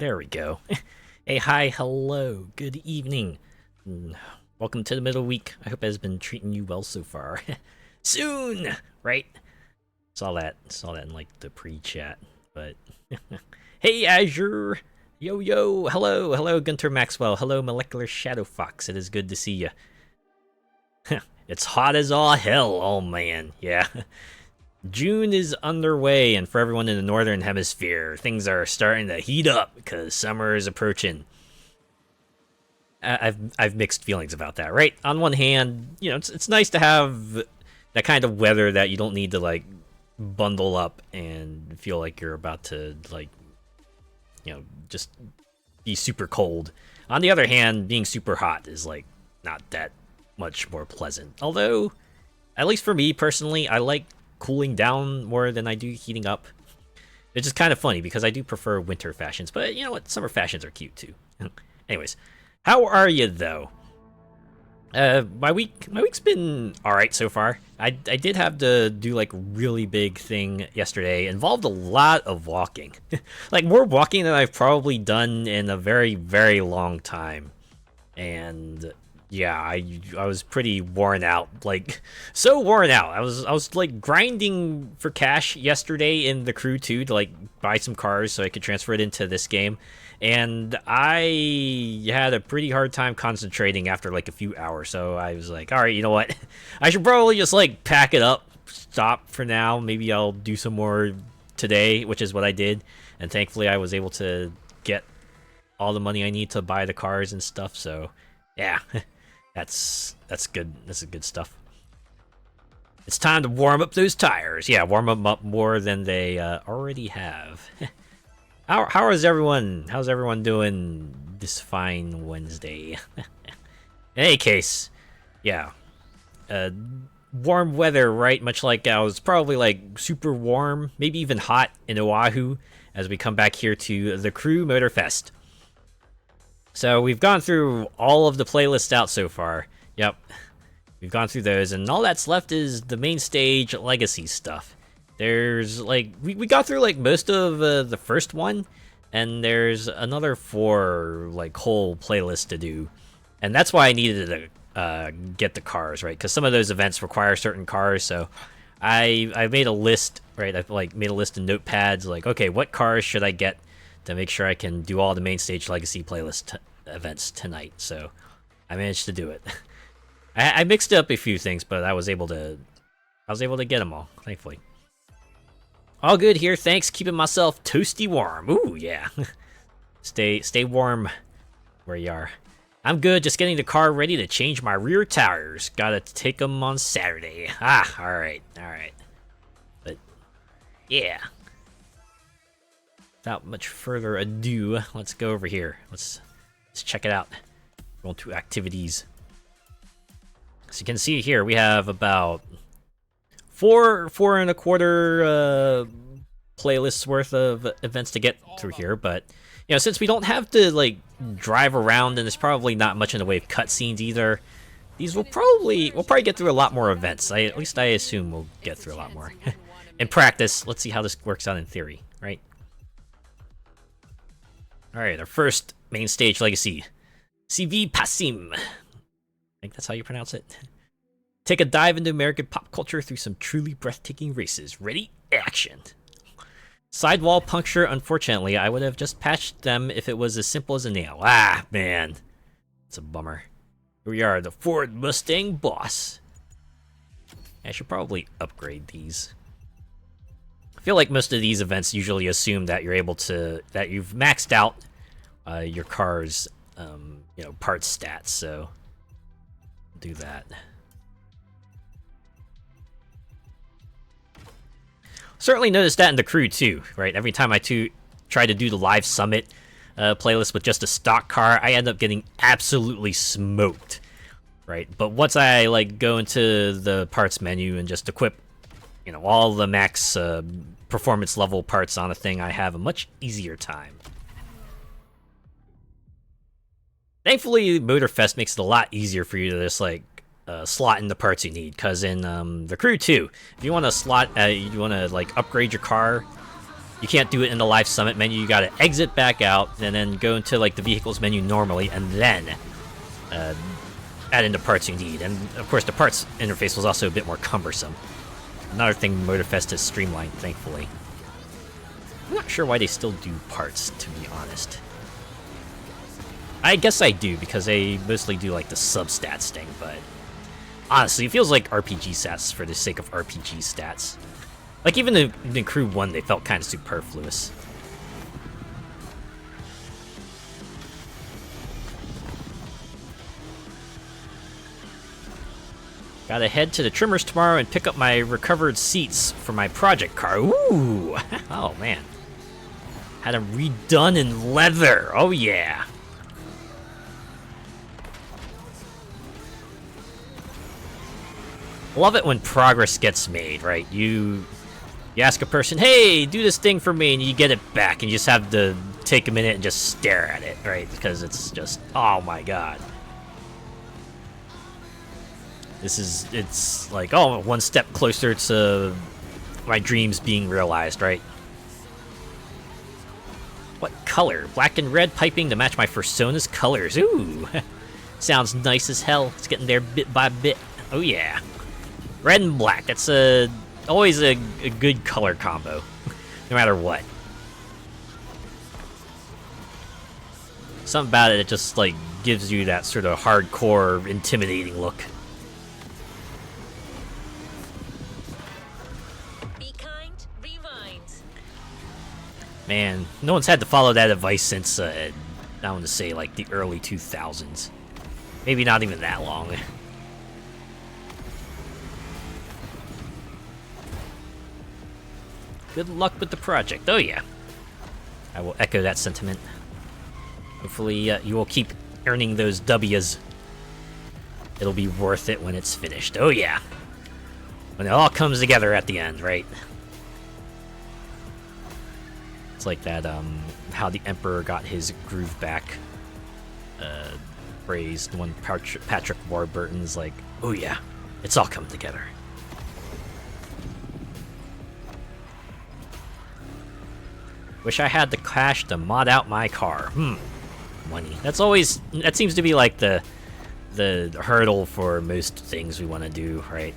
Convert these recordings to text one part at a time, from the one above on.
There we go. Hey, hi, hello, good evening. Welcome to the middle week. I hope it has been treating you well so far. Soon, right? Saw that in like the pre-chat, but hey, Azure, yo, hello, Gunter Maxwell, hello, Molecular Shadow Fox. It is good to see you. It's hot as all hell, oh man, yeah. June is underway, and for everyone in the northern hemisphere, things are starting to heat up because summer is approaching. I've mixed feelings about that, right? On one hand, you know, it's nice to have that kind of weather that you don't need to like bundle up and feel like you're about to like, you know, just be super cold. On the other hand, being super hot is like not that much more pleasant. Although, at least for me personally, I like cooling down more than I do heating up. It's just kind of funny because I do prefer winter fashions, but you know what? Summer fashions are cute too. Anyways, how are you though? My week's been all right so far. I did have to do like really big thing yesterday. It involved a lot of walking, like more walking than I've probably done in a very long time, and yeah, I was pretty worn out, like so worn out. I was like grinding for cash yesterday in the crew too to like buy some cars so I could transfer it into this game, and I had a pretty hard time concentrating after like a few hours. So I was like, all right, you know what, I should probably just like pack it up, stop for now. Maybe I'll do some more today, which is what I did, and thankfully I was able to get all the money I need to buy the cars and stuff. So yeah. That's good. That's good stuff. It's time to warm up those tires. Yeah, warm them up more than they already have. How is everyone? How's everyone doing this fine Wednesday? In any case, yeah, warm weather, right? Much like I was probably like super warm, maybe even hot in Oahu as we come back here to the Crew Motorfest. So we've gone through all of the playlists out so far. Yep, we've gone through those, and all that's left is the main stage legacy stuff. There's like we got through like most of the first one, and there's another 4 like whole playlists to do, and that's why I needed to get the cars, right? Because some of those events require certain cars. So I made a list, right? I've like made a list in notepads, like okay, what cars should I get to make sure I can do all the main stage legacy playlist events tonight. So I managed to do it. I mixed up a few things, but I was able to get them all, thankfully. All good here, thanks. Keeping myself toasty warm. Ooh, yeah. Stay warm where you are. I'm good, just getting the car ready to change my rear tires. Gotta take them on Saturday. Ah, alright. But, yeah. Without much further ado, let's go over here. Let's check it out. Going to activities. So you can see here we have about four and a quarter playlists worth of events to get through here. But you know, since we don't have to like drive around, and there's probably not much in the way of cutscenes either, we'll probably get through a lot more events. At least I assume we'll get through a lot more. In practice, let's see how this works out in theory, right? Alright, our first main stage legacy. CV Passim. I think that's how you pronounce it. Take a dive into American pop culture through some truly breathtaking races. Ready? Action. Sidewall puncture. Unfortunately, I would have just patched them if it was as simple as a nail. Ah, man. It's a bummer. Here we are, the Ford Mustang Boss. I should probably upgrade these. I feel like most of these events usually assume that you're able to, that you've maxed out your car's, you know, parts stats, so do that. Certainly noticed that in the crew too, right? Every time I try to do the live summit playlist with just a stock car, I end up getting absolutely smoked, right? But once I like go into the parts menu and just equip, you know, all the max performance level parts on a thing, I have a much easier time. Thankfully, Motorfest makes it a lot easier for you to just like slot in the parts you need. Cause in the crew too, if you want to slot, you want to like upgrade your car, You can't do it in the live summit menu. You gotta exit back out and then go into like the vehicles menu normally, and then add in the parts you need. And of course, the parts interface was also a bit more cumbersome. Another thing Motorfest has streamlined, thankfully. I'm not sure why they still do parts, to be honest. I guess I do, because they mostly do like the substats thing, but honestly, it feels like RPG stats for the sake of RPG stats. Like, even in Crew 1, they felt kind of superfluous. Gotta head to the trimmers tomorrow and pick up my recovered seats for my project car. Ooh! Oh, man. Had them redone in leather. Oh, yeah. Love it when progress gets made, right? You ask a person, hey, do this thing for me, and you get it back, and you just have to take a minute and just stare at it, right? Because it's just, oh my god. It's like, oh, one step closer to my dreams being realized, right? What color? Black and red piping to match my Persona's colors. Ooh, sounds nice as hell. It's getting there bit by bit. Oh yeah. Red and black, that's always a good color combo, no matter what. Something about it just, like, gives you that sort of hardcore, intimidating look. Be kind, rewind. Man, no one's had to follow that advice since, I want to say, like, the early 2000s. Maybe not even that long. Good luck with the project. Oh, yeah. I will echo that sentiment. Hopefully, you will keep earning those W's. It'll be worth it when it's finished. Oh, yeah. When it all comes together at the end, right? It's like that, how the Emperor got his groove back phrase. The one Patrick Warburton's like, oh, yeah. It's all coming together. Wish I had the cash to mod out my car. Money. That seems to be like the hurdle for most things we want to do, right?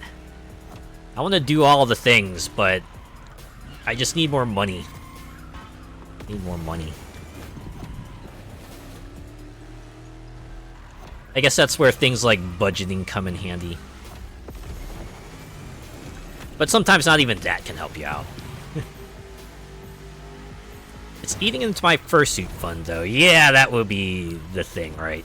I want to do all the things, but I just need more money. Need more money. I guess that's where things like budgeting come in handy. But sometimes not even that can help you out. It's eating into my fursuit fund, though. Yeah, that would be the thing, right?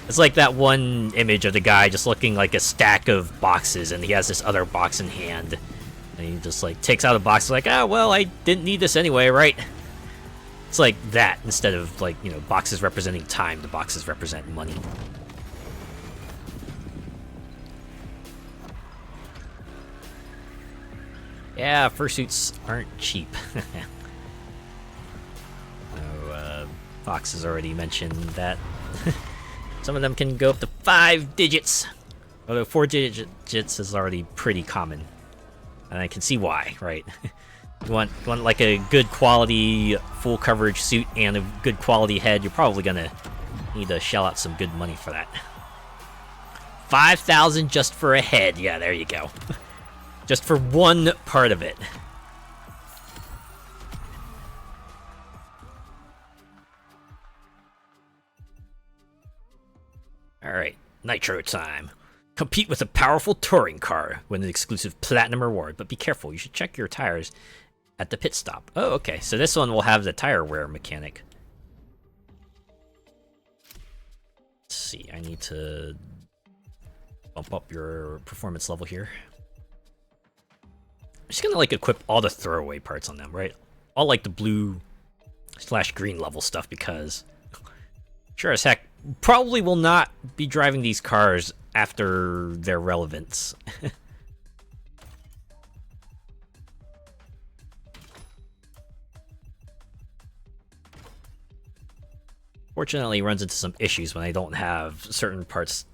It's like that one image of the guy just looking like a stack of boxes, and he has this other box in hand. And he just, like, takes out a box, like, oh, well, I didn't need this anyway, right? It's like that, instead of, like, you know, boxes representing time, the boxes represent money. Yeah, fursuits aren't cheap. Fox has already mentioned that some of them can go up to 5 digits, although 4 digits is already pretty common, and I can see why, right? You want like a good quality full coverage suit and a good quality head, you're probably gonna need to shell out some good money for that. 5,000 just for a head, yeah, there you go. Just for one part of it. Alright, Nitro time. Compete with a powerful touring car, win an exclusive platinum reward, but be careful, you should check your tires at the pit stop. Oh, okay, so this one will have the tire wear mechanic. Let's see, I need to bump up your performance level here. I'm just gonna, like, equip all the throwaway parts on them, right? All, like, the blue/green level stuff, because sure as heck, probably will not be driving these cars after their relevance. Fortunately, it runs into some issues when I don't have certain parts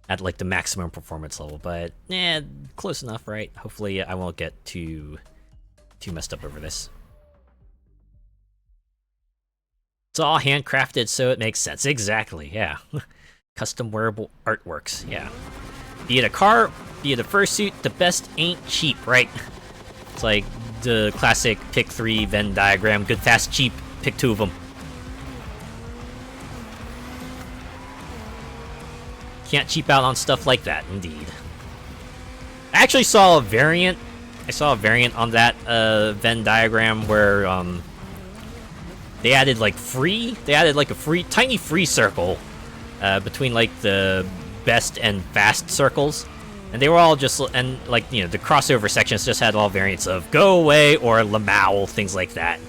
at, like, the maximum performance level, but close enough, right? Hopefully I won't get too messed up over this. It's all handcrafted, so it makes sense. Exactly, yeah. Custom wearable artworks, yeah. Be it a car, be it a fursuit, the best ain't cheap, right? It's like the classic pick 3 Venn diagram. Good, fast, cheap, pick 2 of them. Can't cheap out on stuff like that, indeed. I actually saw a variant. I saw a variant on that Venn diagram where they added like a free tiny free circle between like the best and fast circles, and they were all just, and like, you know, the crossover sections just had all variants of go away or Lamau, things like that.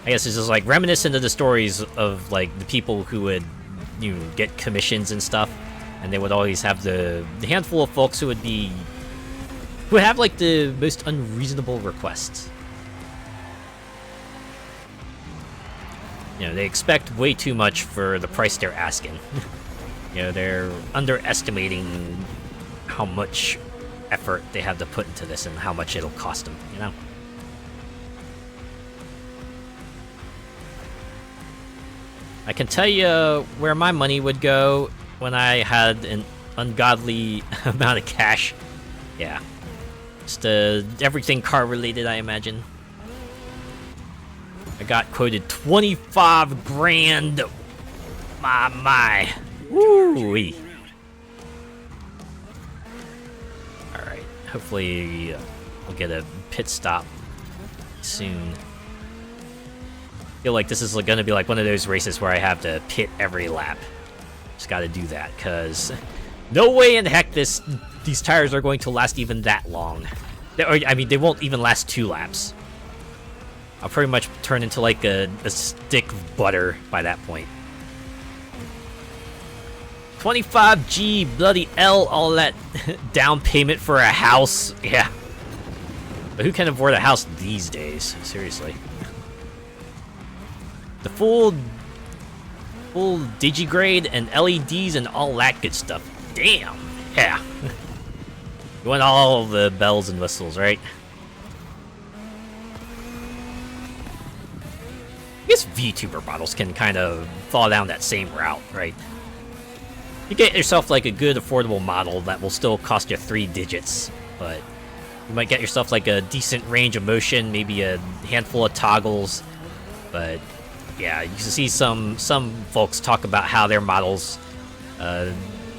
I guess it's just like reminiscent of the stories of like the people who would, you know, get commissions and stuff, and they would always have the handful of folks who would have like the most unreasonable requests. You know, they expect way too much for the price they're asking. You know, they're underestimating how much effort they have to put into this and how much it'll cost them, you know? I can tell you where my money would go when I had an ungodly amount of cash. Yeah. Just everything car related, I imagine. I got quoted 25 grand. My. Woo-wee. Alright. Hopefully we'll get a pit stop soon. I feel like this is gonna be like one of those races where I have to pit every lap. Just gotta do that, cause no way in heck these tires are going to last even that long. I mean, they won't even last 2 laps. I'll pretty much turn into like a stick of butter by that point. 25G, bloody L, all that down payment for a house. Yeah. But who can afford a house these days? Seriously. The full digigrade and LEDs and all that good stuff. Damn. Yeah. You want all the bells and whistles, right? I guess VTuber models can kind of fall down that same route, right? You get yourself like a good affordable model that will still cost you 3 digits, but you might get yourself like a decent range of motion, maybe a handful of toggles, but yeah, you can see some folks talk about how their models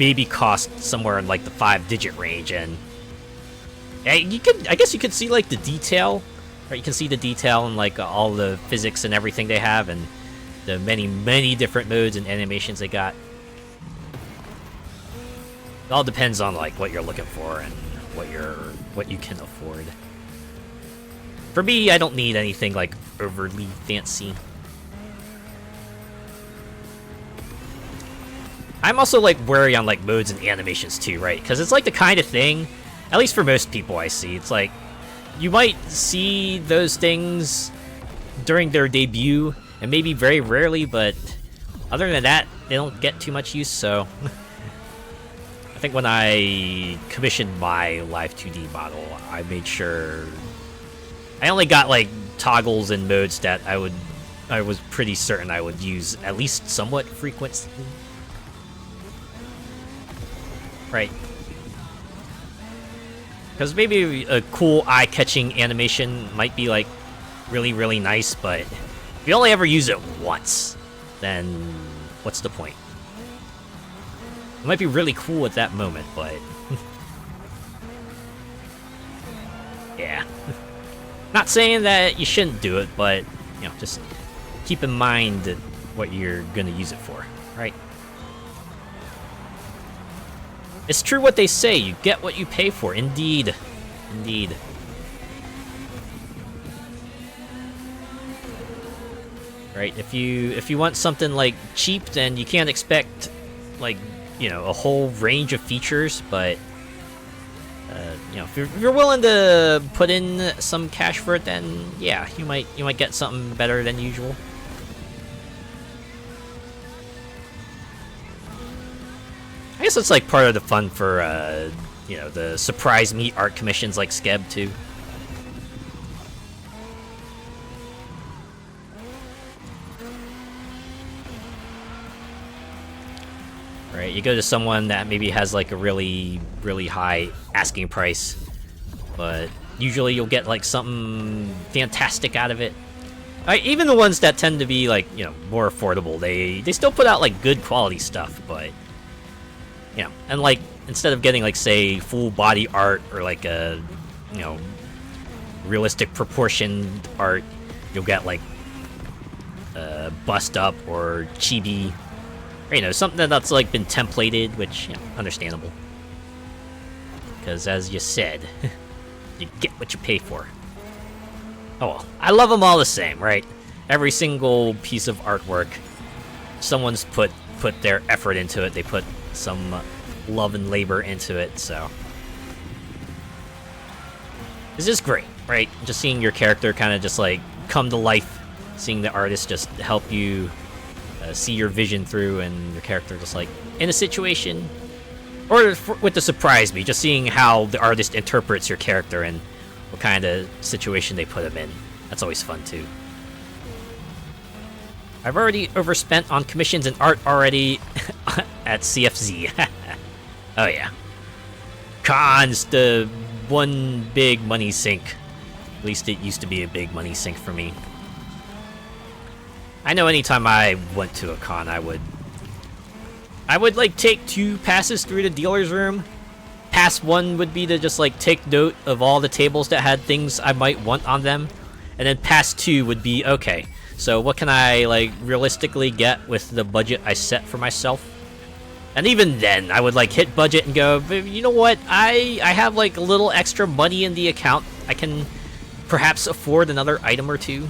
maybe cost somewhere in like the 5-digit range, and I guess you could see like the detail, right? You can see the detail and like all the physics and everything they have, and the many different modes and animations they got. It all depends on like what you're looking for and what you can afford. For me, I don't need anything like overly fancy. I'm also like wary on like modes and animations too, right? Because it's like the kind of thing, at least for most people I see, it's like you might see those things during their debut, and maybe very rarely, but other than that, they don't get too much use, so I think when I commissioned my Live 2D model, I made sure I only got like toggles and modes that I was pretty certain I would use at least somewhat frequently. Right. Because maybe a cool eye-catching animation might be like really, really nice, but if you only ever use it once, then what's the point? It might be really cool at that moment, but yeah. Not saying that you shouldn't do it, but you know, just keep in mind what you're gonna use it for, right? It's true what they say, you get what you pay for. Indeed. Indeed. Right, if you want something like cheap, then you can't expect like, you know, a whole range of features, but you know, if you're willing to put in some cash for it, then yeah, you might get something better than usual. I guess it's like part of the fun for you know, the surprise meet art commissions like Skeb too. Right? You go to someone that maybe has like a really, really high asking price, but usually you'll get like something fantastic out of it. Even the ones that tend to be like, you know, more affordable, they still put out like good quality stuff, but you know, and like instead of getting like say full body art or like a, you know, realistic proportioned art, you'll get like bust up or chibi, or, you know, something that's like been templated, which, you know, understandable, because as you said, you get what you pay for. Oh well, I love them all the same, right? Every single piece of artwork, someone's put their effort into it. They put some love and labor into it, so it's just great, right? Just seeing your character kind of just like come to life, seeing the artist just help you see your vision through, and your character just like in a situation, or with the surprise me, just seeing how the artist interprets your character and what kind of situation they put him in. That's always fun too. I've already overspent on commissions and art already at CFZ. Oh yeah. Cons, the one big money sink. At least it used to be a big money sink for me. I know anytime I went to a con, I would like take 2 passes through the dealer's room. Pass 1 would be to just like take note of all the tables that had things I might want on them. And then pass 2 would be, okay, so what can I like realistically get with the budget I set for myself? And even then, I would like hit budget and go, you know what, I have like a little extra money in the account. I can perhaps afford another item or two.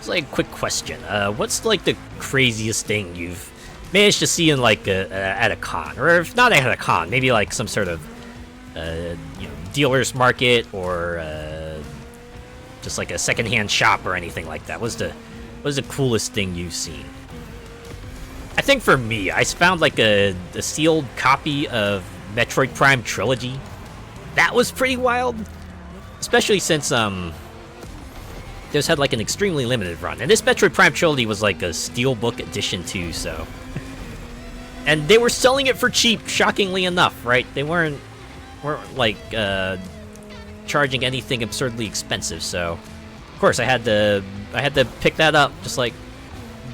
Like a quick question, what's like the craziest thing you've managed to see in like at a con, or if not at a con, maybe like some sort of you know, dealer's market, or just like a secondhand shop or anything like that? What's the coolest thing you've seen? I think for me, I found like a sealed copy of Metroid Prime Trilogy. That was pretty wild, especially since those had like an extremely limited run, and this Metroid Prime Trilogy was like a steelbook edition too, so and they were selling it for cheap, shockingly enough, right? They weren't like charging anything absurdly expensive, so of course I had to pick that up just like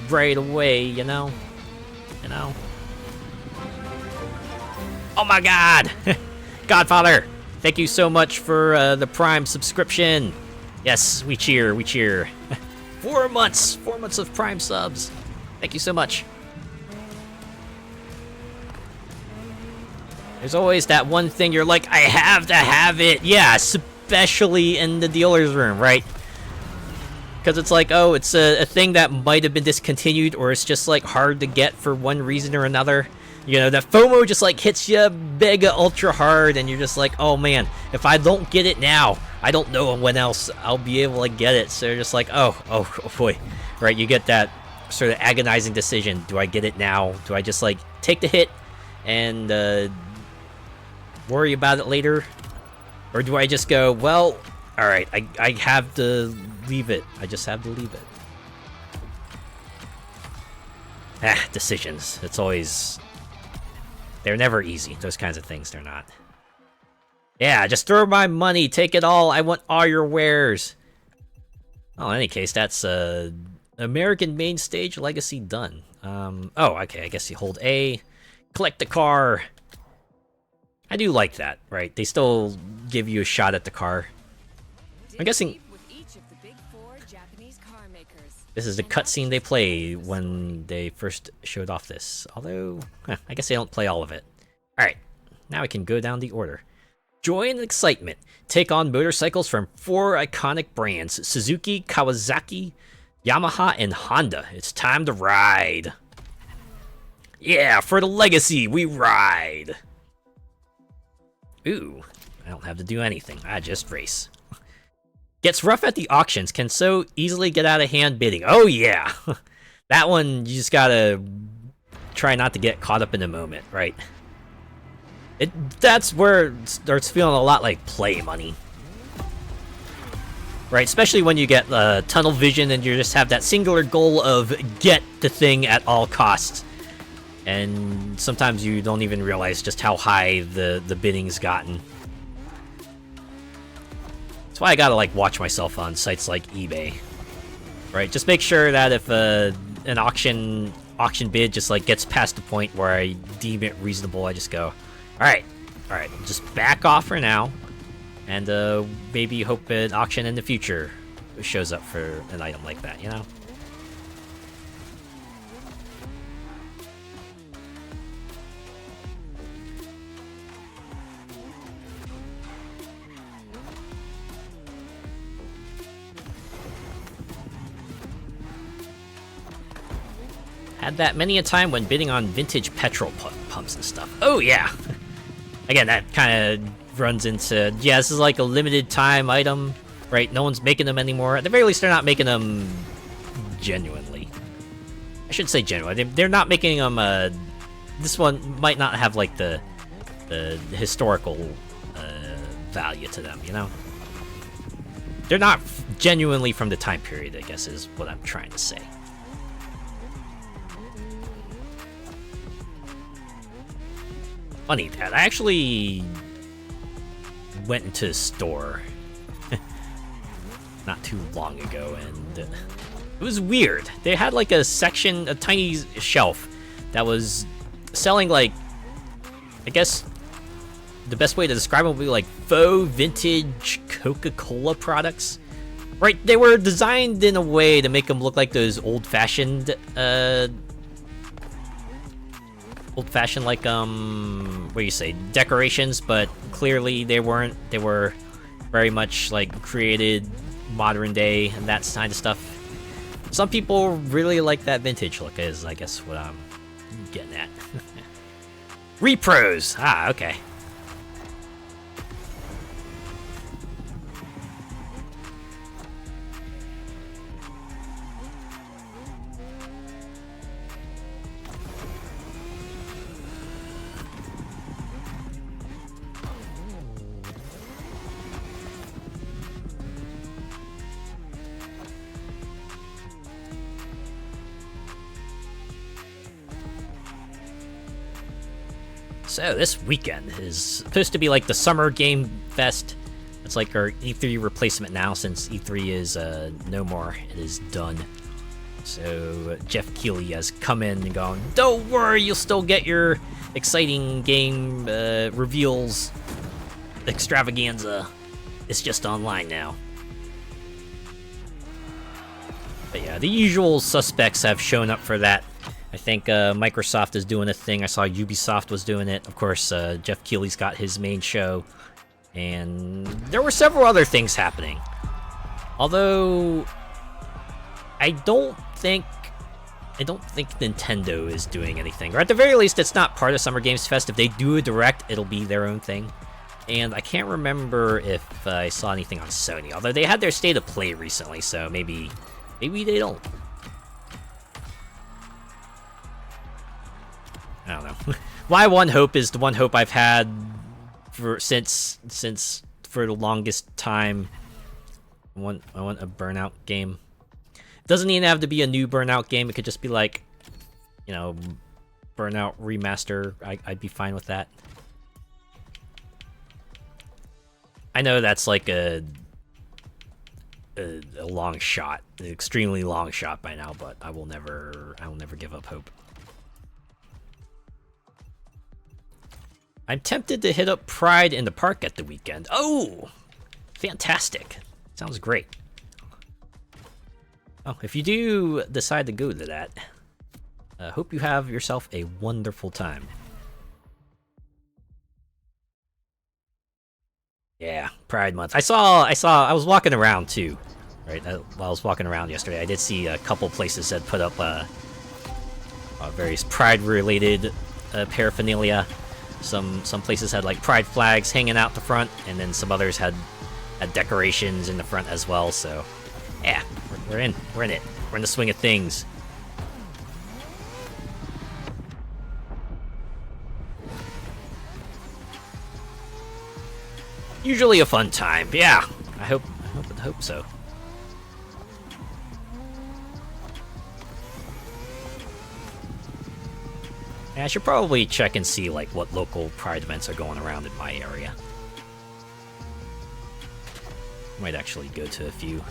right away, you know. Oh my god. Godfather, thank you so much for the Prime subscription. Yes, we cheer, we cheer. 4 months of Prime subs. Thank you so much. There's always that one thing you're like, I have to have it. Yeah, especially in the dealer's room, right? Because it's like, oh, it's a thing that might have been discontinued, or it's just like hard to get for one reason or another. You know, that FOMO just like hits you mega ultra hard, and you're just like, oh man, if I don't get it now, I don't know when else I'll be able to get it. So you're just like, oh boy, right? You get that sort of agonizing decision. Do I get it now? Do I just like take the hit and worry about it later? Or do I just go, well, all right, I have to leave it. I just have to leave it. Decisions. It's always... They're never easy. Those kinds of things, they're not. Yeah, just throw my money. Take it all. I want all your wares. Oh, in any case, that's American Main Stage Legacy done. Oh, okay. I guess you hold A. Collect the car. I do like that, right? They still give you a shot at the car. I'm guessing... This is the cutscene they play when they first showed off this. Although, I guess they don't play all of it. Alright, now we can go down the order. Joy and excitement. Take on motorcycles from 4 iconic brands. Suzuki, Kawasaki, Yamaha, and Honda. It's time to ride. Yeah, for the legacy, we ride. Ooh, I don't have to do anything. I just race. Gets rough at the auctions, can so easily get out of hand bidding. Oh yeah! That one, you just gotta try not to get caught up in the moment, right? That's where it starts feeling a lot like play money. right? Especially when you get tunnel vision and you just have that singular goal of get the thing at all costs. And sometimes you don't even realize just how high the bidding's gotten. That's why I gotta like watch myself on sites like eBay, right? Just make sure that if an auction bid just like gets past the point where I deem it reasonable, I just go, all right, just back off for now, and maybe hope an auction in the future shows up for an item like that, you know? Had that many a time when bidding on vintage petrol pumps and stuff. Oh yeah. Again, that kind of runs into, yeah, this is like a limited time item, right? No one's making them anymore. At the very least, they're not making them genuinely. I should say genuinely. They're not making them. This one might not have like the historical value to them, you know. They're not genuinely from the time period, I guess, is what I'm trying to say. Funny that I actually went into a store not too long ago, and it was weird. They had like a section, a tiny shelf that was selling like, I guess the best way to describe it would be like faux vintage Coca-Cola products. Right? They were designed in a way to make them look like those old-fashioned like what do you say, decorations, but clearly they weren't. They were very much like created modern day and that kind of stuff. Some people really like that vintage look, is I guess what I'm getting at. Repros. Okay. So this weekend is supposed to be like the Summer Game Fest. It's like our E3 replacement now, since E3 is no more. It is done. So Jeff Keighley has come in and gone, don't worry, you'll still get your exciting game reveals extravaganza. It's just online now. But yeah, the usual suspects have shown up for that. I think Microsoft is doing a thing. I saw Ubisoft was doing it. Of course, Jeff Keighley's got his main show. And there were several other things happening. Although, I don't think Nintendo is doing anything. Or at the very least, it's not part of Summer Games Fest. If they do a Direct, it'll be their own thing. And I can't remember if I saw anything on Sony. Although they had their State of Play recently, so maybe they don't. I don't know. My one hope is the one hope I've had for since for the longest time. I want a Burnout game. It doesn't even have to be a new Burnout game. It could just be like, you know, Burnout remaster. I'd be fine with that. I know that's like a long shot, an extremely long shot by now, but I will never give up hope. I'm tempted to hit up Pride in the Park at the weekend. Oh, fantastic. Sounds great. Oh, if you do decide to go to that, hope you have yourself a wonderful time. Yeah, Pride Month. I was walking around too, right? While I was walking around yesterday, I did see a couple places that put up various Pride-related paraphernalia. Some places had like Pride flags hanging out the front, and then some others had decorations in the front as well. So, yeah, we're in it. We're in the swing of things. Usually a fun time. Yeah, I hope so. I should probably check and see like what local Pride events are going around in my area. Might actually go to a few.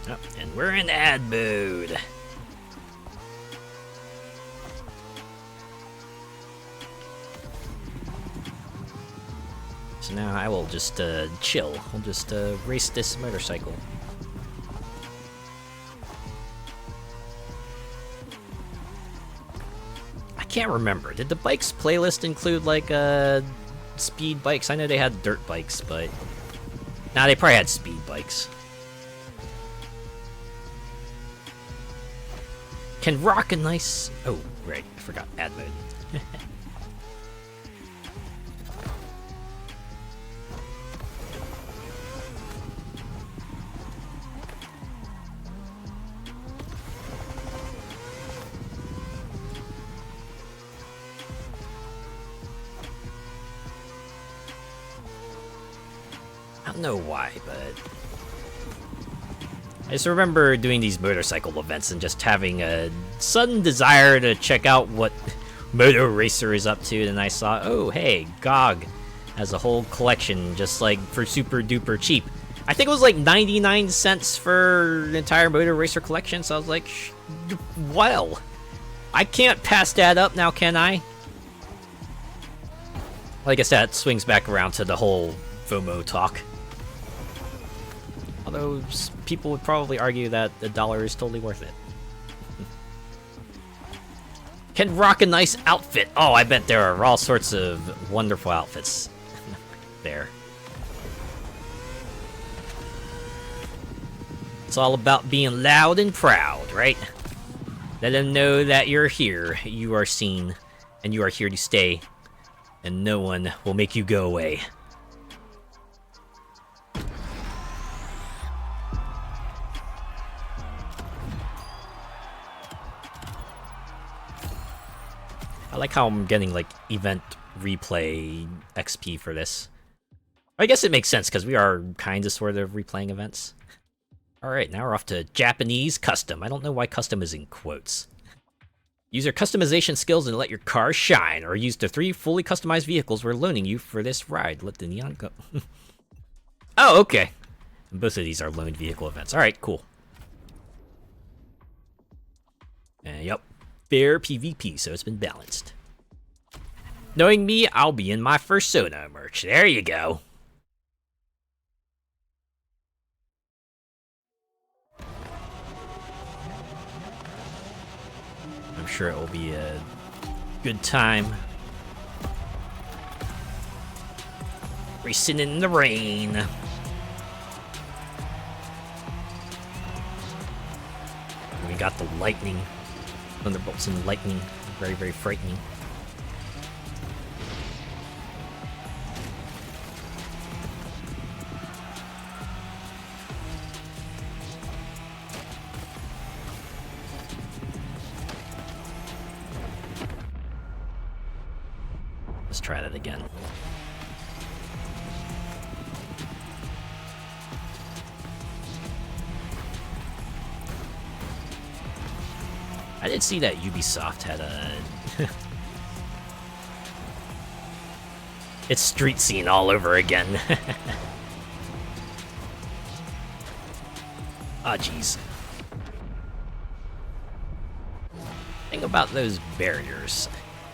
Oh, and we're in ad mode. So now I will just chill. I'll just race this motorcycle. I can't remember. Did the bikes playlist include like speed bikes? I know they had dirt bikes, but nah, they probably had speed bikes. Can rock a nice... Oh, right. I forgot ad mode. I don't know why, but I just remember doing these motorcycle events and just having a sudden desire to check out what Moto Racer is up to, and I saw, oh hey, GOG has a whole collection just like for super duper cheap. I think it was like 99 cents for an entire Moto Racer collection, so I was like, well, I can't pass that up now, can I? Well, I guess that swings back around to the whole FOMO talk. Although people would probably argue that $1 is totally worth it. Can rock a nice outfit. Oh, I bet there are all sorts of wonderful outfits there. It's all about being loud and proud, right? Let them know that you're here, you are seen, and you are here to stay, and no one will make you go away. I like how I'm getting, like, event replay XP for this. I guess it makes sense, because we are kind of sort of replaying events. Alright, now we're off to Japanese Custom. I don't know why custom is in quotes. Use your customization skills and let your car shine, or use the 3 fully customized vehicles we're loaning you for this ride. Let the neon go. Oh, okay. Both of these are loaned vehicle events. Alright, cool. Yep. Fair PvP, so it's been balanced. Knowing me, I'll be in my first Sono merch. There you go. I'm sure it will be a good time. Racing in the rain. We got the lightning. Thunderbolts and lightning. Very, very frightening. Let's try that again. I did see that Ubisoft had a... It's street scene all over again. Ah, jeez. Thing about those barriers,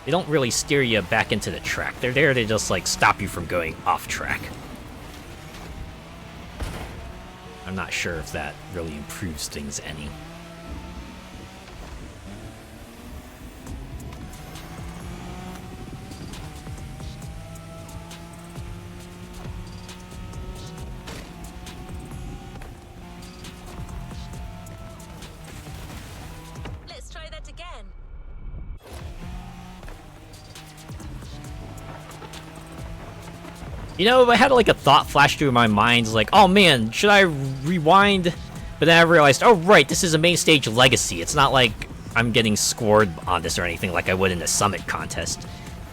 they don't really steer you back into the track. They're there to just, like, stop you from going off track. I'm not sure if that really improves things any. You know, I had like a thought flash through my mind, like, oh man, should I rewind? But then I realized, oh right, this is a main stage legacy. It's not like I'm getting scored on this or anything like I would in a summit contest.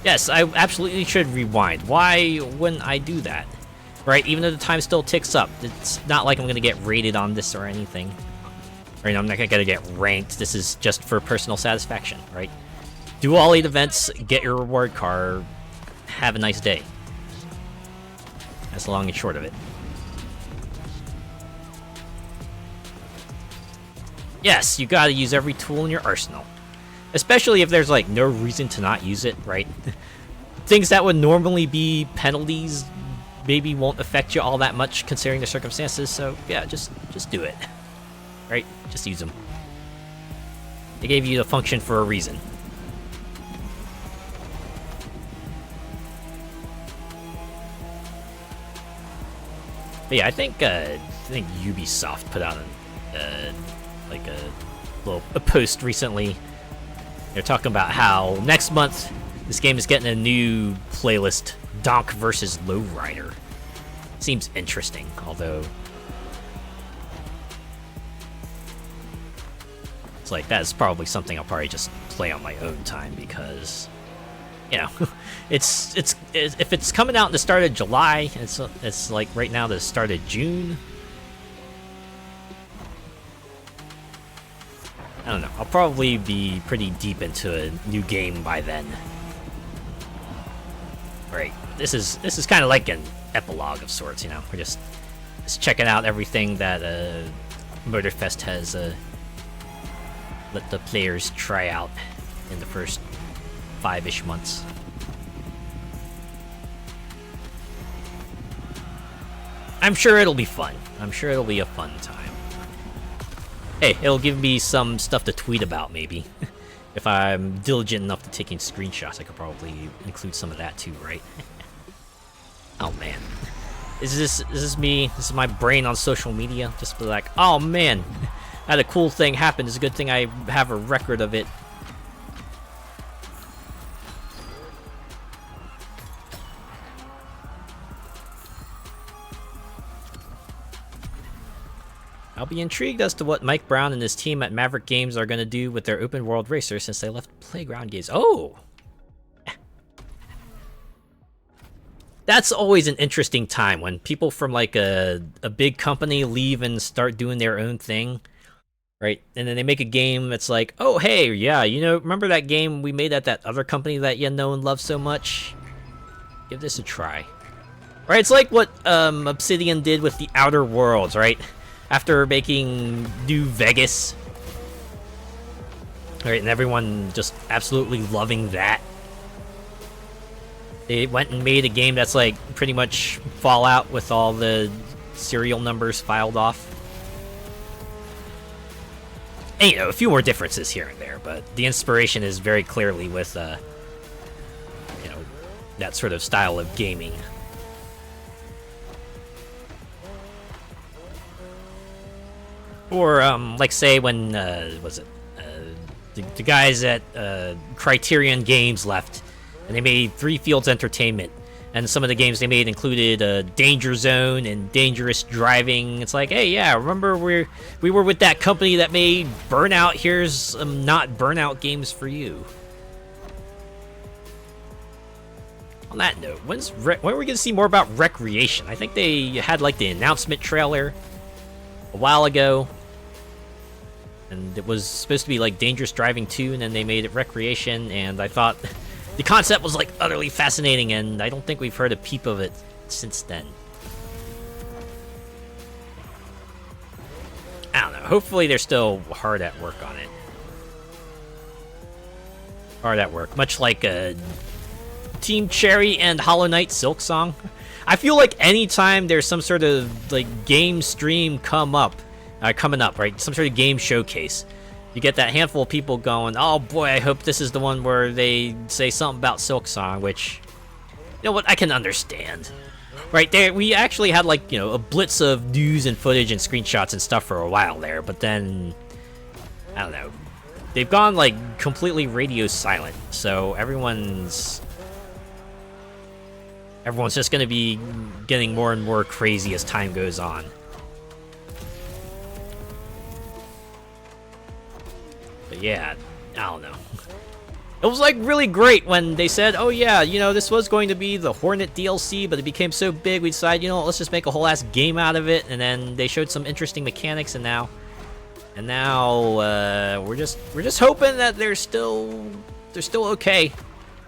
Yes, I absolutely should rewind. Why wouldn't I do that? Right, even though the time still ticks up. It's not like I'm gonna get rated on this or anything. Right, I'm not gonna get ranked. This is just for personal satisfaction, right? Do all 8 events, get your reward card, have a nice day. That's the long and short of it. Yes, you gotta use every tool in your arsenal. Especially if there's, like, no reason to not use it, right? Things that would normally be penalties maybe won't affect you all that much considering the circumstances, so yeah, just do it. Right? Just use them. They gave you the function for a reason. But yeah, I think Ubisoft put out like a little post recently. They're talking about how next month this game is getting a new playlist, Donk versus Lowrider. Seems interesting, although it's like that's probably something I'll probably just play on my own time because, you know, it's if it's coming out in the start of July, it's like right now the start of June. I don't know. I'll probably be pretty deep into a new game by then. Right. This is kind of like an epilogue of sorts, you know. We're just checking out everything that Motorfest has let the players try out in the first 5-ish months. I'm sure it'll be fun. I'm sure it'll be a fun time. Hey, it'll give me some stuff to tweet about, maybe. If I'm diligent enough to taking screenshots, I could probably include some of that too, right? Oh man. Is this me? This is my brain on social media? Just be like, oh man, I had a cool thing happen. It's a good thing I have a record of it. I'll be intrigued as to what Mike Brown and his team at Maverick Games are going to do with their open world racer since they left Playground Games. Oh! That's always an interesting time when people from like a big company leave and start doing their own thing, right? And then they make a game that's like, oh hey, yeah, you know, remember that game we made at that other company that you know and love so much? Give this a try. Right, it's like what Obsidian did with the Outer Worlds, right? After making New Vegas, right, and everyone just absolutely loving that, they went and made a game that's like pretty much Fallout with all the serial numbers filed off. And, you know, a few more differences here and there, but the inspiration is very clearly with, you know, that sort of style of gaming. Or, like, say, when, was it, the guys at Criterion Games left, and they made Three Fields Entertainment, and some of the games they made included Danger Zone and Dangerous Driving. It's like, hey, yeah, remember we were with that company that made Burnout? Here's some not Burnout games for you. On that note, when are we going to see more about Recreation? I think they had, like, the announcement trailer a while ago. And it was supposed to be like Dangerous Driving 2, and then they made it Recreation, and I thought the concept was like utterly fascinating, and I don't think we've heard a peep of it since then. I don't know. Hopefully they're still hard at work on it. Hard at work. Much like Team Cherry and Hollow Knight Silksong. I feel like anytime there's some sort of like game stream coming up, right? Some sort of game showcase. You get that handful of people going, oh boy, I hope this is the one where they say something about Silksong, which, you know what, I can understand. Right there, we actually had like, you know, a blitz of news and footage and screenshots and stuff for a while there, but then, I don't know, they've gone like completely radio silent, so everyone's just gonna be getting more and more crazy as time goes on. But yeah, I don't know. It was like really great when they said, oh yeah, you know, this was going to be the Hornet DLC, but it became so big we decided, you know, let's just make a whole ass game out of it. And then they showed some interesting mechanics, and now we're just hoping that they're still okay.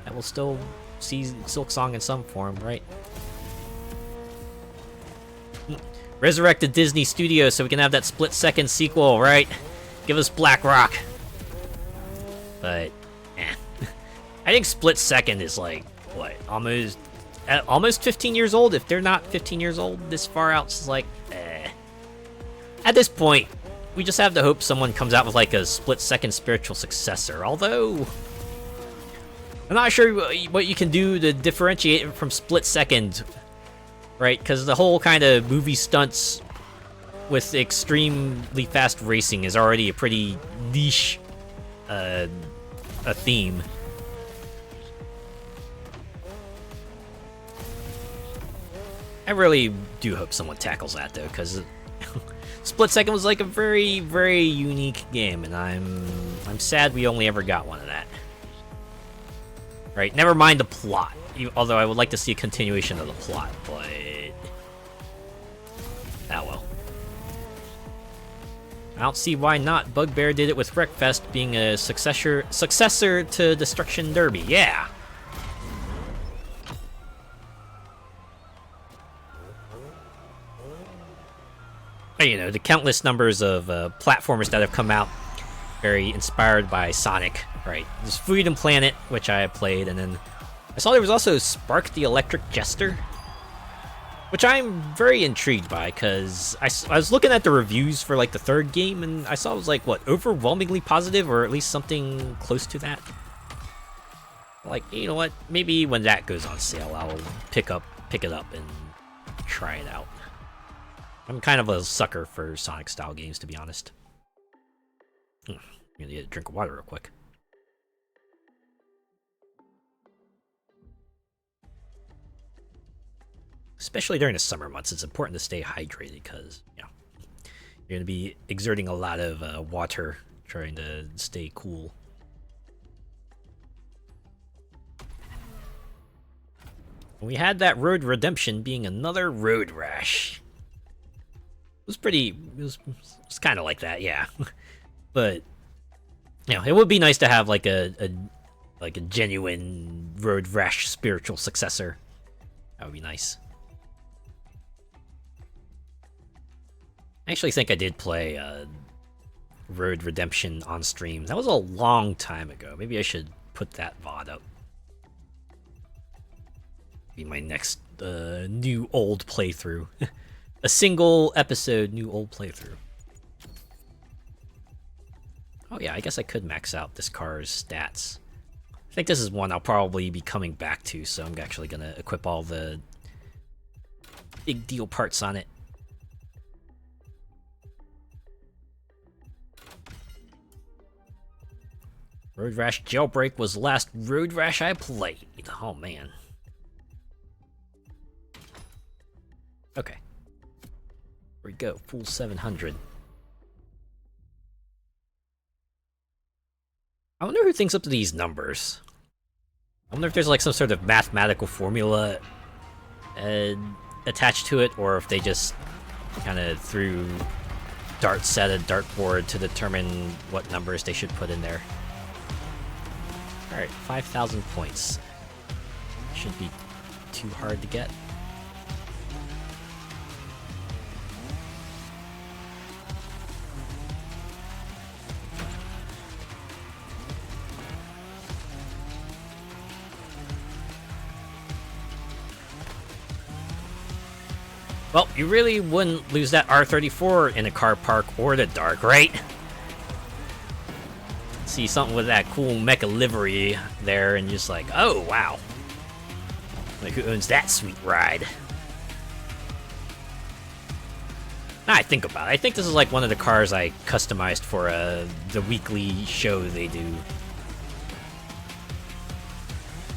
That we'll still see Silksong in some form, right? Resurrect the Disney Studios so we can have that split-second sequel, right? Give us Black Rock. But, I think Split Second is like, what, almost 15 years old? If they're not 15 years old this far out, it's like, At this point, we just have to hope someone comes out with like a Split Second spiritual successor. Although, I'm not sure what you can do to differentiate it from Split Second, right? Because the whole kind of movie stunts with extremely fast racing is already a pretty niche a theme. I really do hope someone tackles that, though, because Split Second was like a very, very unique game, and I'm sad we only ever got one of that. Right, never mind the plot, although I would like to see a continuation of the plot, but... ah well. I don't see why not. Bugbear did it with Wreckfest being a successor to Destruction Derby, yeah! You know, the countless numbers of platformers that have come out, very inspired by Sonic, right? There's Freedom Planet, which I played, and then I saw there was also Spark the Electric Jester, which I'm very intrigued by, because I was looking at the reviews for, like, the third game, and I saw it was, like, what, overwhelmingly positive, or at least something close to that? Like, you know what, maybe when that goes on sale, I'll pick it up and try it out. I'm kind of a sucker for Sonic-style games, to be honest. I'm gonna get a drink of water real quick. Especially during the summer months, it's important to stay hydrated because, you know, you're gonna be exerting a lot of water trying to stay cool. We had that Road Redemption being another road rash. It was kind of like that, yeah. But, you know, it would be nice to have like a genuine Road Rash spiritual successor. That would be nice. I actually think I did play Road Redemption on stream. That was a long time ago. Maybe I should put that VOD up. Be my next new old playthrough. A single episode, new old playthrough. Oh yeah, I guess I could max out this car's stats. I think this is one I'll probably be coming back to, so I'm actually gonna equip all the big deal parts on it. Road Rash Jailbreak was the last Road Rash I played. Oh man. Okay. Here we go, full 700. I wonder who thinks up to these numbers. I wonder if there's like some sort of mathematical formula attached to it, or if they just kind of threw darts at a dartboard to determine what numbers they should put in there. Alright, 5,000 points. Shouldn't be too hard to get. Well, you really wouldn't lose that R34 in a car park or the dark, right? See something with that cool mecha livery there and just like, oh, wow. Like, who owns that sweet ride? Now I think about it, I think this is like one of the cars I customized for the weekly show they do.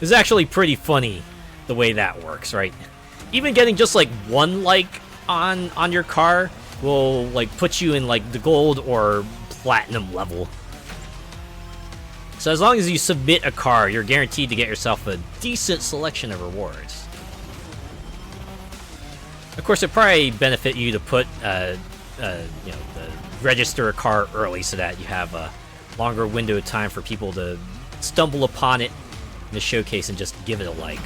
It's actually pretty funny the way that works, right? Even getting just like one like on your car will like put you in like the gold or platinum level. So as long as you submit a car, you're guaranteed to get yourself a decent selection of rewards. Of course, it'd probably benefit you to put, register a car early so that you have a longer window of time for people to stumble upon it in the showcase and just give it a like.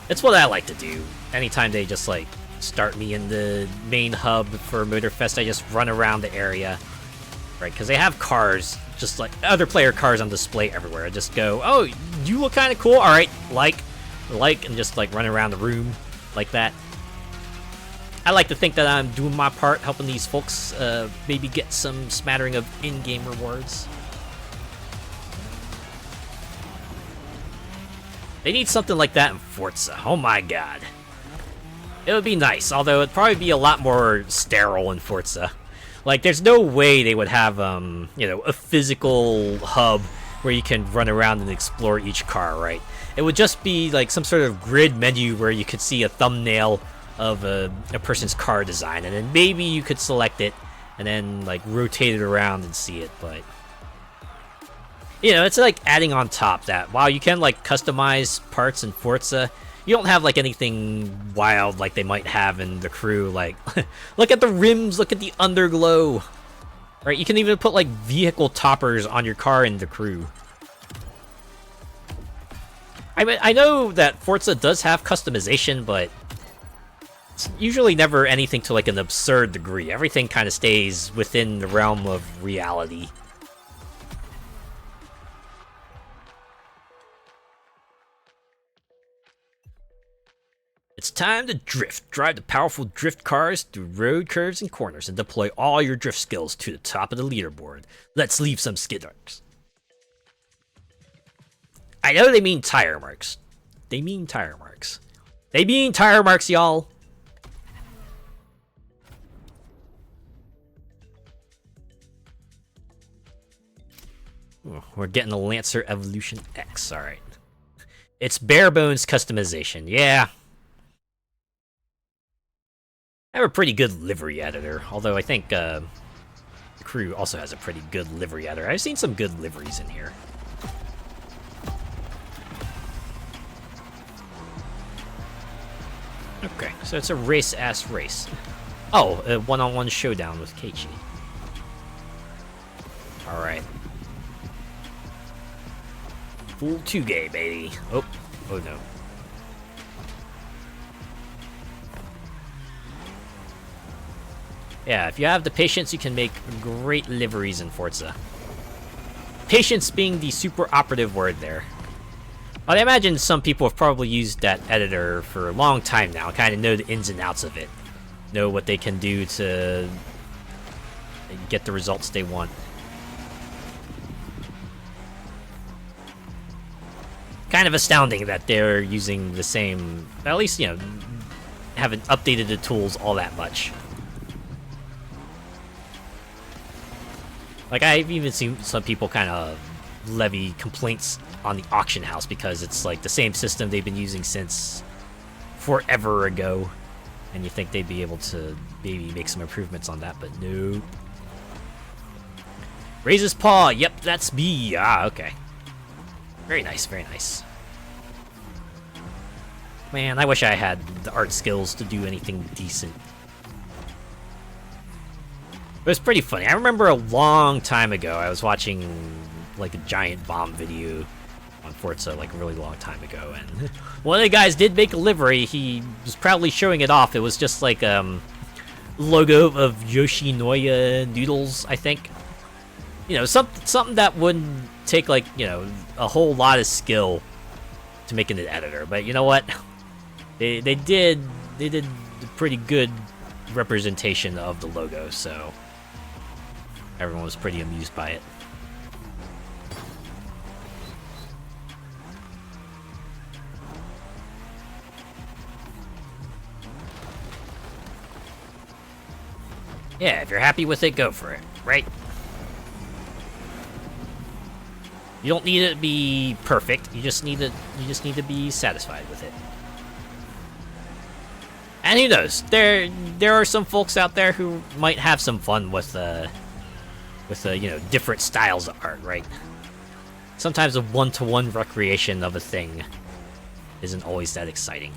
It's what I like to do. Anytime they just like start me in the main hub for Motorfest, I just run around the area, right? Because they have cars, just like other player cars on display everywhere. I just go, oh, you look kind of cool. All right, like, and just like run around the room like that. I like to think that I'm doing my part, helping these folks maybe get some smattering of in-game rewards. They need something like that in Forza. Oh my god. It would be nice, although it'd probably be a lot more sterile in Forza. Like, there's no way they would have, a physical hub where you can run around and explore each car, right? It would just be like some sort of grid menu where you could see a thumbnail of a person's car design, and then maybe you could select it and then like rotate it around and see it, but it's like adding on top that while you can like customize parts in Forza, you don't have like anything wild like they might have in the Crew. Like, look at the rims, look at the underglow. Right, you can even put like vehicle toppers on your car in the Crew. I mean, I know that Forza does have customization, but it's usually never anything to like an absurd degree. Everything kind of stays within the realm of reality. It's time to drift. Drive the powerful drift cars through road curves and corners and deploy all your drift skills to the top of the leaderboard. Let's leave some skid marks. I know they mean tire marks. They mean tire marks. They mean tire marks, y'all. We're getting the Lancer Evolution X. Alright. It's bare bones customization. Yeah. I have a pretty good livery editor, although I think the Crew also has a pretty good livery editor. I've seen some good liveries in here. Okay, so it's a race-ass race. Oh, a one-on-one showdown with Keiichi. Alright. Full 2-gay, baby. Oh no. Yeah, if you have the patience, you can make great liveries in Forza. Patience being the super operative word there. I imagine some people have probably used that editor for a long time now, kind of know the ins and outs of it. Know what they can do to get the results they want. Kind of astounding that they're using the same, at least, haven't updated the tools all that much. Like, I've even seen some people kind of levy complaints on the auction house because it's like the same system they've been using since forever ago, and you think they'd be able to maybe make some improvements on that, but no. Raise his paw. Yep, that's me. Ah, okay. Very nice, very nice. Man, I wish I had the art skills to do anything decent. It was pretty funny. I remember a long time ago, I was watching like a giant bomb video on Forza, like a really long time ago, and one of the guys did make a livery. He was proudly showing it off. It was just like logo of Yoshinoya Noodles, I think. Something that wouldn't take like a whole lot of skill to make an editor. But you know what? They did a pretty good representation of the logo, so everyone was pretty amused by it. Yeah, if you're happy with it, go for it, right? You don't need it to be perfect. You just need to be satisfied with it. And who knows? There are some folks out there who might have some fun with with different styles of art, right? Sometimes a one-to-one recreation of a thing isn't always that exciting.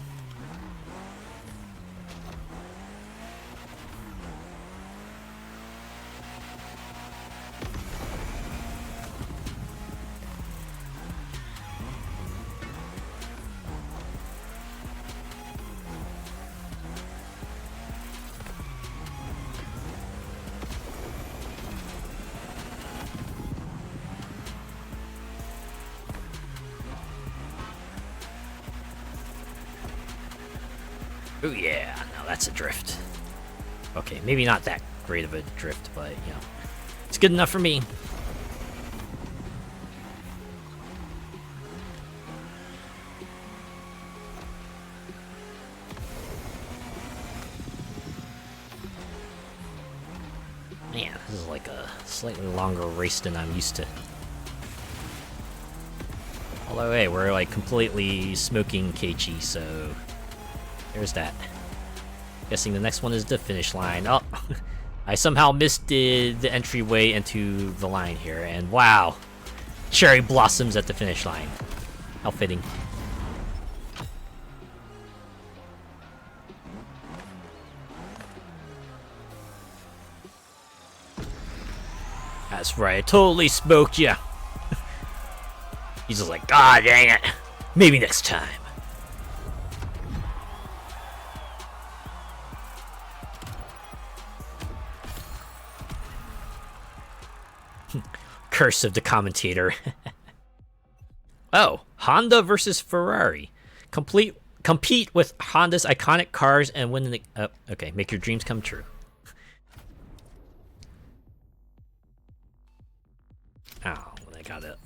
Oh yeah, now that's a drift. Okay, maybe not that great of a drift, but, it's good enough for me. Man, this is like a slightly longer race than I'm used to. Although, hey, we're like completely smoking Keiichi, so there's that. Guessing the next one is the finish line. Oh, I somehow missed the entryway into the line here, and wow, cherry blossoms at the finish line. How fitting. That's right, I totally smoked ya. He's just like, God dang it. Maybe next time. Curse of the commentator. Oh, Honda versus Ferrari. Compete with Honda's iconic cars and win the... okay, make your dreams come true. Oh, I gotta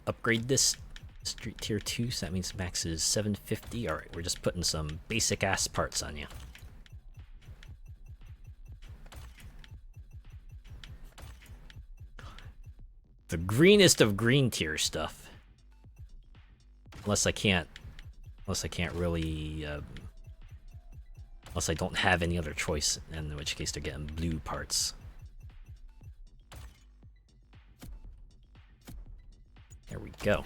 upgrade this Street Tier 2, so that means max is 750. Alright, we're just putting some basic ass parts on you. The greenest of green tier stuff. Unless I can't really, unless I don't have any other choice, in which case they're getting blue parts. There we go.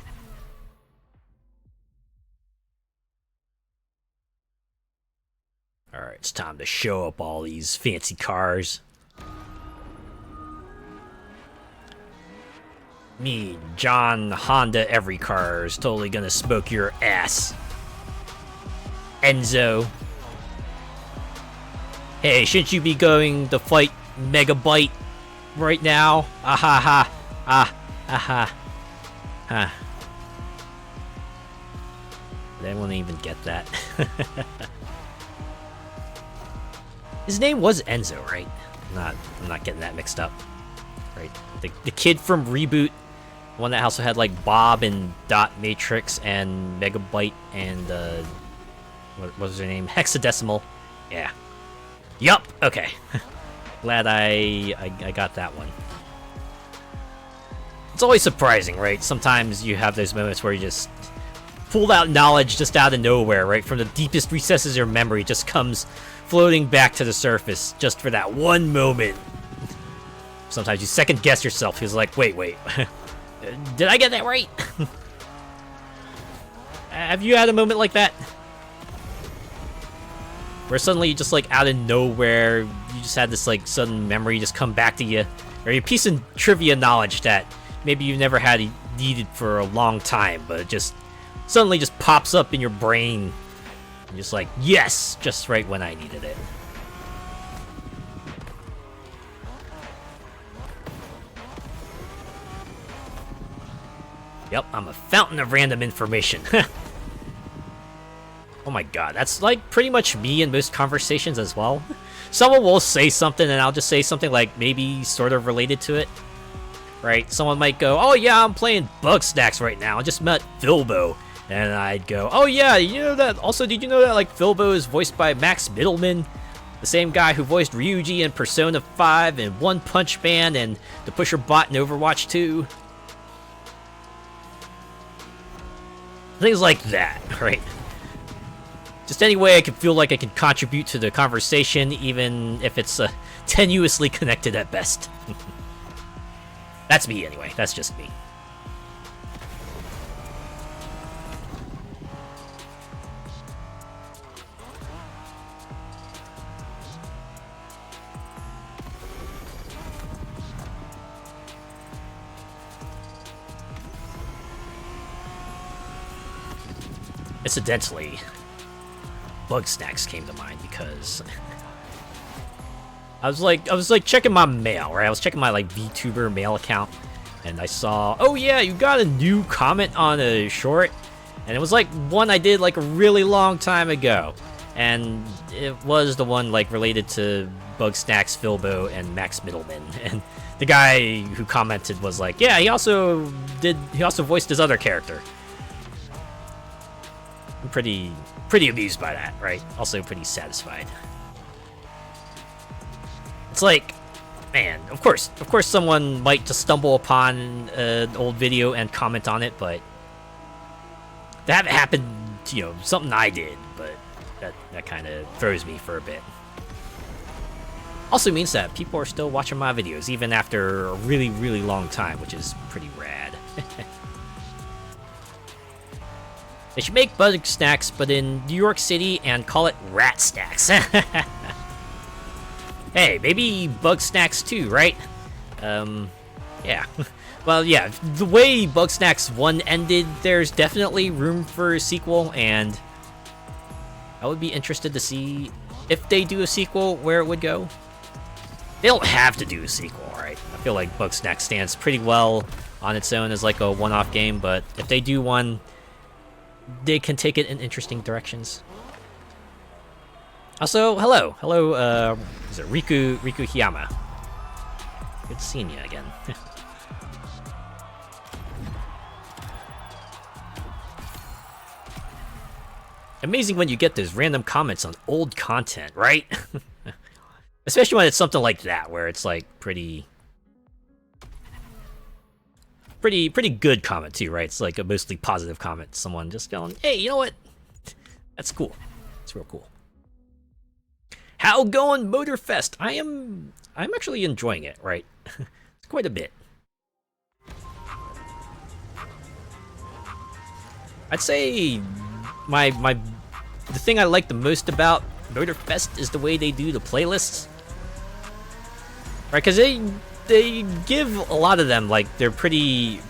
Alright, it's time to show up all these fancy cars. Me, John Honda Every Car, is totally gonna smoke your ass. Enzo. Hey, shouldn't you be going to fight Megabyte right now? Ah ha ha. Ha. Did anyone even get that? His name was Enzo, right? I'm not getting that mixed up. Right. The kid from Reboot, one that also had like Bob and Dot Matrix and Megabyte and what was her name? Hexadecimal. Yeah. Yup. Okay. Glad I got that one. It's always surprising, right? Sometimes you have those moments where you just pulled out knowledge just out of nowhere, right? From the deepest recesses of your memory, just comes floating back to the surface just for that one moment. Sometimes you second guess yourself. He's like, wait. Did I get that right? Have you had a moment like that? Where suddenly, just like out of nowhere, you just had this like sudden memory just come back to you. Or a piece of trivia knowledge that maybe you never had needed for a long time, but it just suddenly just pops up in your brain. You're just like, yes, just right when I needed it. Yep, I'm a fountain of random information. Oh my god, that's like pretty much me in most conversations as well. Someone will say something and I'll just say something like maybe sort of related to it. Right? Someone might go, oh yeah, I'm playing Bugsnax right now. I just met Filbo. And I'd go, oh yeah, you know that, also did you know that like Filbo is voiced by Max Middleman? The same guy who voiced Ryuji in Persona 5 and One Punch Man and the Pusher Bot in Overwatch 2. Things like that, right? Just any way I can feel like I can contribute to the conversation, even if it's tenuously connected at best. That's me anyway. That's just me. Incidentally, Bug Snacks came to mind because I was like checking my mail, right? I was checking my like VTuber mail account, and I saw, oh yeah, you got a new comment on a short, and it was like one I did like a really long time ago, and it was the one like related to Bug Snacks, Philbo, and Max Middleman, and the guy who commented was like, yeah, he also voiced his other character. I'm pretty amused by that, right? Also pretty satisfied. It's like, man, of course someone might just stumble upon an old video and comment on it, but that happened, you know, something I did, but that kind of throws me for a bit. Also means that people are still watching my videos even after a really, really long time, which is pretty rad. They should make Bug Snacks, but in New York City, and call it Rat Snacks. Hey, maybe Bug Snacks too, right? Yeah. Well, yeah, the way Bug Snacks 1 ended, there's definitely room for a sequel, and I would be interested to see if they do a sequel, where it would go. They don't have to do a sequel, right? I feel like Bug Snacks stands pretty well on its own as like a one-off game, but if they do one, they can take it in interesting directions. Also, hello, is it Riku Hiyama? Good seeing you again. Amazing when you get those random comments on old content, right? Especially when it's something like that, where it's like pretty good comment too, right? It's like a mostly positive comment. Someone just going, hey, you know what? That's cool. It's real cool. How going, Motorfest? I'm actually enjoying it, right? It's quite a bit. I'd say the thing I like the most about Motorfest is the way they do the playlists. Right, because they give a lot of them like their pretty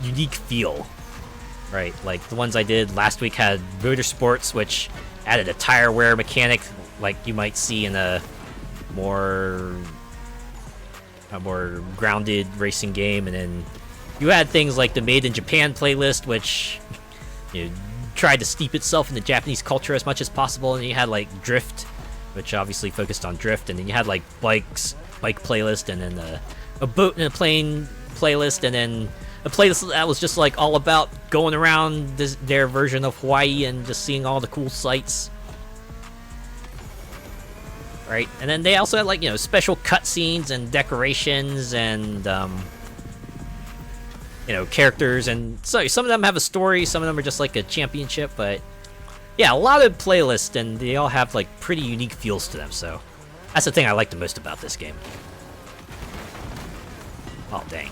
unique feel, right? Like the ones I did last week had Motorsports, which added a tire wear mechanic like you might see in a more grounded racing game, and then you had things like the Made in Japan playlist, which you know, tried to steep itself in the Japanese culture as much as possible, and you had like Drift, which obviously focused on drift, and then you had like bike playlist, and then a boat and a plane playlist, and then a playlist that was just like all about going around their version of Hawaii and just seeing all the cool sights, right? And then they also had like, you know, special cutscenes and decorations and you know, characters, and so some of them have a story, some of them are just like a championship, but yeah, a lot of playlists, and they all have like pretty unique feels to them, so that's the thing I like the most about this game. Oh, dang.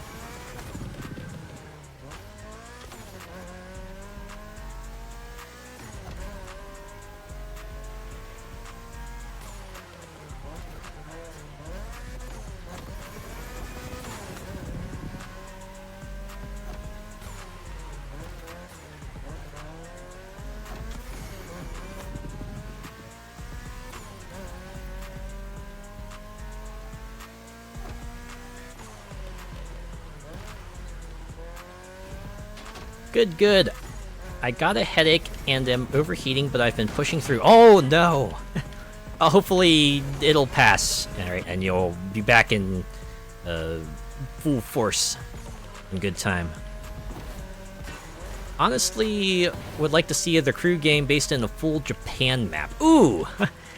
Good. I got a headache and am overheating, but I've been pushing through. Oh, no! Hopefully it'll pass, alright, and you'll be back in full force in good time. Honestly, would like to see the crew game based in a full Japan map. Ooh!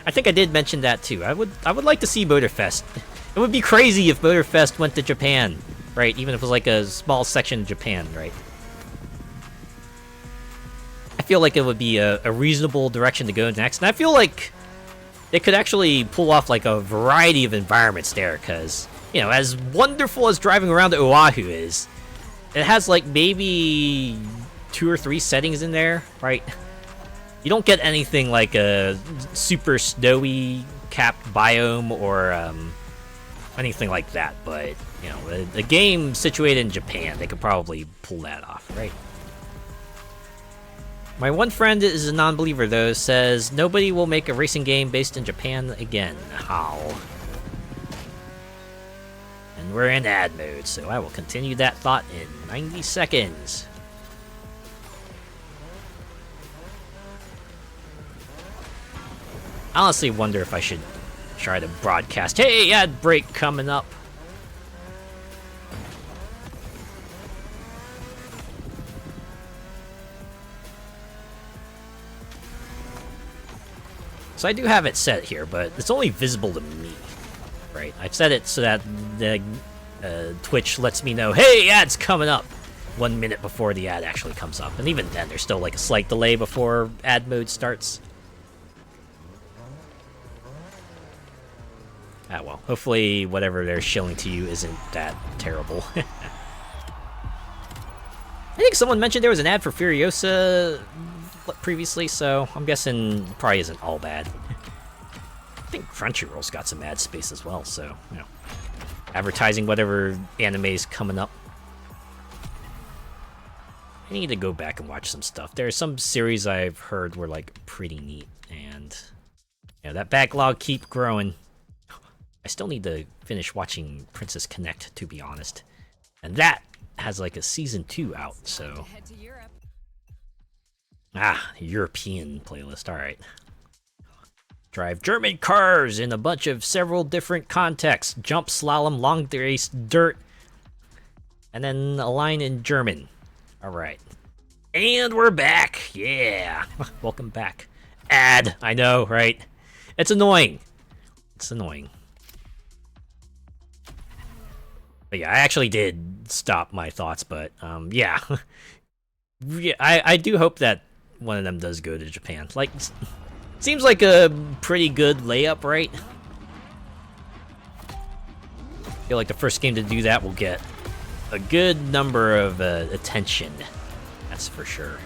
I think I did mention that too. I would like to see Motorfest. It would be crazy if Motorfest went to Japan, right? Even if it was like a small section of Japan, right? I feel like it would be a reasonable direction to go next, and I feel like they could actually pull off like a variety of environments there, because you know, as wonderful as driving around Oahu is, it has like maybe 2 or 3 settings in there, right? You don't get anything like a super snowy capped biome or anything like that, but you know, the game situated in Japan, they could probably pull that off, right? My one friend is a non-believer though, says nobody will make a racing game based in Japan again. How? And we're in ad mode, so I will continue that thought in 90 seconds. I honestly wonder if I should try to broadcast, hey, ad break coming up. So I do have it set here, but it's only visible to me, right? I've set it so that the Twitch lets me know, hey, ad's coming up 1 minute before the ad actually comes up. And even then, there's still like a slight delay before ad mode starts. Ah, well, hopefully whatever they're shilling to you isn't that terrible. I think someone mentioned there was an ad for Furiosa previously, so I'm guessing it probably isn't all bad. I think Crunchyroll's got some ad space as well, so, you know, advertising whatever anime's coming up. I need to go back and watch some stuff. There's some series I've heard were, like, pretty neat, and, yeah, that backlog keep growing. I still need to finish watching Princess Connect, to be honest. And that has, like, a season 2 out, so... Ah, European playlist, alright. Drive German cars in a bunch of several different contexts. Jump, slalom, long race, dirt, and then a line in German. Alright. And we're back! Yeah! Welcome back. Ad, I know, right? It's annoying. It's annoying. But yeah, I actually did stop my thoughts, but, yeah. Yeah, I do hope that one of them does go to Japan. Like, seems like a pretty good layup, right? I feel like the first game to do that will get a good number of attention. That's for sure.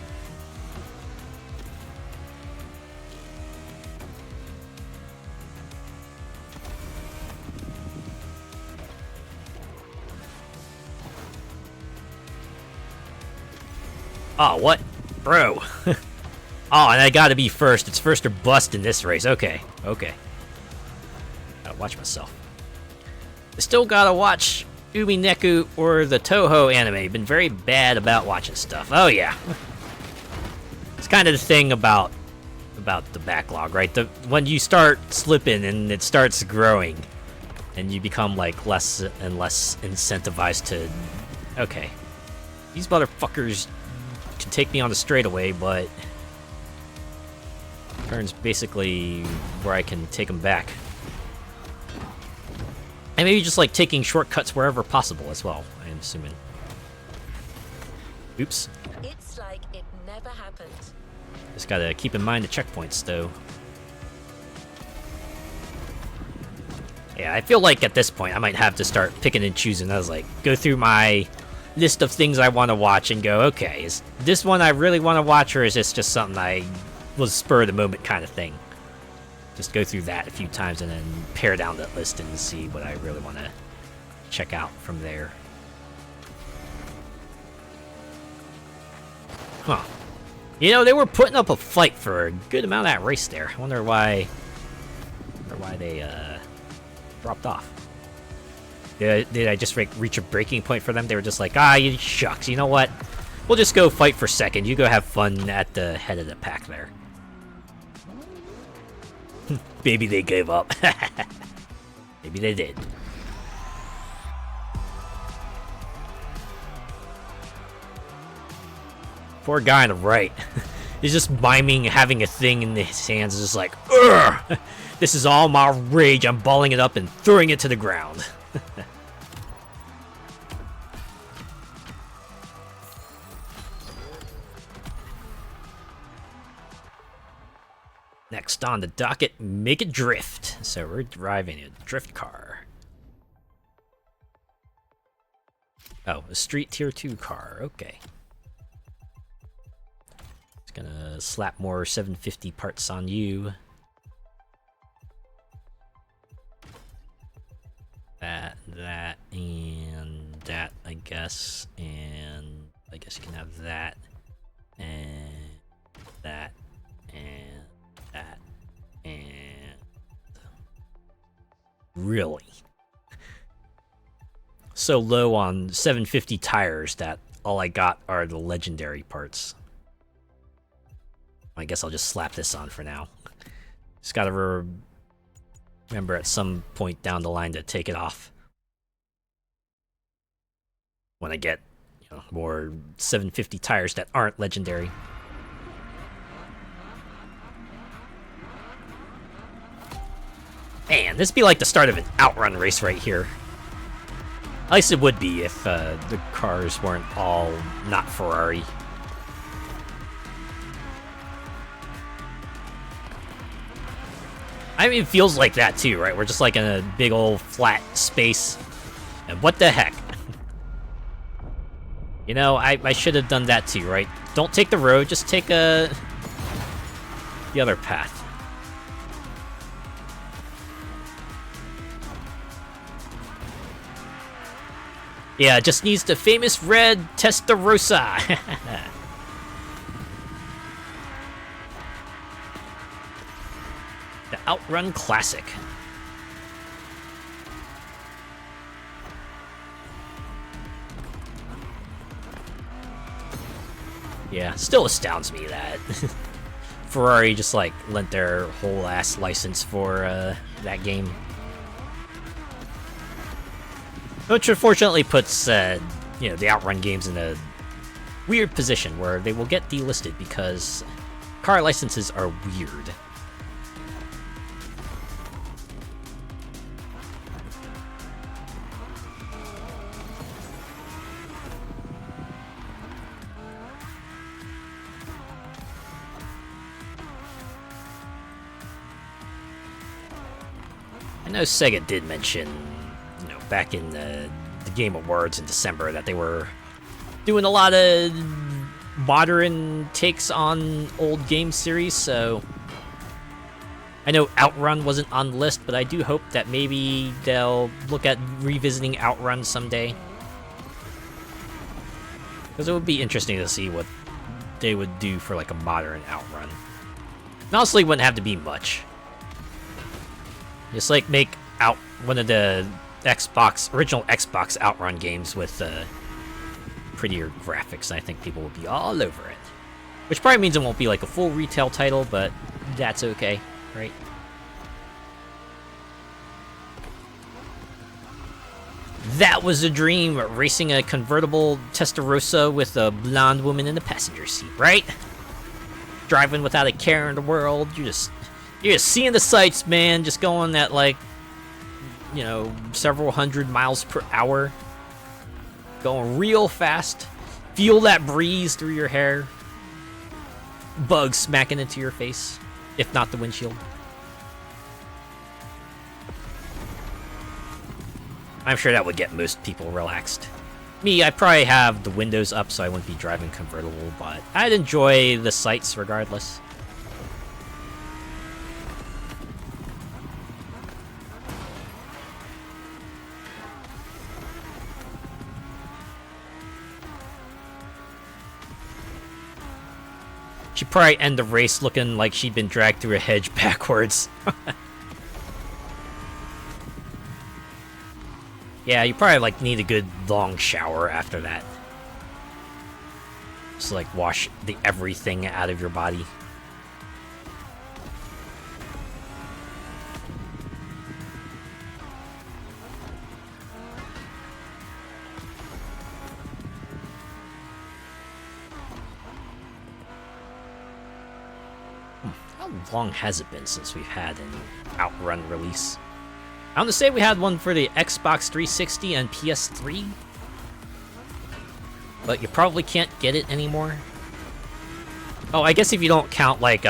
Oh, what? Bro. Oh, and I gotta be first. It's first or bust in this race. Okay, okay. Gotta watch myself. I still gotta watch Umineku or the Toho anime. Been very bad about watching stuff. Oh, yeah. It's kind of the thing about the backlog, right? When you start slipping and it starts growing, and you become, like, less and less incentivized to... Okay. These motherfuckers can take me on the straightaway, but turns basically where I can take them back. And maybe just like taking shortcuts wherever possible as well, I'm assuming. Oops. It's like it never happened. Just gotta keep in mind the checkpoints though. Yeah, I feel like at this point I might have to start picking and choosing. I was like, go through my list of things I want to watch and go, okay, is this one I really want to watch, or is this just something I was spur of the moment kind of thing? Just go through that a few times and then pare down that list and see what I really want to check out from there. Huh. You know, they were putting up a fight for a good amount of that race there. I wonder why they dropped off. Did I just reach a breaking point for them? They were just like, ah, you shucks, you know what? We'll just go fight for second. You go have fun at the head of the pack there. Maybe they gave up. Maybe they did. Poor guy on the right. He's just miming having a thing in his hands. It's just like, ugh! This is all my rage. I'm balling it up and throwing it to the ground. Next on the docket, make it drift. So we're driving a drift car. Oh, a street tier 2 car. Okay. It's gonna slap more 750 parts on you. That, and that, I guess. And I guess you can have that. And that. And that. And... Really? So low on 750 tires that all I got are the legendary parts. I guess I'll just slap this on for now. Just gotta remember at some point down the line to take it off. When I get, you know, more 750 tires that aren't legendary. Man, this would be like the start of an outrun race right here. At least it would be if the cars weren't all not Ferrari. I mean, it feels like that too, right? We're just like in a big old flat space. And what the heck? You know, I should have done that too, right? Don't take the road, just take the other path. Yeah, it just needs the famous red Testarossa. The Outrun Classic. Yeah, still astounds me that Ferrari just like lent their whole ass license for that game. Which unfortunately puts you know, the Outrun games in a weird position where they will get delisted because car licenses are weird. I know Sega did mention, you know, back in the Game Awards in December that they were doing a lot of modern takes on old game series, so I know Outrun wasn't on the list, but I do hope that maybe they'll look at revisiting Outrun someday. Because it would be interesting to see what they would do for like a modern Outrun. And honestly, it wouldn't have to be much. Just like make out one of the original Xbox Outrun games with prettier graphics, and I think people will be all over it. Which probably means it won't be like a full retail title, but that's okay, right? That was a dream, racing a convertible Testarossa with a blonde woman in the passenger seat, right? Driving without a care in the world, you're just seeing the sights, man, just going at like, you know, several hundred miles per hour. Going real fast. Feel that breeze through your hair. Bugs smacking into your face, if not the windshield. I'm sure that would get most people relaxed. Me, I probably have the windows up so I wouldn't be driving convertible, but I'd enjoy the sights regardless. She'd probably end the race looking like she'd been dragged through a hedge backwards. Yeah, you probably like need a good long shower after that. Just like wash the everything out of your body. How long has it been since we've had an Outrun release? I want to say we had one for the Xbox 360 and PS3, but you probably can't get it anymore. Oh, I guess if you don't count like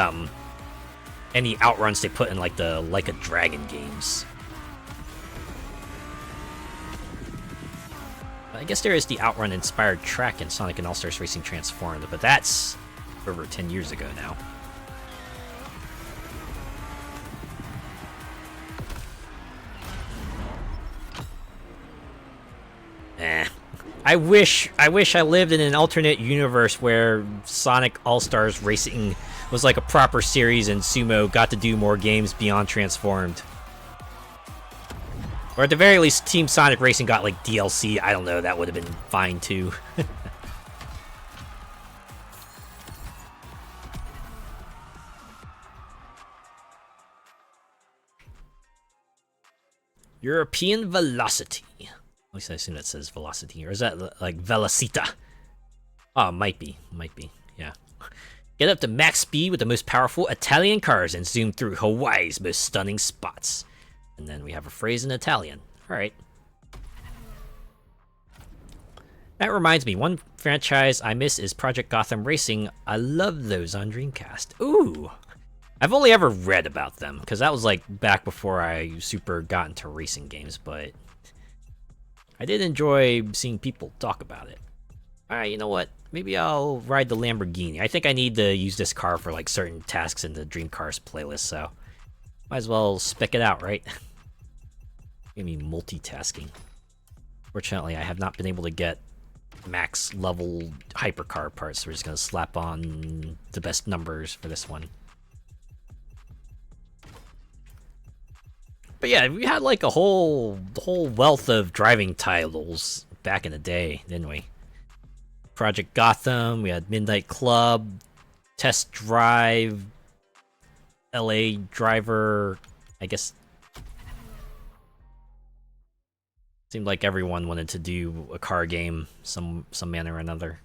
any Outruns they put in like the Like a Dragon games. I guess there is the Outrun-inspired track in Sonic and All-Stars Racing Transformed, but that's over 10 years ago now. I wish I lived in an alternate universe where Sonic All-Stars Racing was like a proper series and Sumo got to do more games beyond Transformed. Or at the very least, Team Sonic Racing got like DLC. I don't know, that would have been fine too. European Velocity. At least I assume that says Velocity. Or is that like Velocita? Oh, might be, yeah. Get up to max speed with the most powerful Italian cars and zoom through Hawaii's most stunning spots. And then we have a phrase in Italian. Alright. That reminds me, one franchise I miss is Project Gotham Racing. I love those on Dreamcast. Ooh! I've only ever read about them, because that was like back before I super got into racing games, but I did enjoy seeing people talk about it. Alright, you know what? Maybe I'll ride the Lamborghini. I think I need to use this car for like certain tasks in the Dream Cars playlist, so might as well spec it out, right? Give me multitasking. Fortunately, I have not been able to get max level hypercar parts, so we're just gonna slap on the best numbers for this one. But yeah, we had like a whole wealth of driving titles back in the day, didn't we? Project Gotham, we had Midnight Club, Test Drive, LA Driver, I guess. Seemed like everyone wanted to do a car game some manner or another.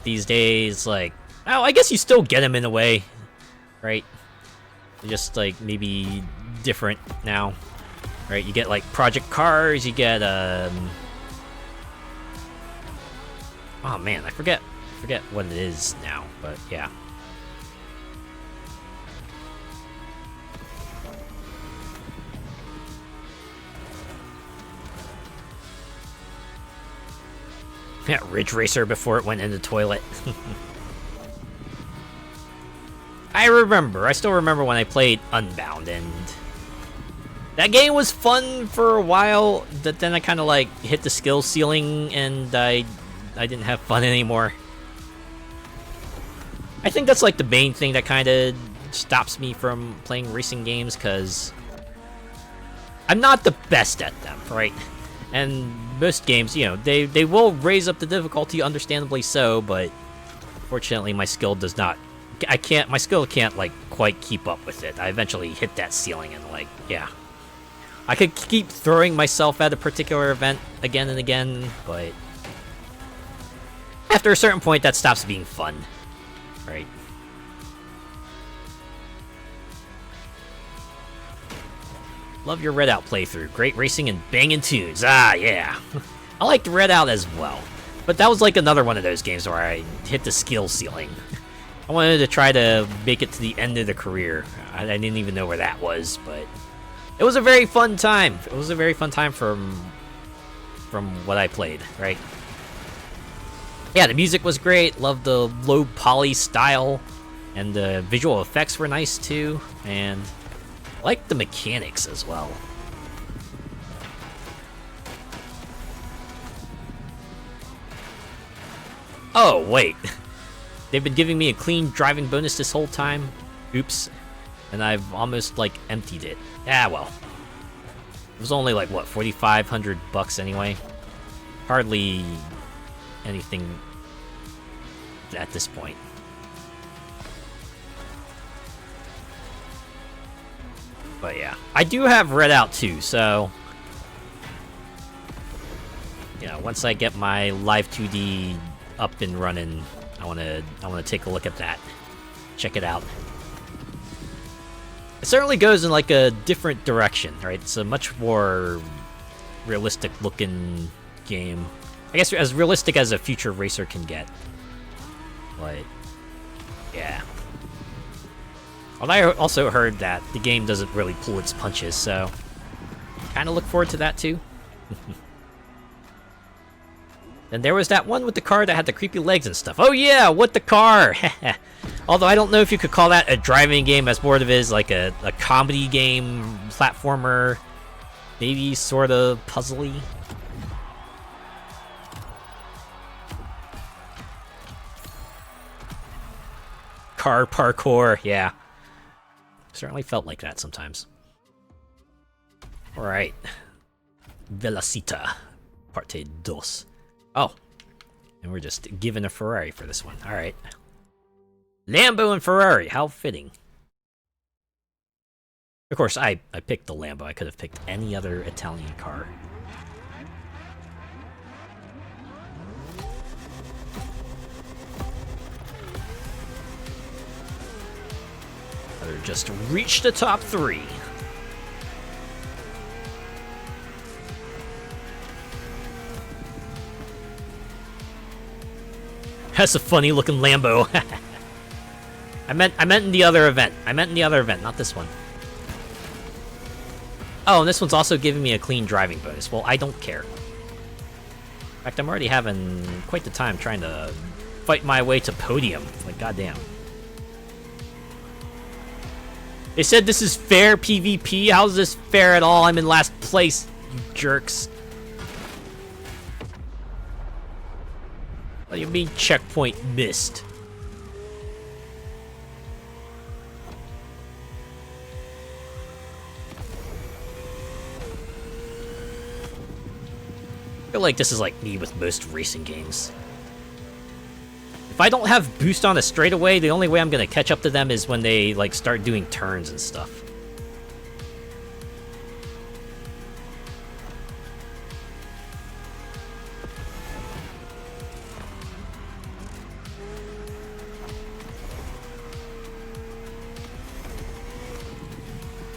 These days, like, oh, I guess you still get them in a way, right? They're just like maybe different now, right? You get like Project Cars, you get oh man, I forget what it is now, but yeah. Yeah, Ridge Racer before it went in the toilet. I still remember when I played Unbound, and that game was fun for a while, but then I kind of like hit the skill ceiling and I didn't have fun anymore. I think that's like the main thing that kind of stops me from playing racing games, because I'm not the best at them, right? And most games, you know, they will raise up the difficulty, understandably so, but fortunately my skill does not, my skill can't like quite keep up with it. I eventually hit that ceiling and like, yeah. I could keep throwing myself at a particular event again and again, but after a certain point that stops being fun, right? Love your Redout playthrough. Great racing and banging tunes. Ah, yeah. I liked Redout as well. But that was like another one of those games where I hit the skill ceiling. I wanted to try to make it to the end of the career. I didn't even know where that was, but it was a very fun time. It was a very fun time from what I played, right? Yeah, the music was great. Loved the low poly style, and the visual effects were nice too, and I liked the mechanics as well. Oh, wait. They've been giving me a clean driving bonus this whole time. Oops. And I've almost, like, emptied it. Ah, well. It was only, like, what, 4,500 bucks anyway? Hardly anything at this point. But yeah, I do have Redout too, so you know, once I get my Live 2D up and running, I wanna take a look at that, check it out. It certainly goes in like a different direction, right? It's a much more realistic looking game. I guess as realistic as a future racer can get. But yeah. Well, I also heard that the game doesn't really pull its punches, so kind of look forward to that too. And there was that one with the car that had the creepy legs and stuff. Oh yeah, what the car? Although I don't know if you could call that a driving game, as more of it is like a comedy game, platformer, maybe sort of puzzly. Car parkour, yeah. Certainly felt like that sometimes. Alright. Velocita. Parte dos. Oh. And we're just given a Ferrari for this one. Alright. Lambo and Ferrari, how fitting. Of course, I picked the Lambo. I could have picked any other Italian car. Rather just reach the top 3. That's a funny looking Lambo. I meant in the other event. Not this one. Oh, and this one's also giving me a clean driving bonus. Well, I don't care. In fact, I'm already having quite the time trying to fight my way to podium. Like, goddamn. They said this is fair PvP. How's this fair at all? I'm in last place, you jerks. What do you mean checkpoint missed? I feel like this is like me with most racing games. If I don't have boost on a straightaway, the only way I'm gonna catch up to them is when they like start doing turns and stuff.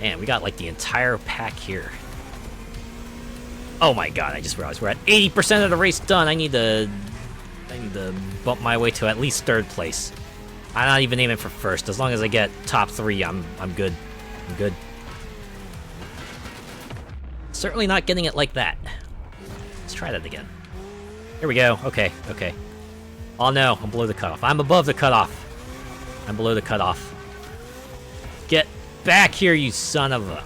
Man, we got like the entire pack here. Oh my god, I just realized we're at 80% of the race done. I need to bump my way to at least 3rd place. I'm not even aiming for 1st. As long as I get top 3, I'm good. I'm good. Certainly not getting it like that. Let's try that again. Here we go. Okay, okay. Oh no, I'm below the cutoff. I'm above the cutoff. I'm below the cutoff. Get back here, you son of a...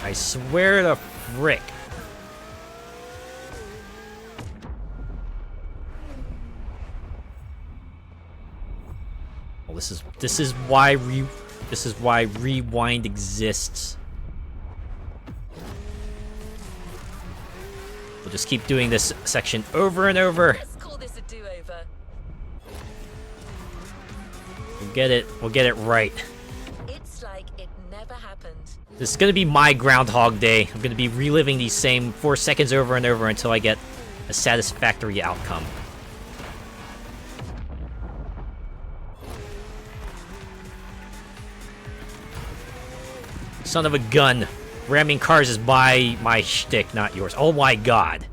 I swear to frick. Well, this is why rewind exists. We'll just keep doing this section over and over. Let's call this a do-over. We'll get it right. It's like it never happened. This is gonna be my Groundhog Day. I'm gonna be reliving these same 4 seconds over and over until I get a satisfactory outcome. Son of a gun. Ramming cars is my shtick, not yours. Oh my god.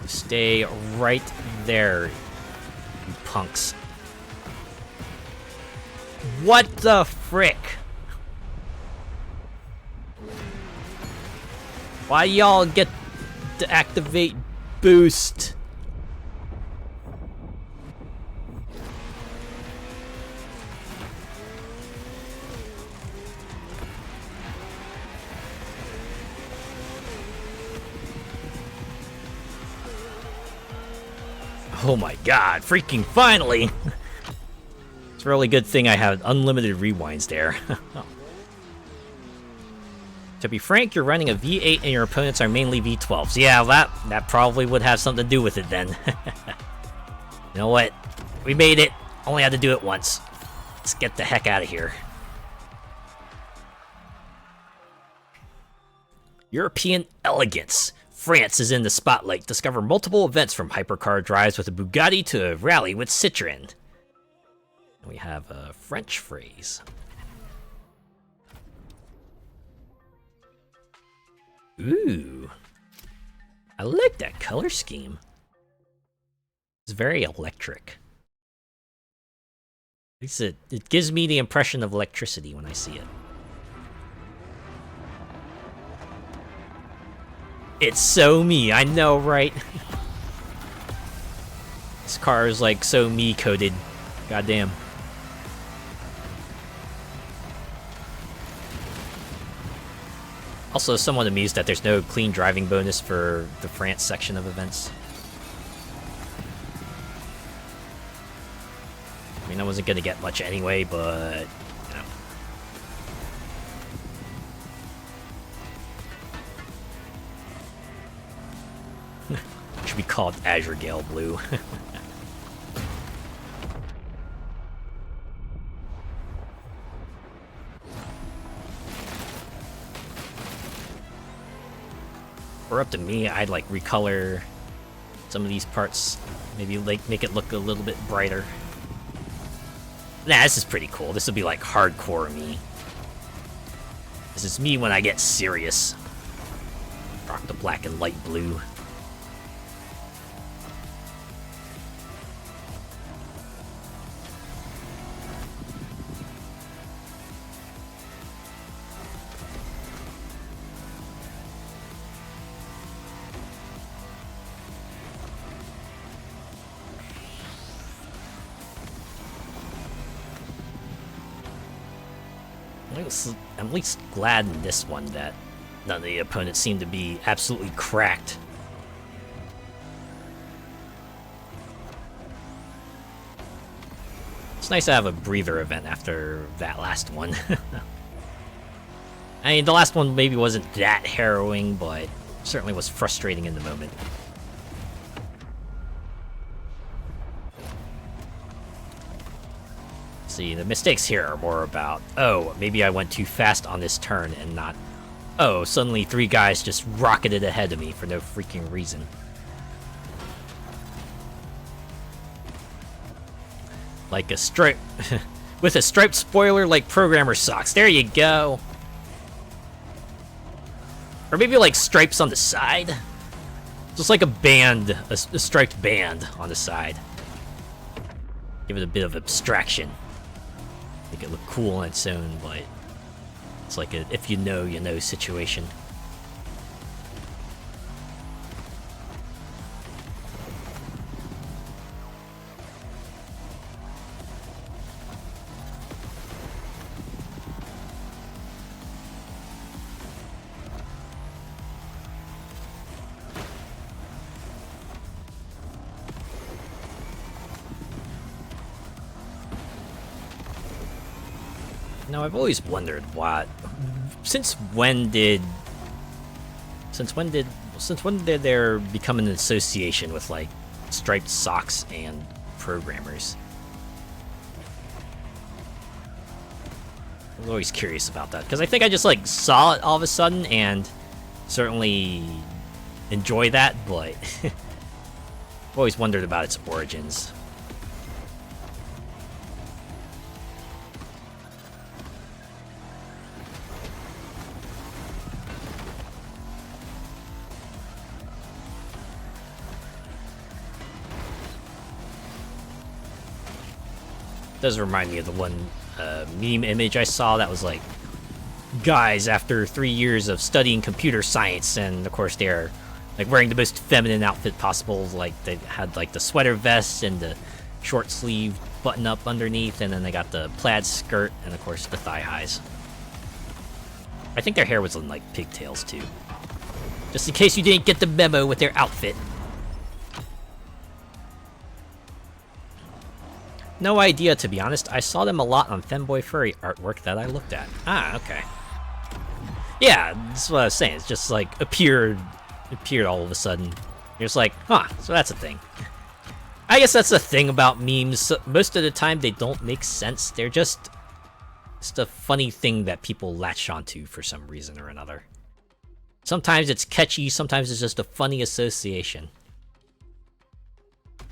Stay right there, you punks. What the frick? Why y'all get to activate boost? Oh my god, freaking finally! It's a really good thing I have unlimited rewinds there. To be frank, you're running a V8 and your opponents are mainly V12s. Yeah, that probably would have something to do with it then. You know what? We made it. Only had to do it once. Let's get the heck out of here. European elegance. France is in the spotlight. Discover multiple events from hypercar drives with a Bugatti to a rally with Citroën. And we have a French phrase. Ooh. I like that color scheme. It's very electric. At least it gives me the impression of electricity when I see it. It's so me, I know, right? This car is like so me coded. Goddamn. Also, somewhat amused that there's no clean driving bonus for the France section of events. I mean, I wasn't gonna get much anyway, but you know. Should be called Azure Gale Blue. Or up to me, I'd like recolor some of these parts, maybe like make it look a little bit brighter. Nah, this is pretty cool. This will be like hardcore me. This is me when I get serious. Rock the black and light blue. I'm at least glad in this one that none of the opponents seem to be absolutely cracked. It's nice to have a breather event after that last one. I mean, the last one maybe wasn't that harrowing, but certainly was frustrating in the moment. See, the mistakes here are more about, oh, maybe I went too fast on this turn and not, oh, suddenly 3 guys just rocketed ahead of me for no freaking reason. Like a stripe, with a striped spoiler like programmer socks. There you go. Or maybe like stripes on the side. Just like a band, a striped band on the side. Give it a bit of abstraction. Make it look cool on its own, but it's like a if you know situation. Now, I've always wondered since when did there become an association with like striped socks and programmers? I was always curious about that because I think I just like saw it all of a sudden and certainly enjoy that, but I've always wondered about its origins. Does remind me of the one meme image I saw that was like guys after 3 years of studying computer science, and of course they're like wearing the most feminine outfit possible. Like they had like the sweater vest and the short sleeve button up underneath, and then they got the plaid skirt and of course the thigh highs. I think their hair was in like pigtails too. Just in case you didn't get the memo with their outfit. No idea, to be honest. I saw them a lot on Femboy Furry artwork that I looked at. Ah, okay. Yeah, that's what I was saying. It's just like appeared all of a sudden. You're just like, huh, so that's a thing. I guess that's the thing about memes. Most of the time they don't make sense. They're just a funny thing that people latch onto for some reason or another. Sometimes it's catchy, sometimes it's just a funny association.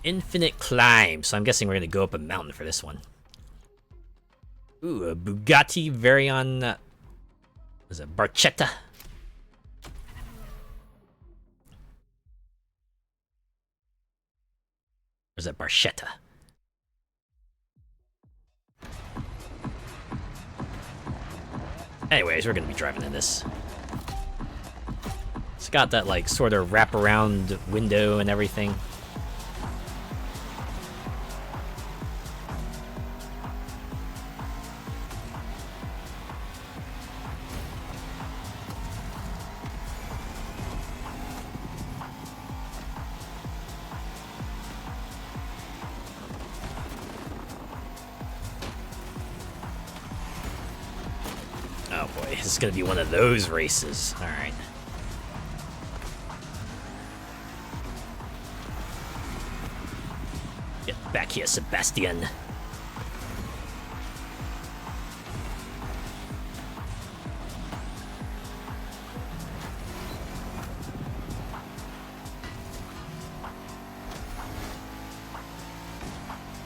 Infinite climb, so I'm guessing we're gonna go up a mountain for this one. Ooh, a Bugatti Veyron, was it Barchetta? Or is it Barchetta? Anyways, we're gonna be driving in this. It's got that like sort of wraparound window and everything. Oh boy, this is gonna be one of those races. All right. Get back here, Sebastian.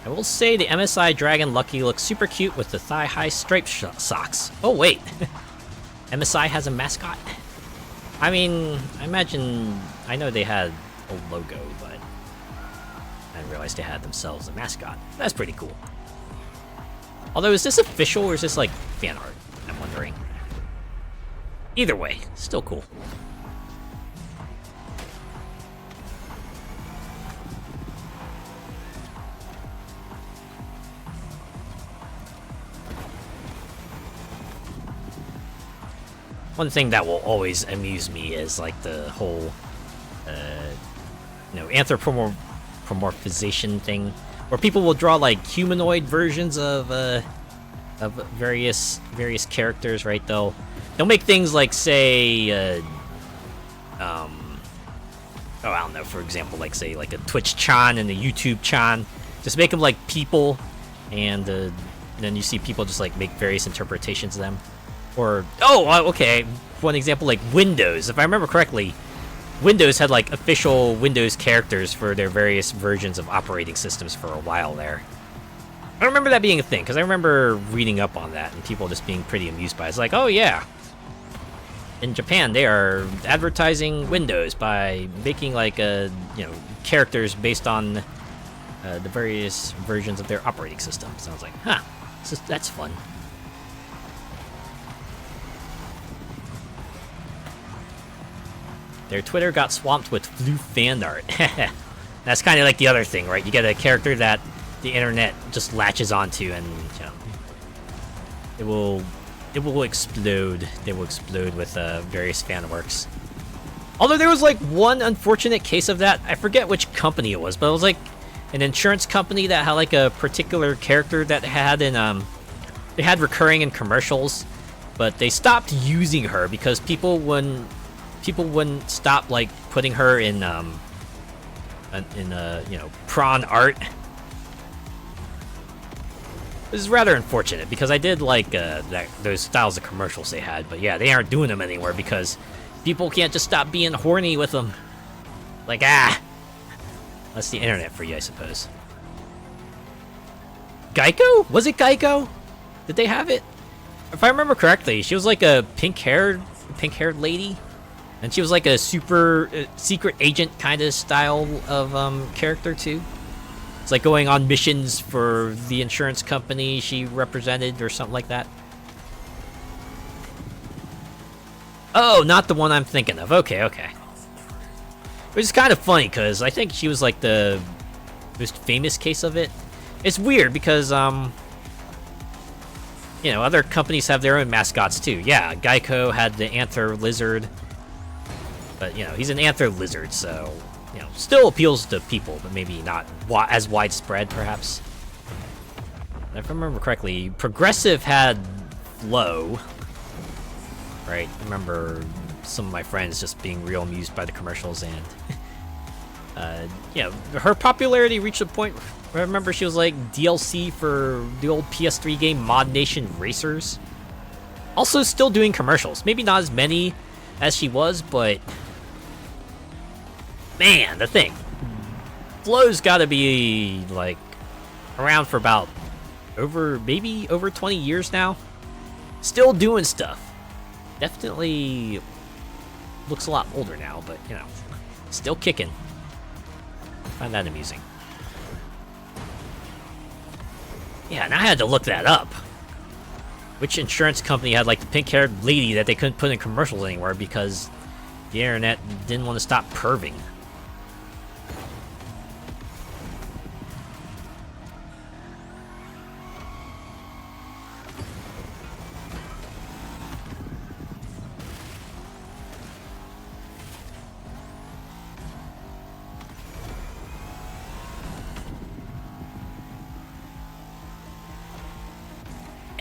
I will say the MSI Dragon Lucky looks super cute with the thigh-high striped socks. Oh wait, MSI has a mascot? I mean, I know they had a logo, but I didn't realize they had themselves a mascot. That's pretty cool. Although, is this official or is this like fan art? I'm wondering. Either way, still cool. One thing that will always amuse me is like the whole, anthropomorphization thing, where people will draw like humanoid versions of various characters, right? They'll make things like, say, I don't know, for example, like say like a Twitch Chan and a YouTube Chan, just make them like people, and then you see people just like make various interpretations of them. Or, okay, one example, like Windows. If I remember correctly, Windows had like official Windows characters for their various versions of operating systems for a while there. I remember that being a thing, because I remember reading up on that and people just being pretty amused by it. It's like, oh yeah, in Japan they are advertising Windows by making like characters based on the various versions of their operating system. So I was like, huh, that's fun. Their Twitter got swamped with flu fan art. That's kind of like the other thing, right? You get a character that the internet just latches onto, and it will explode. They will explode with various fan works. Although there was like one unfortunate case of that. I forget which company it was, but it was like an insurance company that had like a particular character that had they had recurring in commercials, but they stopped using her because people wouldn't stop like putting her in prawn art. This is rather unfortunate because I did like those styles of commercials they had, but yeah, they aren't doing them anymore because people can't just stop being horny with them. Like, that's the internet for you, I suppose. Geico? Was it Geico? Did they have it? If I remember correctly, she was like a pink-haired lady. And she was like a super secret agent kind of style of character too. It's like going on missions for the insurance company she represented or something like that. Oh, not the one I'm thinking of. Okay. Which is kind of funny because I think she was like the most famous case of it. It's weird because other companies have their own mascots too. Yeah, Geico had the anther lizard. But, he's an anther lizard, so, still appeals to people, but maybe not as widespread, perhaps. If I remember correctly, Progressive had Flo, right? I remember some of my friends just being real amused by the commercials, and, her popularity reached a point where I remember she was, like, DLC for the old PS3 game Mod Nation Racers. Also still doing commercials. Maybe not as many as she was, but... Man, the thing. Flo's gotta be, like, around for about over 20 years now. Still doing stuff. Definitely looks a lot older now, but, still kicking. Find that amusing. Yeah, and I had to look that up. Which insurance company had, like, the pink-haired lady that they couldn't put in commercials anywhere because The internet didn't want to stop perving.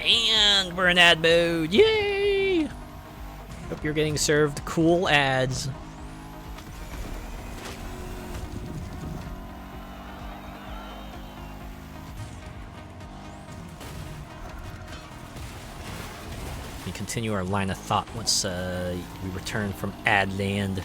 And we're in ad mode. Yay! Hope you're getting served cool ads. We continue our line of thought once we return from ad land.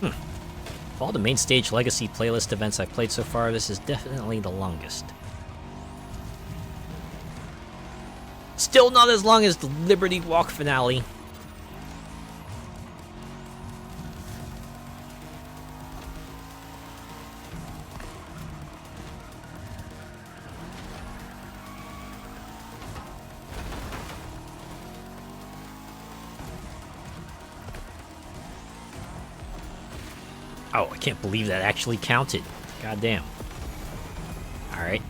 Of all the main stage legacy playlist events I've played so far, this is definitely the longest. Still not as long as the Liberty Walk finale. Oh, I can't believe that actually counted. Goddamn. Alright.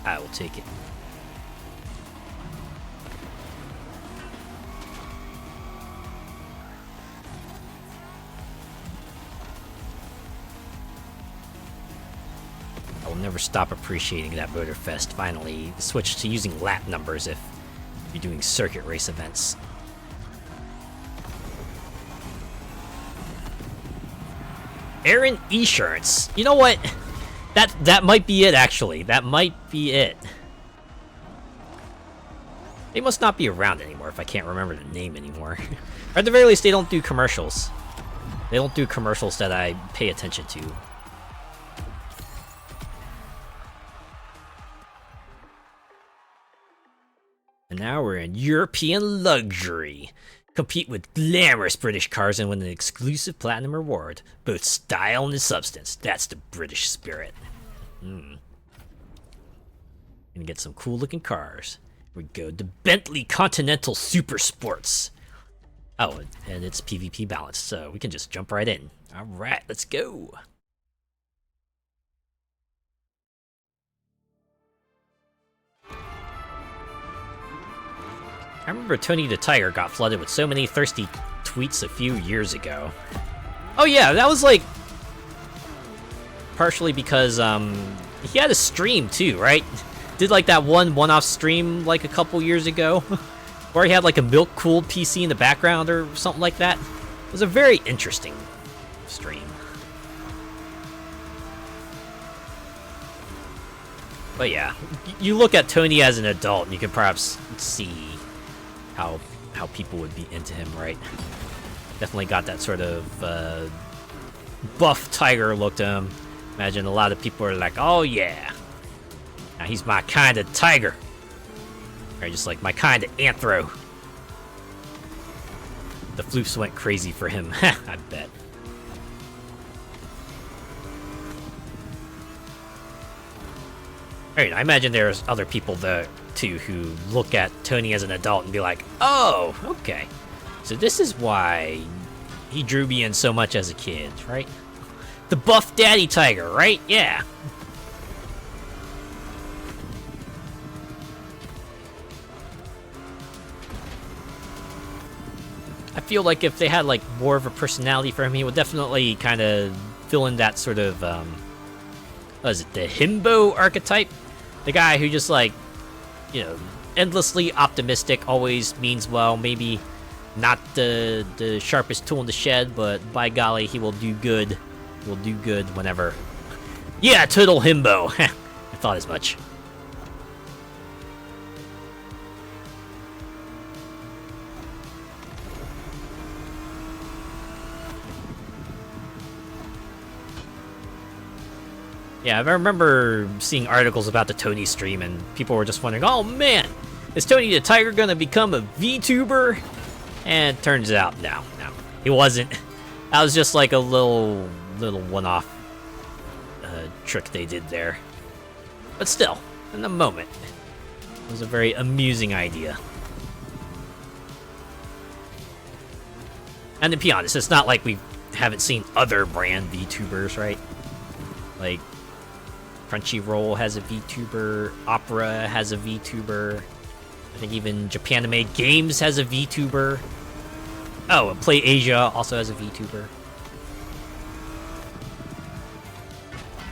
I will take it. I will never stop appreciating that Motorfest finally switched to using lap numbers if you're doing circuit race events. Aaron Esurance. You know what? That might be it, actually. That might be it. They must not be around anymore if I can't remember the name anymore. Or at the very least, they don't do commercials. They don't do commercials that I pay attention to. And now we're in European luxury. Compete with glamorous British cars and win an exclusive platinum reward. Both style and substance. That's the British spirit. Gonna get some cool looking cars. Here we go. The Bentley Continental Super Sports. Oh, and it's PvP balanced, so we can just jump right in. Alright, let's go. I remember Tony the Tiger got flooded with so many thirsty tweets a few years ago. Oh yeah, that was like partially because he had a stream too, right? Did like that one-off stream like a couple years ago, where he had like a milk-cooled PC in the background or something like that. It was a very interesting stream. But yeah, you look at Tony as an adult and you can perhaps see how people would be into him, right? Definitely got that sort of buff tiger look to him. Imagine a lot of people are like, oh yeah, now he's my kind of tiger. Or just like my kind of anthro. The floofs went crazy for him, I bet. Alright, I imagine there's other people though too who look at Tony as an adult and be like, oh, okay. So this is why he drew me in so much as a kid, right? The buff daddy tiger, right? Yeah. I feel like if they had like more of a personality for him, he would definitely kind of fill in that sort of, what is it, the himbo archetype? The guy who just like, you know, endlessly optimistic, always means well, maybe not the sharpest tool in the shed, but by golly, he will do good. He will do good whenever. Yeah, total himbo. I thought as much. Yeah, I remember seeing articles about the Tony stream, and people were just wondering, oh man, is Tony the Tiger gonna become a VTuber? And turns out, no, he wasn't. That was just like a little one-off trick they did there. But still, in the moment, it was a very amusing idea. And to be honest, it's not like we haven't seen other brand VTubers, right? Like, Crunchyroll has a VTuber, Opera has a VTuber, I think even Japanime Games has a VTuber. Oh, and Play Asia also has a VTuber.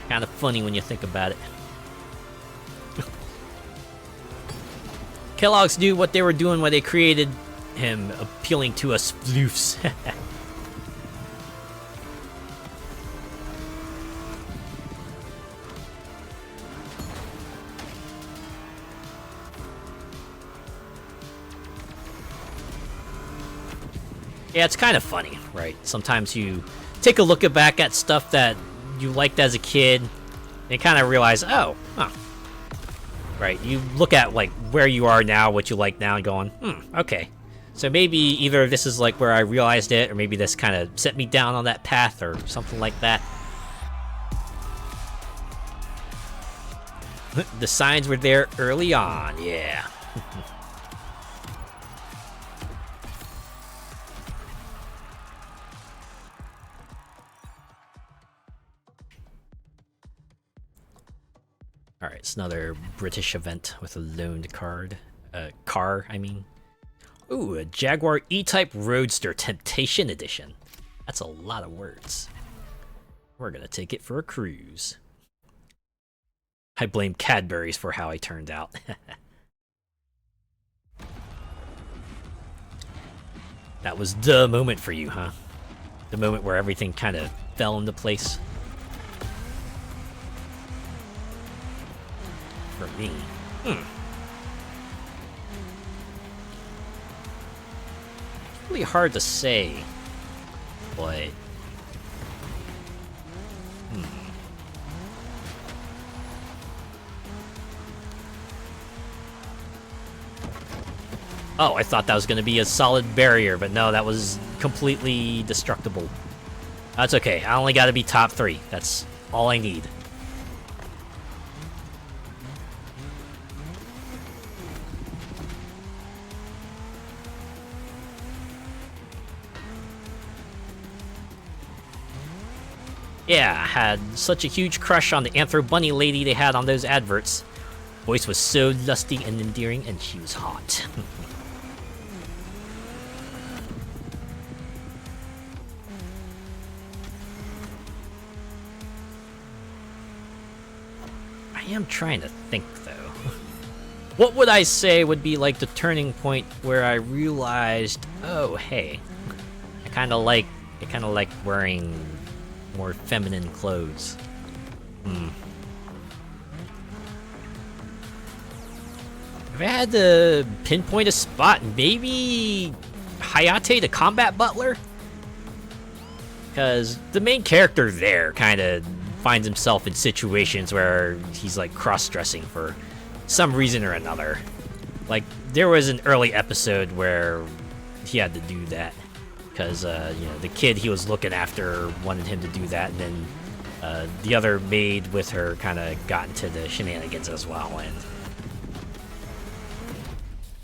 Kind of funny when you think about it. Kellogg's knew what they were doing when they created him, appealing to us floofs. Yeah, it's kind of funny, right? Sometimes you take a look back at stuff that you liked as a kid, and kind of realize, oh, huh. Right, you look at, like, where you are now, what you like now, and going, okay. So maybe either this is, like, where I realized it, or maybe this kind of set me down on that path, or something like that. The signs were there early on, yeah. Alright, it's another British event with a loaned card. Car, I mean. Ooh, a Jaguar E-Type Roadster Temptation Edition. That's a lot of words. We're gonna take it for a cruise. I blame Cadbury's for how I turned out. That was the moment for you, huh? The moment where everything kind of fell into place. For me. Really hard to say, but oh, I thought that was going to be a solid barrier, but no, that was completely destructible. That's okay. I only got to be top 3. That's all I need. Yeah, I had such a huge crush on the Anthro Bunny lady they had on those adverts. Voice was so lusty and endearing, and she was hot. I am trying to think, though. What would I say would be like the turning point where I realized, oh, hey, I kind of like wearing more feminine clothes. If I had to pinpoint a spot, maybe Hayate the Combat Butler? Because the main character there kind of finds himself in situations where he's like cross-dressing for some reason or another. Like, there was an early episode where he had to do that. Because, you know, the kid he was looking after wanted him to do that, and then the other maid with her kind of got into the shenanigans as well, and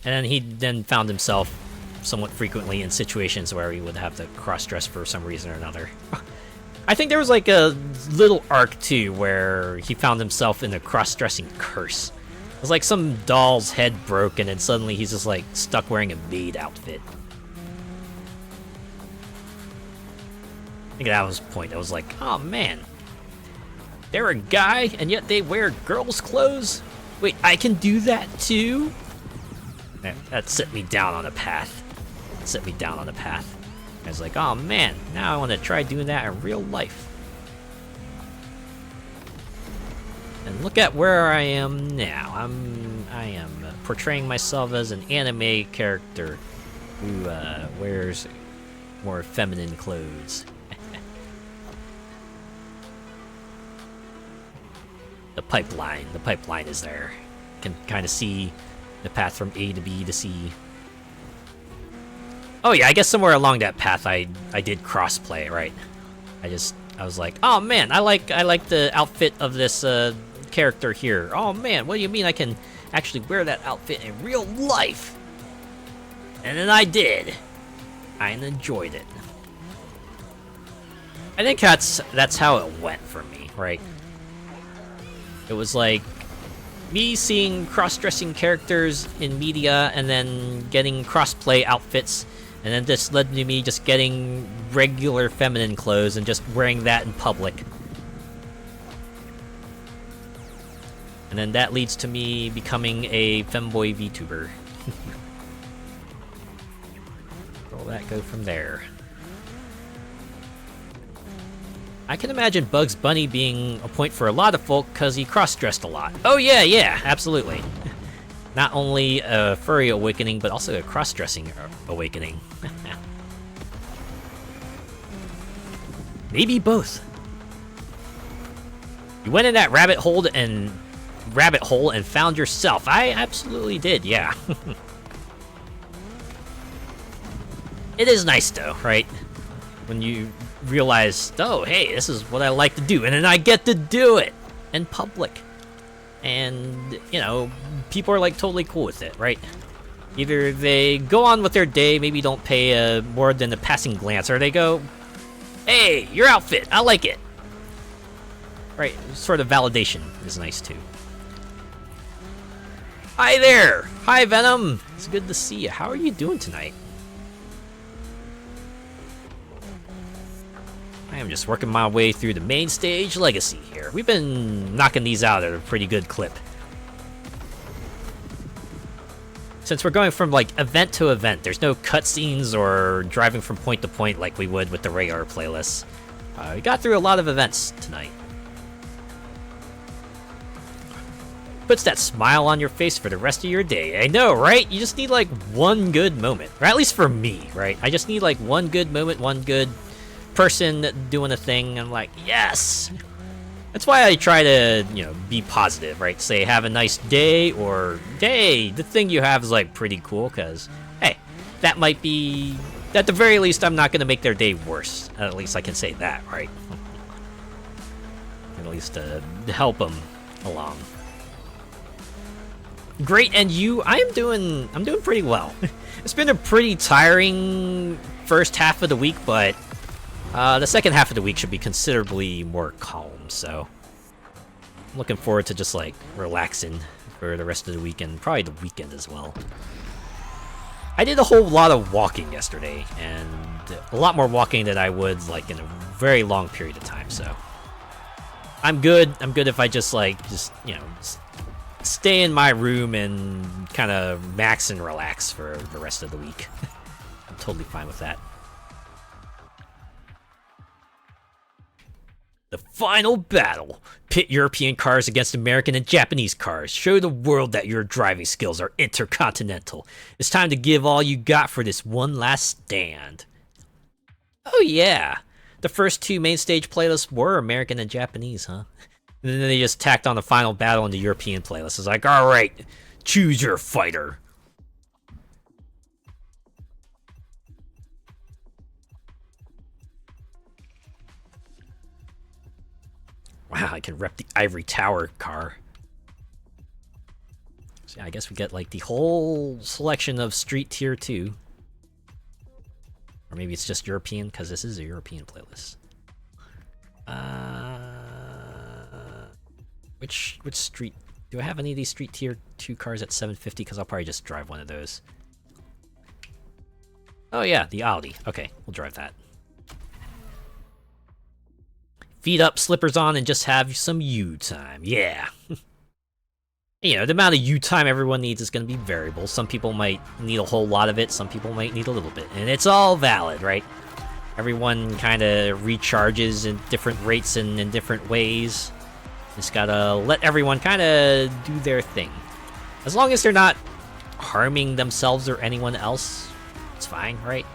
then he then found himself somewhat frequently in situations where he would have to cross-dress for some reason or another. I think there was like a little arc, too, where he found himself in a cross-dressing curse. It was like some doll's head broke, and then suddenly he's just like stuck wearing a maid outfit. I think that was the point. I was like, oh man, they're a guy and yet they wear girls' clothes? Wait, I can do that too? That set me down on a path. It set me down on a path. I was like, oh man, now I want to try doing that in real life. And look at where I am now. I am portraying myself as an anime character who wears more feminine clothes. The pipeline is there. You can kind of see the path from A to B to C. Oh yeah, I guess somewhere along that path I did crossplay, right? I was like, oh man, I like the outfit of this character here. Oh man, what do you mean I can actually wear that outfit in real life? And then I did. I enjoyed it. I think that's how it went for me, right? It was like me seeing cross-dressing characters in media and then getting cross-play outfits, and then this led to me just getting regular feminine clothes and just wearing that in public. And then that leads to me becoming a femboy VTuber. Where'll that go from there? I can imagine Bugs Bunny being a point for a lot of folk because he cross-dressed a lot. Oh yeah, absolutely. Not only a furry awakening, but also a cross-dressing awakening. Maybe both. You went in that rabbit hole and found yourself. I absolutely did, yeah. It is nice though, right? When you realize, oh hey, this is what I like to do, and then I get to do it in public. And, you know, people are like totally cool with it, right? Either they go on with their day, maybe don't pay more than a passing glance, or they go, hey, your outfit, I like it. Right, sort of validation is nice too. Hi there! Hi Venom! It's good to see you. How are you doing tonight? I am just working my way through the main stage legacy here. We've been knocking these out at a pretty good clip. Since we're going from, like, event to event, there's no cutscenes or driving from point to point like we would with the regular playlists. We got through a lot of events tonight. Puts that smile on your face for the rest of your day. I know, right? You just need, like, one good moment. Or at least for me, right? I just need, like, one good moment, one good person doing a thing. I'm like, yes! That's why I try to, you know, be positive, right? Say, have a nice day, or, hey, the thing you have is, like, pretty cool, because, hey, that might be... At the very least, I'm not going to make their day worse. At least I can say that, right? At least help them along. Great, and you? I'm doing pretty well. It's been a pretty tiring first half of the week, but the second half of the week should be considerably more calm, so I'm looking forward to just, like, relaxing for the rest of the weekend, probably the weekend as well. I did a whole lot of walking yesterday, and a lot more walking than I would, like, in a very long period of time, so I'm good. I'm good if I just, you know, stay in my room and kind of max and relax for the rest of the week. I'm totally fine with that. The final battle. Pit European cars against American and Japanese cars. Show the world that your driving skills are intercontinental. It's time to give all you got for this one last stand. Oh yeah. The first two main stage playlists were American and Japanese, huh? And then they just tacked on the final battle in the European playlist. It's like, alright, choose your fighter. Wow, I can rep the Ivory Tower car. So yeah, I guess we get like the whole selection of Street Tier 2. Or maybe it's just European, because this is a European playlist. Which street? Do I have any of these Street Tier 2 cars at 750? Because I'll probably just drive one of those. Oh yeah, the Audi. Okay, we'll drive that. Feet up, slippers on, and just have some you time. Yeah. You know, the amount of you time everyone needs is going to be variable. Some people might need a whole lot of it. Some people might need a little bit. And it's all valid, right? Everyone kind of recharges at different rates and in different ways. Just gotta let everyone kind of do their thing. As long as they're not harming themselves or anyone else, it's fine, right?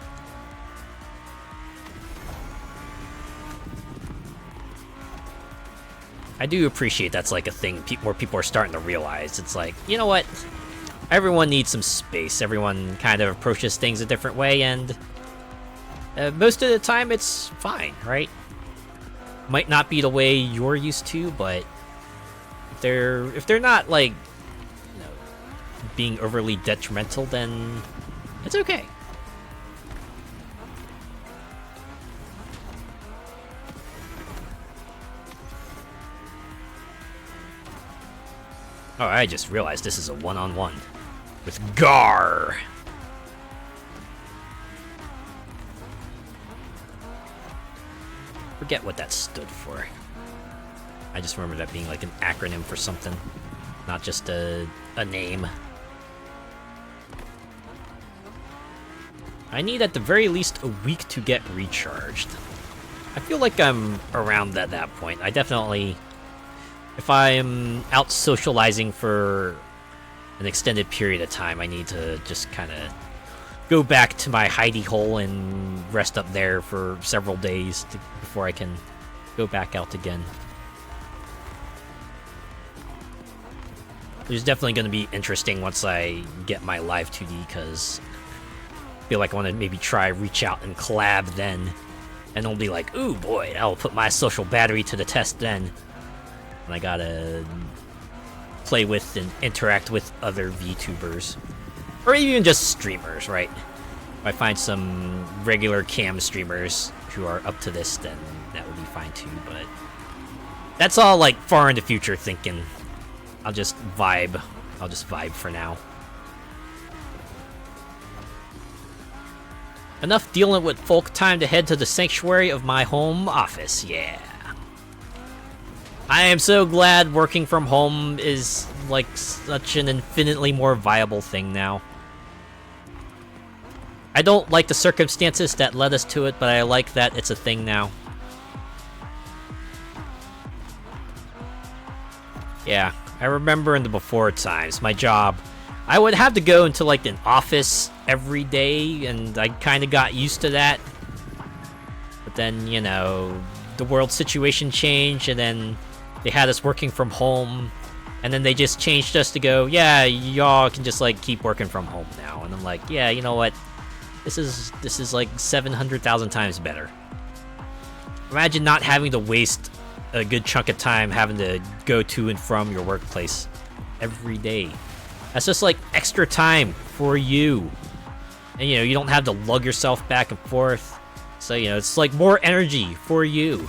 I do appreciate that's like a thing more people are starting to realize. It's like, you know what? everyone needs some space. Everyone kind of approaches things a different way, and most of the time it's fine, right? Might not be the way you're used to, but if they're not like, you know, being overly detrimental, then it's okay. Oh, I just realized this is a one-on-one with Gar. Forget what that stood for. I just remember that being like an acronym for something, not just a name. I need at the very least a week to get recharged. I feel like I'm around at that point. I definitely, if I'm out socializing for an extended period of time, I need to just kind of go back to my hidey hole and rest up there for several days before I can go back out again. Which is definitely going to be interesting once I get my live 2D, because I feel like I want to maybe reach out and collab then. And I'll be like, ooh boy, I'll put my social battery to the test then. And I gotta play with and interact with other VTubers. Or even just streamers, right? If I find some regular cam streamers who are up to this, then that would be fine too, but that's all like far in the future thinking. I'll just vibe for now. Enough dealing with folk, time to head to the sanctuary of my home office, yeah. I am so glad working from home is like such an infinitely more viable thing now. I don't like the circumstances that led us to it, but I like that it's a thing now. Yeah, I remember in the before times, my job, I would have to go into like an office every day, and I kind of got used to that. But then, you know, the world situation changed, and then they had us working from home, and then they just changed us to go, yeah, y'all can just like keep working from home now. And I'm like, yeah, you know what? This is like 700,000 times better. Imagine not having to waste a good chunk of time having to go to and from your workplace every day. That's just like extra time for you. And you know, you don't have to lug yourself back and forth. So, you know, it's like more energy for you.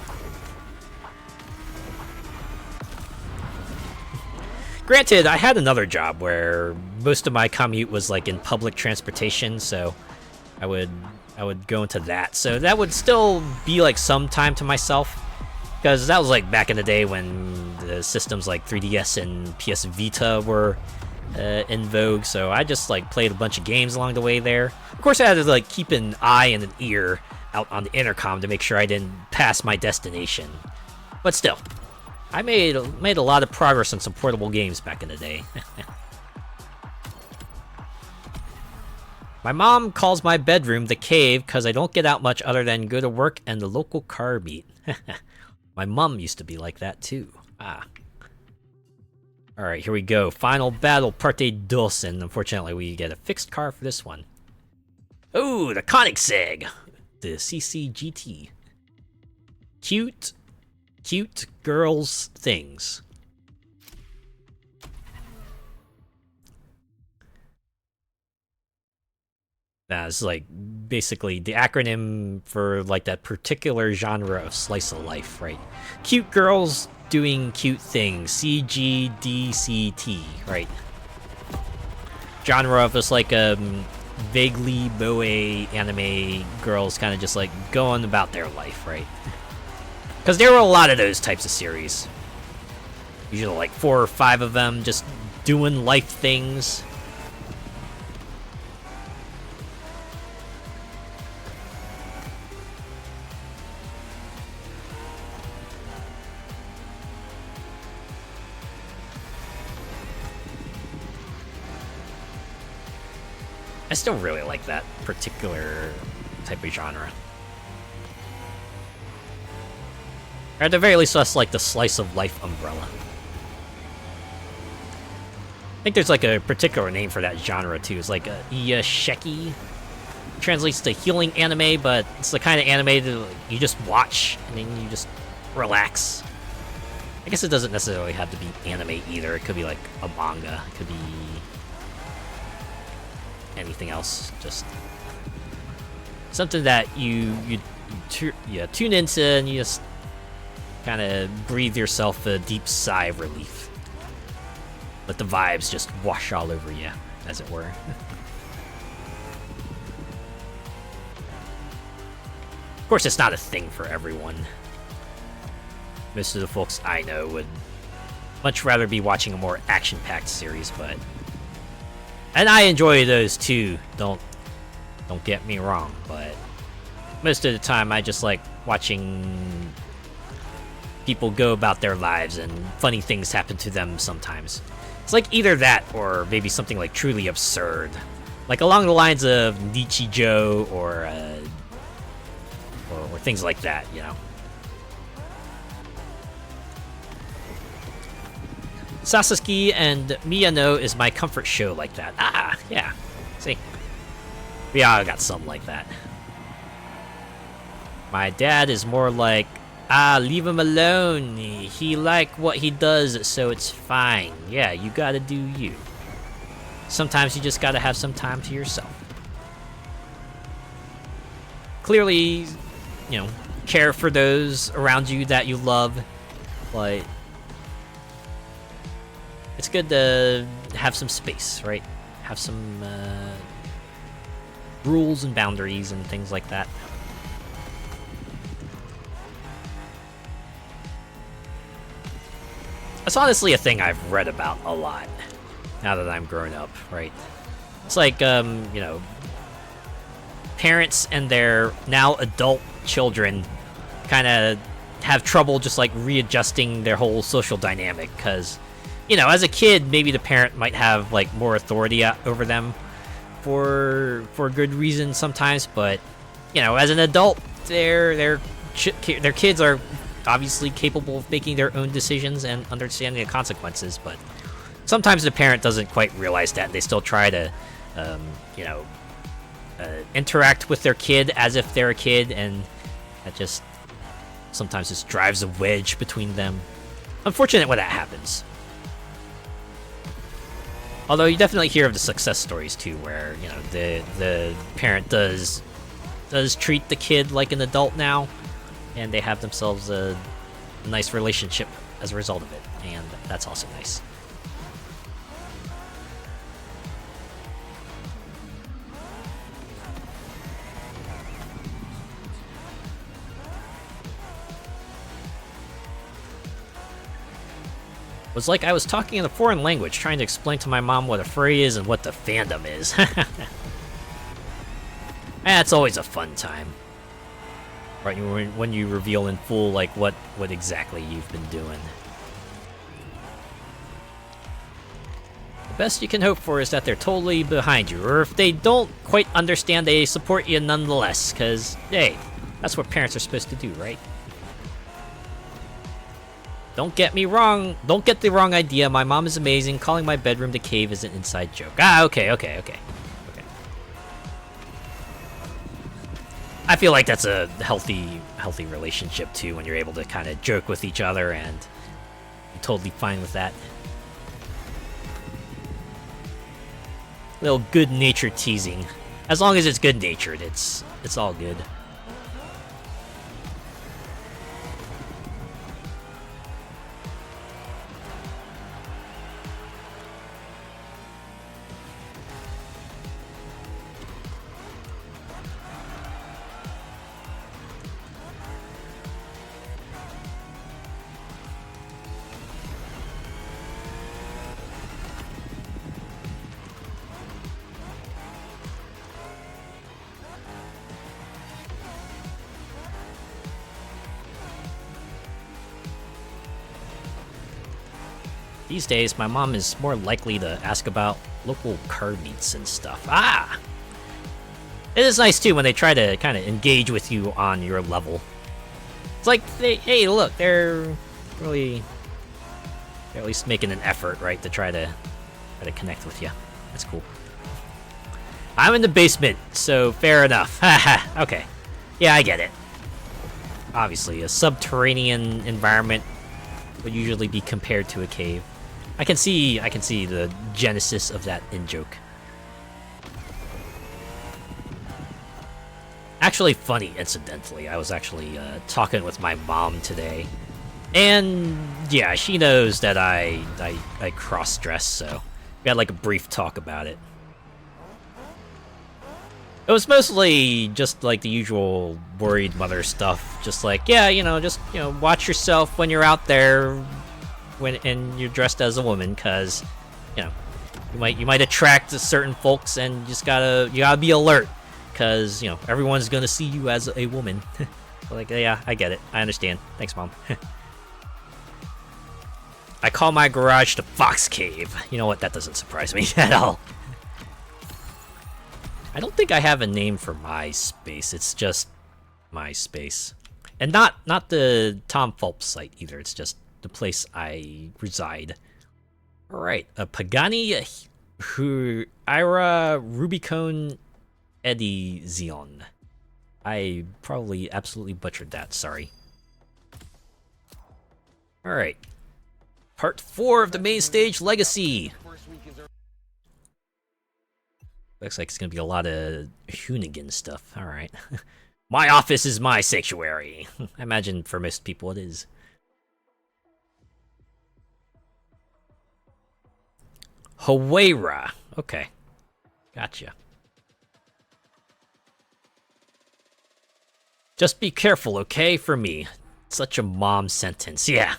Granted, I had another job where most of my commute was like in public transportation, so I would go into that. So that would still be like some time to myself, because that was like back in the day when the systems like 3DS and PS Vita were in vogue. So I just like played a bunch of games along the way there. Of course, I had to like keep an eye and an ear out on the intercom to make sure I didn't pass my destination. But still, I made a lot of progress on some portable games back in the day. My mom calls my bedroom the cave because I don't get out much other than go to work and the local car meet. My mom used to be like that too. Ah. Alright, here we go. Final battle, parte dos, and unfortunately we get a fixed car for this one. Oh, the Koenigsegg! The CCGT. Cute girls things. That's like basically the acronym for like that particular genre of slice of life, right? Cute girls doing cute things. CGDCT, right? Genre of just like vaguely moe anime girls kind of just like going about their life, right? Because there were a lot of those types of series. Usually like 4 or 5 of them just doing life things. I still really like that particular type of genre. Or at the very least, that's like the slice of life umbrella. I think there's like a particular name for that genre too. It's like a Yasheki. Translates to healing anime, but it's the kind of anime that you just watch and then you just relax. I guess it doesn't necessarily have to be anime either. It could be like a manga. It could be anything else. Just something that you tune into and you just kind of breathe yourself a deep sigh of relief. Let the vibes just wash all over you, as it were. Of course, it's not a thing for everyone. Most of the folks I know would much rather be watching a more action-packed series, but... And I enjoy those too, don't get me wrong, but... Most of the time, I just like watching people go about their lives and funny things happen to them sometimes. It's like either that or maybe something like truly absurd. Like along the lines of Nichijou or things like that, you know. Sasaki and Miyano is my comfort show like that. Ah, yeah. See? Yeah, I got something like that. My dad is more like, leave him alone. He like what he does, so it's fine. Yeah, you gotta do you. Sometimes you just gotta have some time to yourself. Clearly, you know, care for those around you that you love, but it's good to have some space, right? Have some rules and boundaries and things like that. That's honestly a thing I've read about a lot now that I'm grown up, right? It's like, you know, parents and their now adult children kind of have trouble just like readjusting their whole social dynamic because, you know, as a kid, maybe the parent might have like more authority over them for good reason sometimes, but, you know, as an adult, their kids are obviously capable of making their own decisions and understanding the consequences, but sometimes the parent doesn't quite realize that. They still try to, you know, interact with their kid as if they're a kid, and that just sometimes just drives a wedge between them. Unfortunate when that happens. Although you definitely hear of the success stories too, where, you know, the parent does treat the kid like an adult now, and they have themselves a nice relationship as a result of it, and that's also nice. It was like I was talking in a foreign language, trying to explain to my mom what a furry is and what the fandom is. It's always a fun time. Right, when you reveal in full, like, what exactly you've been doing. The best you can hope for is that they're totally behind you, or if they don't quite understand, they support you nonetheless, because, hey, that's what parents are supposed to do, right? Don't get me wrong, don't get the wrong idea, my mom is amazing, calling my bedroom the cave is an inside joke. Okay. I feel like that's a healthy relationship too, when you're able to kind of joke with each other and you're totally fine with that. Little good-natured teasing. As long as it's good-natured, it's all good. These days, my mom is more likely to ask about local car meets and stuff. It is nice, too, when they try to kind of engage with you on your level. It's like, hey, look, they're really at least making an effort, right, to try to Try to connect with you. That's cool. I'm in the basement, so fair enough. Haha, okay. Yeah, I get it. Obviously, a subterranean environment would usually be compared to a cave. I can see the genesis of that in-joke. Actually funny, incidentally. I was actually talking with my mom today. And yeah, she knows that I cross-dress, so we had like a brief talk about it. It was mostly just like the usual worried mother stuff. Just like, yeah, just watch yourself when you're out there and you're dressed as a woman, cause you might attract certain folks, and you gotta be alert, cause everyone's gonna see you as a woman. Like, yeah, I get it. I understand. Thanks, Mom. I call my garage the Fox Cave. You know what? That doesn't surprise me at all. I don't think I have a name for my space. It's just my space, and not the Tom Phelps site either. It's just the place I reside. All right, a Pagani Huayra Rubicon Edizion. I probably absolutely butchered that. Sorry. All right, part 4 of the main stage Legacy. Looks like it's gonna be a lot of Hoonigan stuff. Alright. My office is my sanctuary. I imagine for most people it is. Huayra. Okay. Gotcha. Just be careful, okay, for me. Such a mom sentence. Yeah.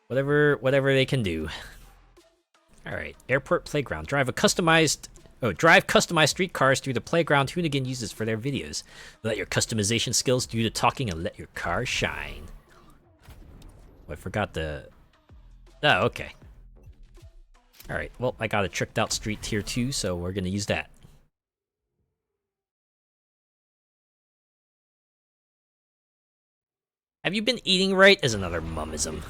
Whatever they can do. Alright, airport playground. Drive customized streetcars through the playground Hoonigan uses for their videos. Let your customization skills do the talking and let your car shine. Oh, I forgot the... Oh, okay. Alright, well, I got a tricked out street tier 2, so we're gonna use that. Have you been eating right? Is another mummism.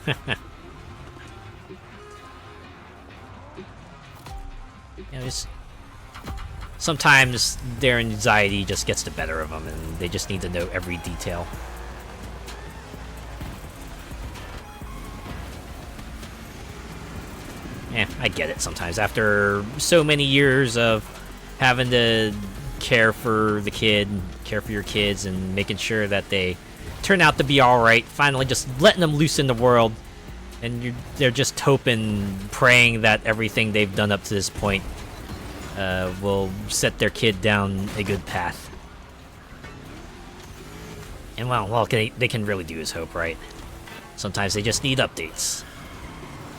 Sometimes their anxiety just gets the better of them, and they just need to know every detail. I get it sometimes. After so many years of having to care for the kid, care for your kids, and making sure that they turn out to be alright, finally just letting them loose in the world, and they're just hoping, praying that everything they've done up to this point will set their kid down a good path. And well, they can really do is hope, right? Sometimes they just need updates.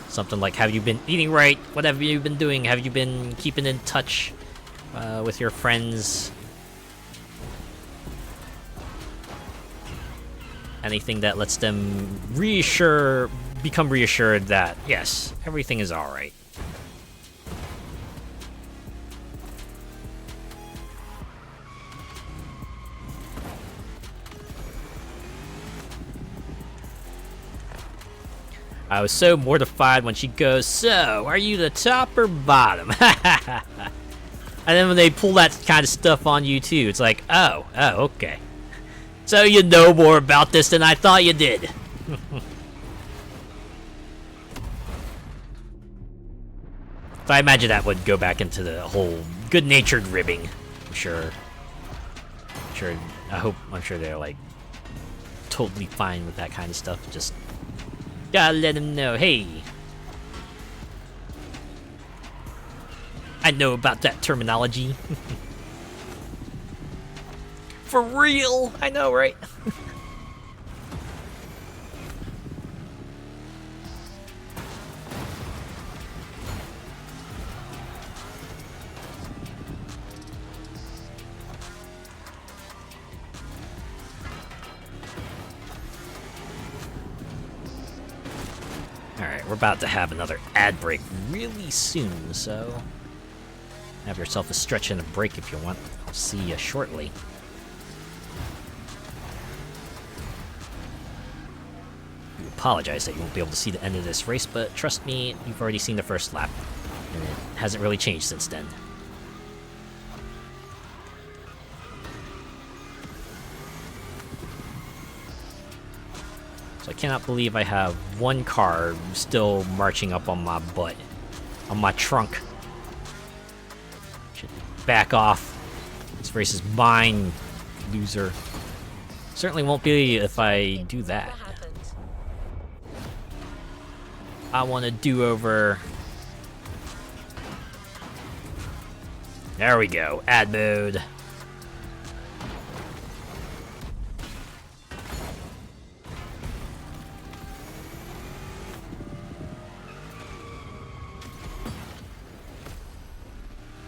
Something like, have you been eating right? What have you been doing? Have you been keeping in touch with your friends? Anything that lets them become reassured that, yes, everything is alright. I was so mortified when she goes, so, are you the top or bottom? And then when they pull that kind of stuff on you too, it's like, oh, okay. So you know more about this than I thought you did. So I imagine that would go back into the whole good-natured ribbing. I'm sure, I'm sure they're like totally fine with that kind of stuff. Just gotta let them know, hey, I know about that terminology. For real? I know, right? Alright, we're about to have another ad break really soon, so have yourself a stretch and a break if you want. I'll see you shortly. do apologize that you won't be able to see the end of this race, but trust me, you've already seen the first lap, and it hasn't really changed since then. So I cannot believe I have one car still marching up on my butt, on my trunk. Should back off. This race is mine, loser. Certainly won't be if I do that. I want a do-over. There we go, ad mode.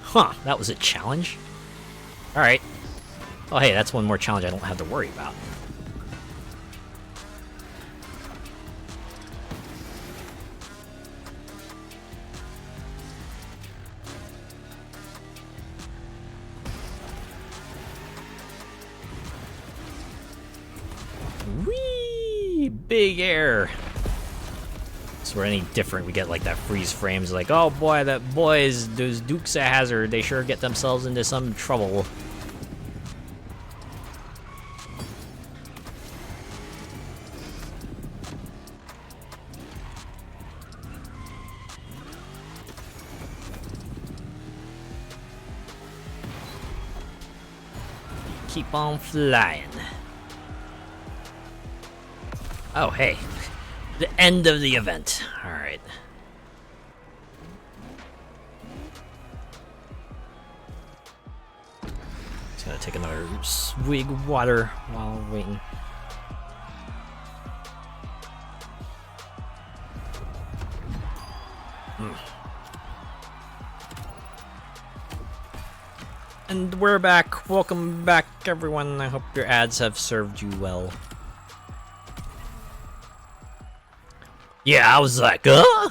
Huh, that was a challenge? Alright. Oh hey, that's one more challenge I don't have to worry about. Whee! Big air! So we're any different, we get like that freeze frames like, oh boy, those Dukes of Hazzard, they sure get themselves into some trouble. Keep on flying. Oh, hey. The end of the event. Alright. Just gonna take another swig of water while we're waiting. And we're back. Welcome back, everyone. I hope your ads have served you well. Yeah, I was like, huh?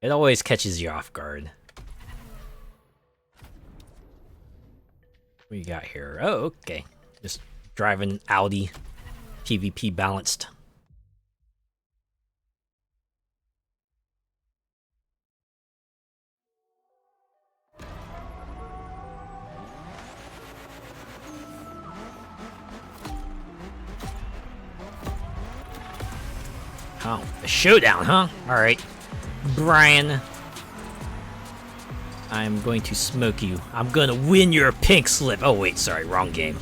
It always catches you off guard. What you got here? Oh, okay. Just driving Audi. PvP balanced. Oh, a showdown, huh? Alright. Brian. I'm going to smoke you. I'm gonna win your pink slip. Oh, wait, sorry, wrong game.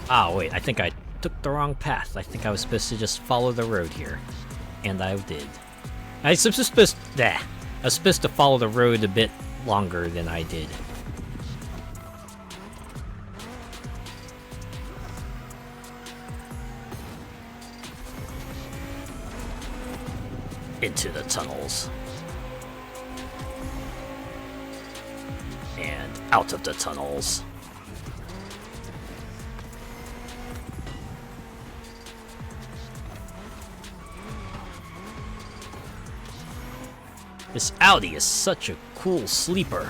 Oh, wait, I think I took the wrong path. I think I was supposed to just follow the road here. And I did. I was supposed to follow the road a bit longer than I did. Into the tunnels. And out of the tunnels. This Audi is such a cool sleeper.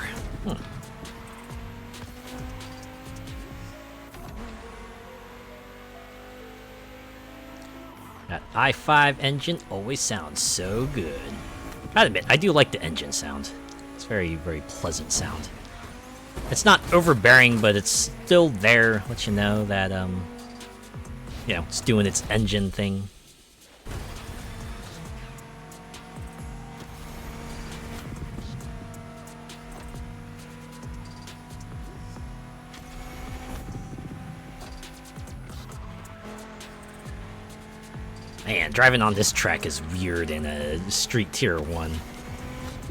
That i5 engine always sounds so good. I admit, I do like the engine sound. It's very, very pleasant sound. It's not overbearing, but it's still there. Let you know that, you know, it's doing its engine thing. Man, driving on this track is weird in a Street Tier 1. You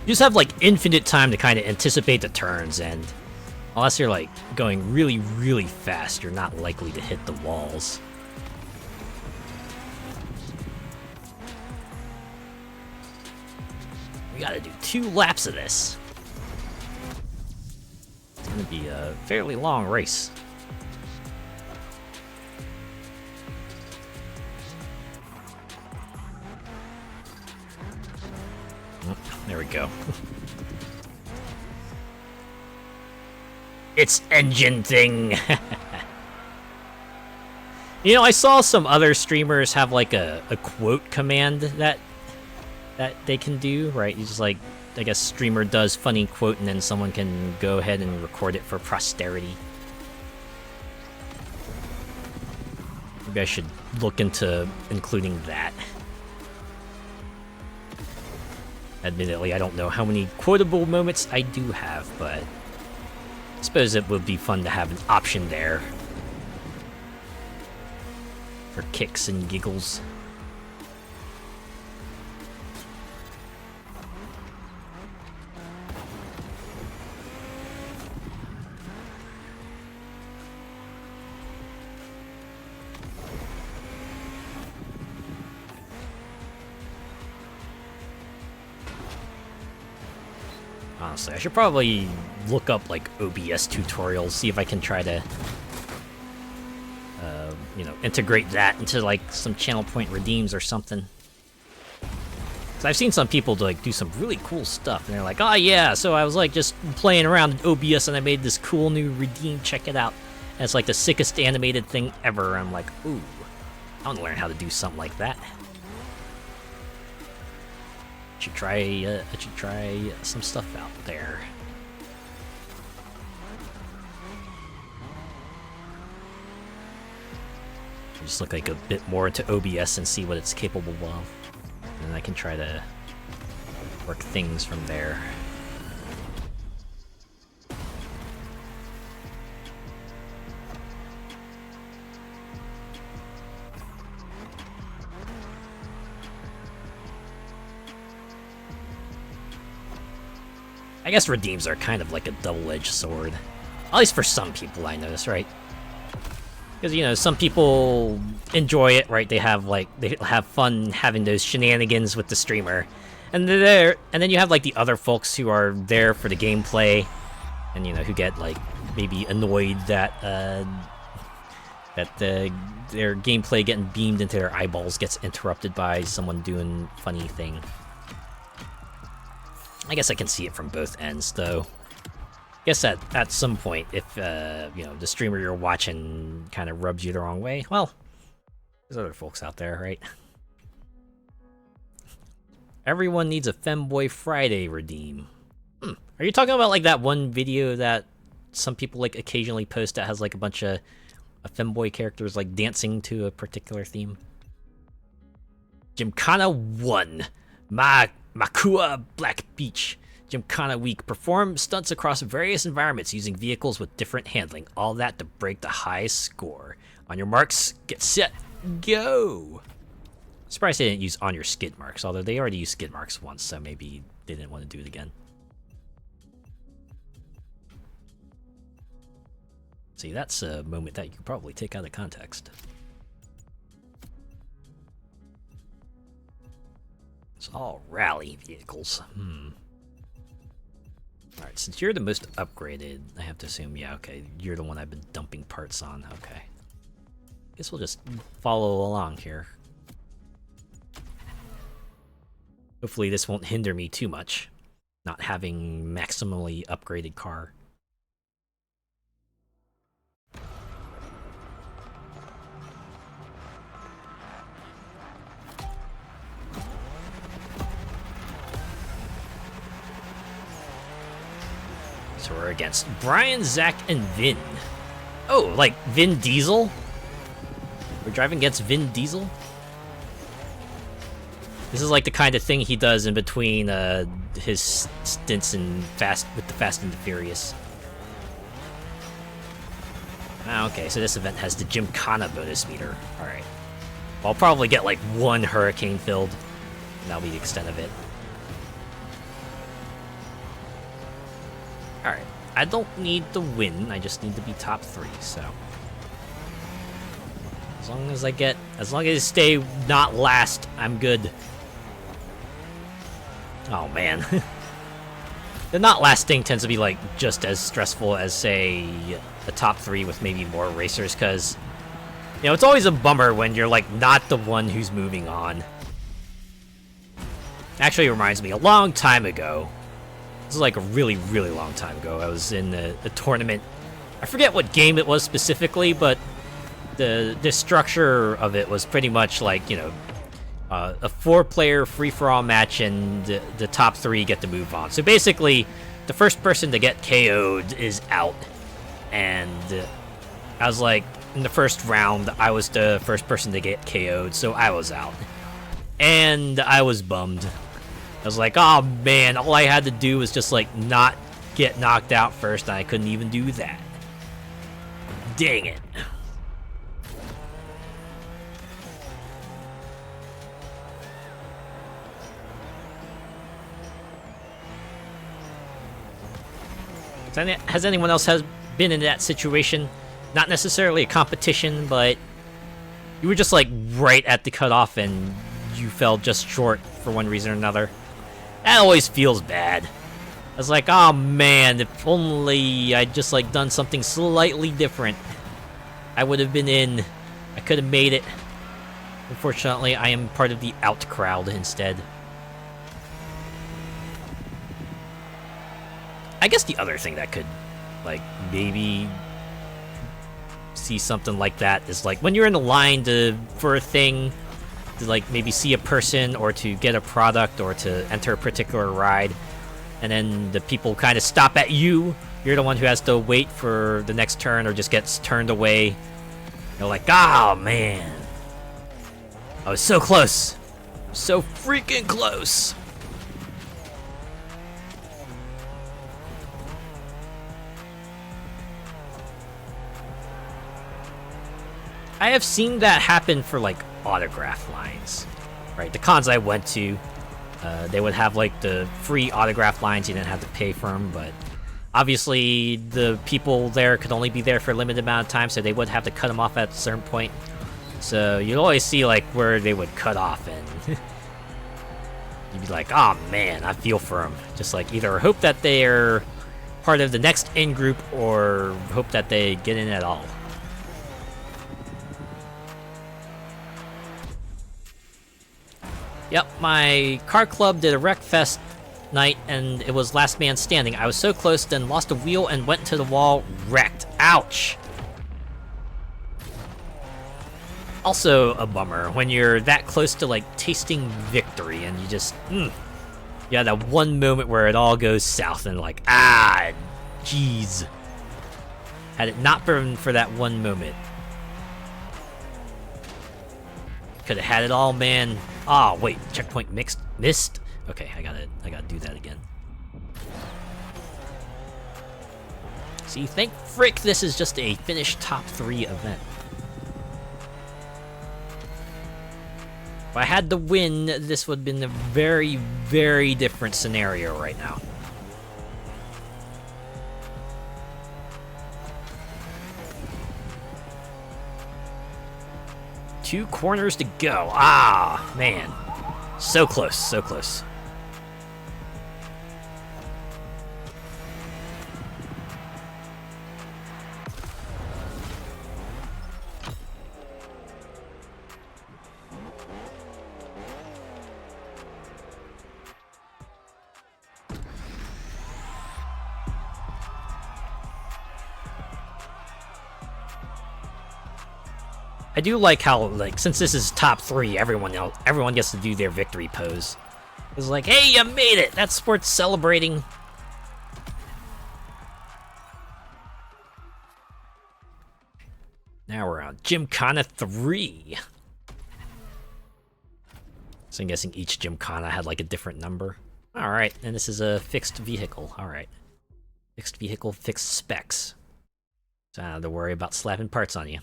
just have, like, infinite time to kind of anticipate the turns, and unless you're, like, going really, really fast, you're not likely to hit the walls. We gotta do 2 laps of this. It's gonna be a fairly long race. There we go. It's engine thing. You know, I saw some other streamers have like a quote command that they can do, right? You just like, I guess streamer does funny quote and then someone can go ahead and record it for posterity. Maybe I should look into including that. Admittedly, I don't know how many quotable moments I do have, but I suppose it would be fun to have an option there for kicks and giggles. Honestly, I should probably look up like OBS tutorials, see if I can try to you know, integrate that into like some channel point redeems or something. Cause I've seen some people like do some really cool stuff, and they're like, "Oh yeah, so I was like just playing around in OBS and I made this cool new redeem. Check it out." And it's like the sickest animated thing ever. I'm like, "Ooh, I want to learn how to do something like that." I should try some stuff out there. Just look like a bit more into OBS and see what it's capable of. And I can try to work things from there. I guess redeems are kind of like a double-edged sword. At least for some people, I notice, right? Because, you know, some people enjoy it, right? They have fun having those shenanigans with the streamer. And they're there, and then you have like the other folks who are there for the gameplay, and you know, who get like maybe annoyed that their gameplay getting beamed into their eyeballs gets interrupted by someone doing funny thing. I guess I can see it from both ends, though. I guess at some point, if you know, the streamer you're watching kind of rubs you the wrong way, well, there's other folks out there, right? Everyone needs a Femboy Friday redeem. Are you talking about like that one video that some people like occasionally post that has like a bunch of Femboy characters like dancing to a particular theme? Gymkhana 1, Makua Black Beach. Gymkhana Week. Perform stunts across various environments using vehicles with different handling. All that to break the highest score. On your marks, get set, go! Surprised they didn't use on your skid marks, although they already used skid marks once, so maybe they didn't want to do it again. See, that's a moment that you could probably take out of context. It's all rally vehicles. Alright, since you're the most upgraded, I have to assume, yeah, okay, you're the one I've been dumping parts on, okay. Guess we'll just follow along here. Hopefully this won't hinder me too much, not having maximally upgraded car. So we're against Brian, Zach, and Vin. Oh, like Vin Diesel? We're driving against Vin Diesel? This is like the kind of thing he does in between his stints in with the Fast and the Furious. Ah, okay, so this event has the Gymkhana bonus meter. Alright. I'll probably get like one hurricane filled. And that'll be the extent of it. Alright. I don't need to win, I just need to be top 3, so. As long as I stay not last, I'm good. Oh man. The not last thing tends to be like just as stressful as, say, a top 3 with maybe more racers, because, you know, it's always a bummer when you're like not the one who's moving on. Actually, it reminds me, a long time ago, this is like a really, really long time ago, I was in a tournament. I forget what game it was specifically, but the structure of it was pretty much like, you know, a 4-player free-for-all match, and the top 3 get to move on. So basically, the first person to get KO'd is out. And I was like, in the first round, I was the first person to get KO'd, so I was out. And I was bummed. I was like, oh man, all I had to do was just like not get knocked out first, and I couldn't even do that. Dang it. Has anyone else been in that situation? Not necessarily a competition, but you were just like right at the cutoff and you fell just short for one reason or another. That always feels bad. I was like, oh man, if only I'd just like done something slightly different, I would have been in. I could have made it. Unfortunately, I am part of the out crowd instead. I guess the other thing that could, like, maybe see something like that is, like, when you're in a line for a thing, to, like, maybe see a person or to get a product or to enter a particular ride, and then the people kind of stop at you. You're the one who has to wait for the next turn or just gets turned away. You're like, oh, man. I was so close. So freaking close. I have seen that happen for, like, autograph lines, right? The cons I went to, they would have, like, the free autograph lines. You didn't have to pay for them, but obviously the people there could only be there for a limited amount of time, so they would have to cut them off at a certain point. So you'd always see, like, where they would cut off, and you'd be like, oh, man, I feel for them. Just, like, either hope that they're part of the next in-group or hope that they get in at all. Yep, my car club did a Wreckfest night, and it was last man standing. I was so close, then lost a wheel and went into the wall, wrecked. Ouch! Also a bummer, when you're that close to, like, tasting victory, and you just, yeah, that one moment where it all goes south, and like, ah, jeez. Had it not been for that one moment, could have had it all, man. Ah, wait, checkpoint missed. Okay, I gotta do that again. See, thank frick, this is just a finished top 3 event. If I had to win, this would have been a very, very different scenario right now. Two corners to go. Ah, man. So close, so close. I do like how, like, since this is top 3, everyone gets to do their victory pose. It's like, hey, you made it! That's worth celebrating. Now we're on Gymkhana 3. So I'm guessing each Gymkhana had, like, a different number. Alright, and this is a fixed vehicle. Alright. Fixed vehicle, fixed specs. So I don't have to worry about slapping parts on you.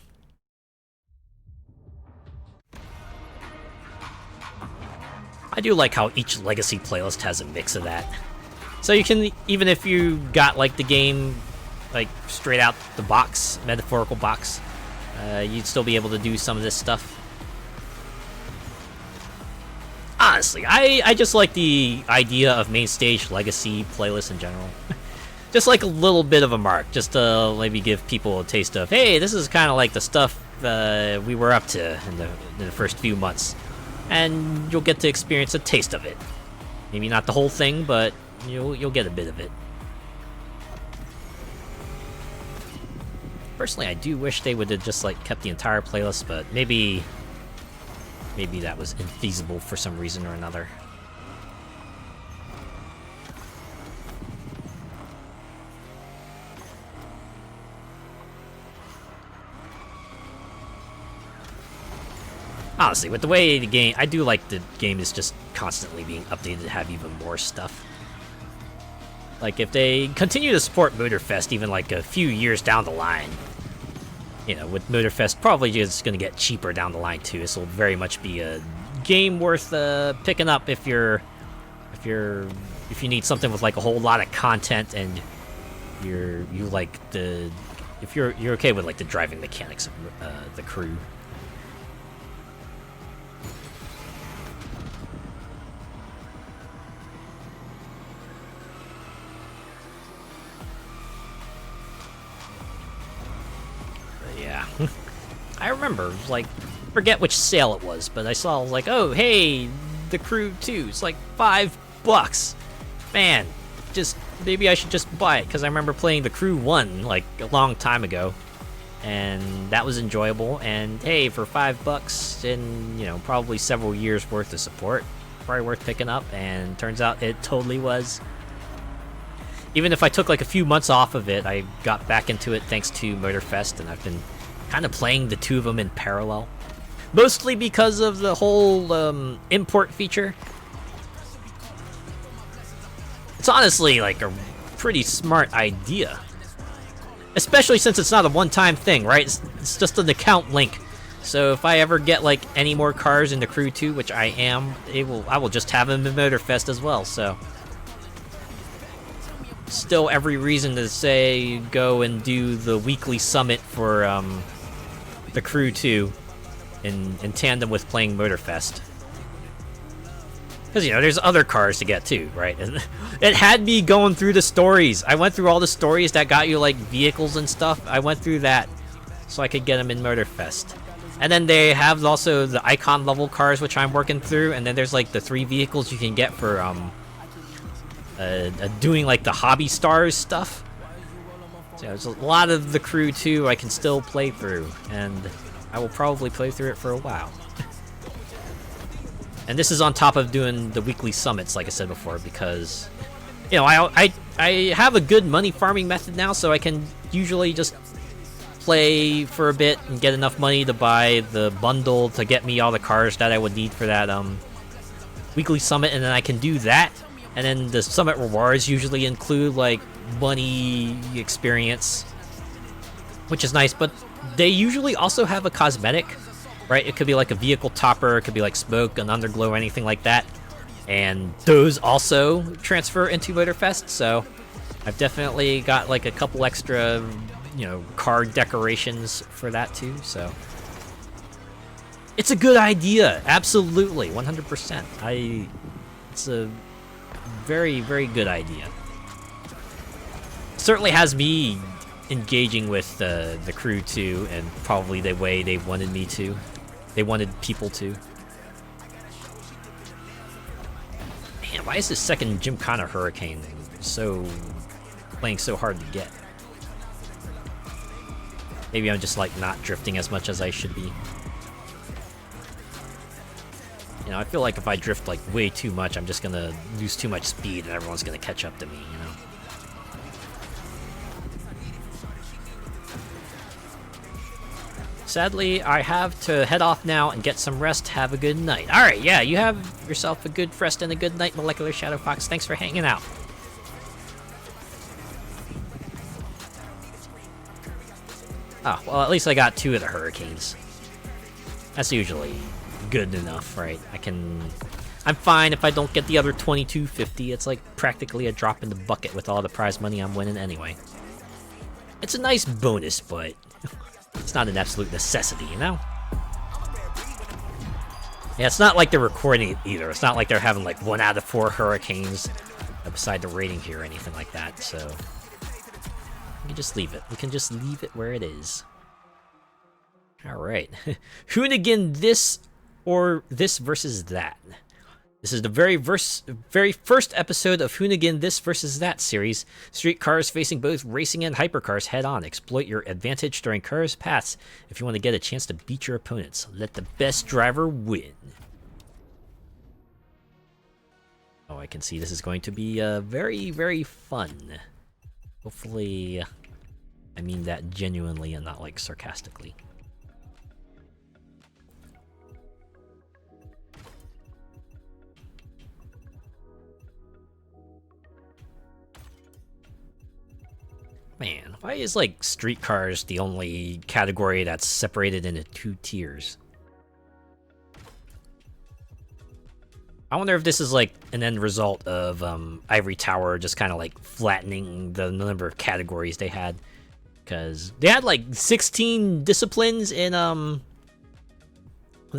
I do like how each Legacy playlist has a mix of that. So you can, even if you got, like, the game, like, straight out the box, metaphorical box, you'd still be able to do some of this stuff. Honestly, I just like the idea of main stage Legacy playlists in general. Just like a little bit of a mark, just to maybe give people a taste of, hey, this is kind of like the stuff we were up to in the first few months. And you'll get to experience a taste of it. Maybe not the whole thing, but you'll get a bit of it. Personally, I do wish they would have just like kept the entire playlist, but maybe that was infeasible for some reason or another. Honestly, with the way the game, I do like the game is just constantly being updated to have even more stuff. Like, if they continue to support Motorfest even like a few years down the line, you know, with Motorfest probably just going to get cheaper down the line too. This will very much be a game worth picking up if you need something with like a whole lot of content and you're okay with like the driving mechanics of the crew. Yeah, I remember, like, forget which sale it was, but I saw, like, oh, hey, the Crew 2, it's like $5. Man, maybe I should just buy it, because I remember playing the Crew 1, like, a long time ago, and that was enjoyable, and hey, for $5, and, you know, probably several years worth of support, probably worth picking up, and turns out it totally was. Even if I took like a few months off of it, I got back into it thanks to Motorfest, and I've been kind of playing the two of them in parallel. Mostly because of the whole import feature. It's honestly like a pretty smart idea. Especially since it's not a one-time thing, right? It's just an account link. So if I ever get like any more cars in the Crew 2, which I am, I will just have them in Motorfest as well, so... Still every reason to say go and do the weekly summit for the Crew 2 in tandem with playing Motorfest. Because, you know, there's other cars to get too, right? It had me going through the stories. I went through all the stories that got you, like, vehicles and stuff. I went through that so I could get them in Motorfest. And then they have also the icon level cars, which I'm working through. And then there's, like, the 3 vehicles you can get for, doing like the hobby stars stuff. So there's a lot of the Crew 2 I can still play through, and I will probably play through it for a while. And this is on top of doing the weekly summits, like I said before, because, you know, I have a good money farming method now, so I can usually just play for a bit and get enough money to buy the bundle to get me all the cars that I would need for that weekly summit, and then I can do that. And then the summit rewards usually include like money experience, which is nice, but they usually also have a cosmetic, right? It could be like a vehicle topper, it could be like smoke, an underglow, or anything like that. And those also transfer into Motorfest, so I've definitely got like a couple extra, you know, car decorations for that too, so. It's a good idea, absolutely, 100%. It's a very, very good idea. Certainly has me engaging with the Crew 2, and probably the way they wanted me to. They wanted people to. Man, why is this second Gymkhana Hurricane playing so hard to get? Maybe I'm just like not drifting as much as I should be. You know, I feel like if I drift like way too much, I'm just gonna lose too much speed and everyone's gonna catch up to me, you know? Sadly, I have to head off now and get some rest. Have a good night. Alright, yeah, you have yourself a good rest and a good night, Molecular Shadow Fox. Thanks for hanging out. Oh, well, at least I got 2 of the Hurricanes. That's usually good enough, right? I'm fine if I don't get the other 2250. It's like practically a drop in the bucket with all the prize money I'm winning anyway. It's a nice bonus, but it's not an absolute necessity, you know? Yeah, it's not like they're recording it either. It's not like they're having like 1 out of 4 hurricanes beside the rating here or anything like that, so we can just leave it. We can just leave it where it is. Alright. Hoonigan this or this versus that. This is the very first episode of Hoonigan This versus That series. Street cars facing both racing and hypercars head on. Exploit your advantage during cars paths if you want to get a chance to beat your opponents. Let the best driver win. Oh, I can see this is going to be very, very fun. Hopefully, I mean that genuinely and not like sarcastically. Man, why is like street cars the only category that's separated into 2 tiers? I wonder if this is like an end result of Ivory Tower just kind of like flattening the number of categories they had. Because they had like 16 disciplines in the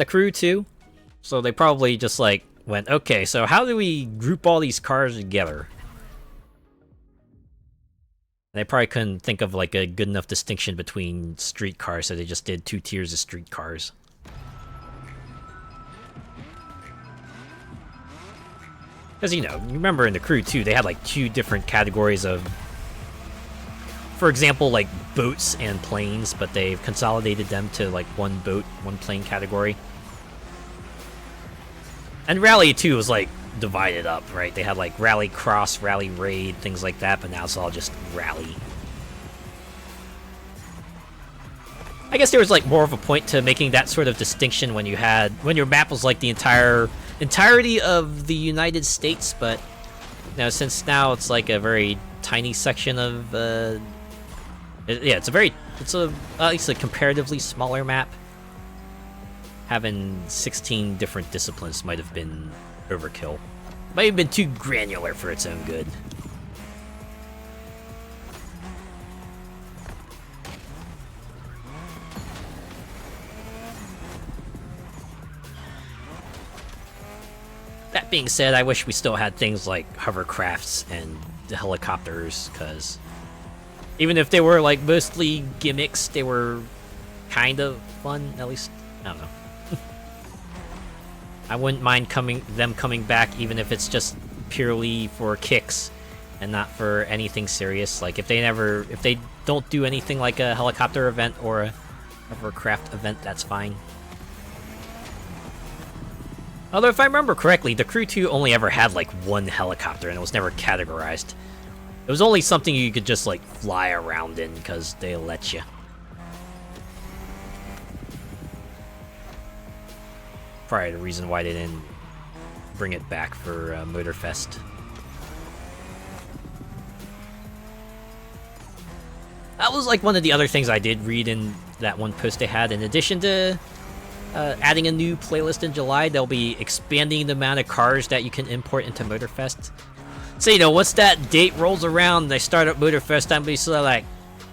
crew too. So they probably just like went, okay, so how do we group all these cars together? They probably couldn't think of like a good enough distinction between street cars, so they just did 2 tiers of street cars. Because, you know, you remember in the crew too, they had like 2 different categories of, for example, like boats and planes, but they've consolidated them to like 1 boat, 1 plane category. And Rally too was like divided up, right? They had like Rally Cross, Rally Raid, things like that, but now it's all just Rally. I guess there was like more of a point to making that sort of distinction when your map was like the entirety of the United States, but you know, since now it's like a very tiny section of yeah, it's at least a comparatively smaller map. Having 16 different disciplines might have been overkill. Might have been too granular for its own good. That being said, I wish we still had things like hovercrafts and the helicopters, because even if they were like mostly gimmicks, they were kind of fun, at least. I don't know. I wouldn't mind them coming back, even if it's just purely for kicks and not for anything serious. Like if they don't do anything like a helicopter event or a hovercraft event, that's fine. Although if I remember correctly, the Crew 2 only ever had like 1 helicopter and it was never categorized. It was only something you could just like fly around in because they let you. Probably the reason why they didn't bring it back for Motorfest. That was like one of the other things I did read in that one post they had. In addition to adding a new playlist in July, they'll be expanding the amount of cars that you can import into Motorfest. So, you know, once that date rolls around, they start up Motorfest, I'm basically like,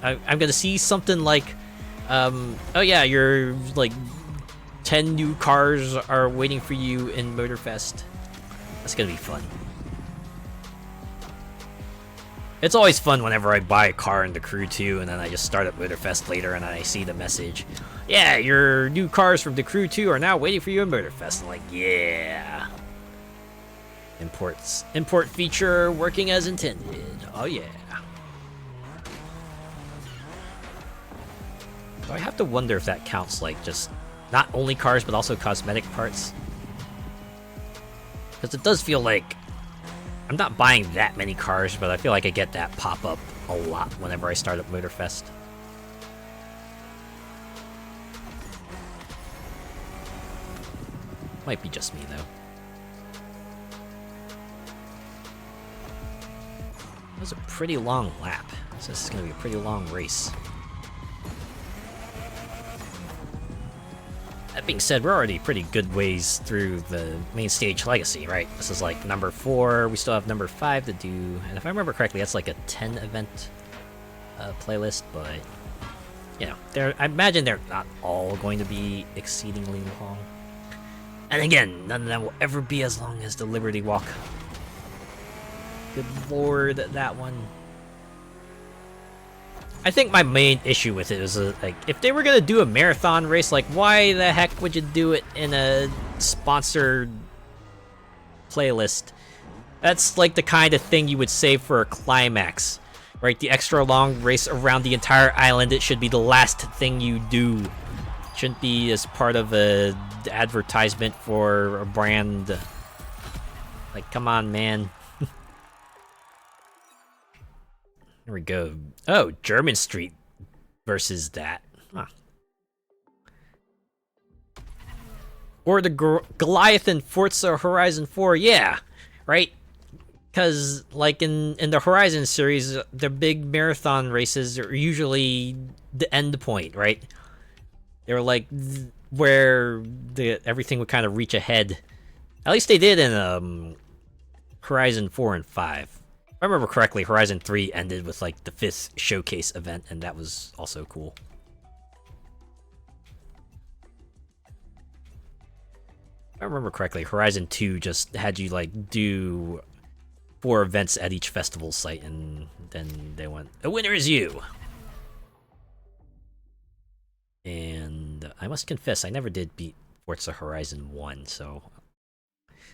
I'm gonna see something like, oh yeah, you're like 10 new cars are waiting for you in Motorfest. That's gonna be fun. It's always fun whenever I buy a car in the Crew 2 and then I just start up Motorfest later and I see the message, yeah, your new cars from the Crew 2 are now waiting for you in Motorfest. I'm like, yeah. Import feature working as intended. Oh yeah. So I have to wonder if that counts like just not only cars, but also cosmetic parts. Because it does feel like I'm not buying that many cars, but I feel like I get that pop-up a lot whenever I start up Motorfest. Might be just me, though. That was a pretty long lap, so this is going to be a pretty long race. That being said, we're already pretty good ways through the main stage legacy, right? This is like number 4. We still have number 5 to do, and if I remember correctly, that's like a 10 event playlist. But you know, I imagine they're not all going to be exceedingly long. And again, none of them will ever be as long as the Liberty Walk. Good lord, that one. I think my main issue with it is like, if they were gonna do a marathon race, like why the heck would you do it in a sponsored playlist. That's like the kind of thing you would save for a climax, right? The extra long race around the entire island, it should be the last thing you do. Shouldn't be as part of a advertisement for a brand. Like, come on, man. There we go. Oh, German Street versus that. Huh. Or the Goliath in Forza Horizon 4, yeah, right? Because, like, in the Horizon series, the big marathon races are usually the end point, right? They're like where everything would kind of reach ahead. At least they did in Horizon 4 and 5. If I remember correctly, Horizon 3 ended with like the 5th showcase event, and that was also cool. If I remember correctly, Horizon 2 just had you like do 4 events at each festival site, and then they went, "The winner is you." And I must confess, I never did beat Forza Horizon 1, so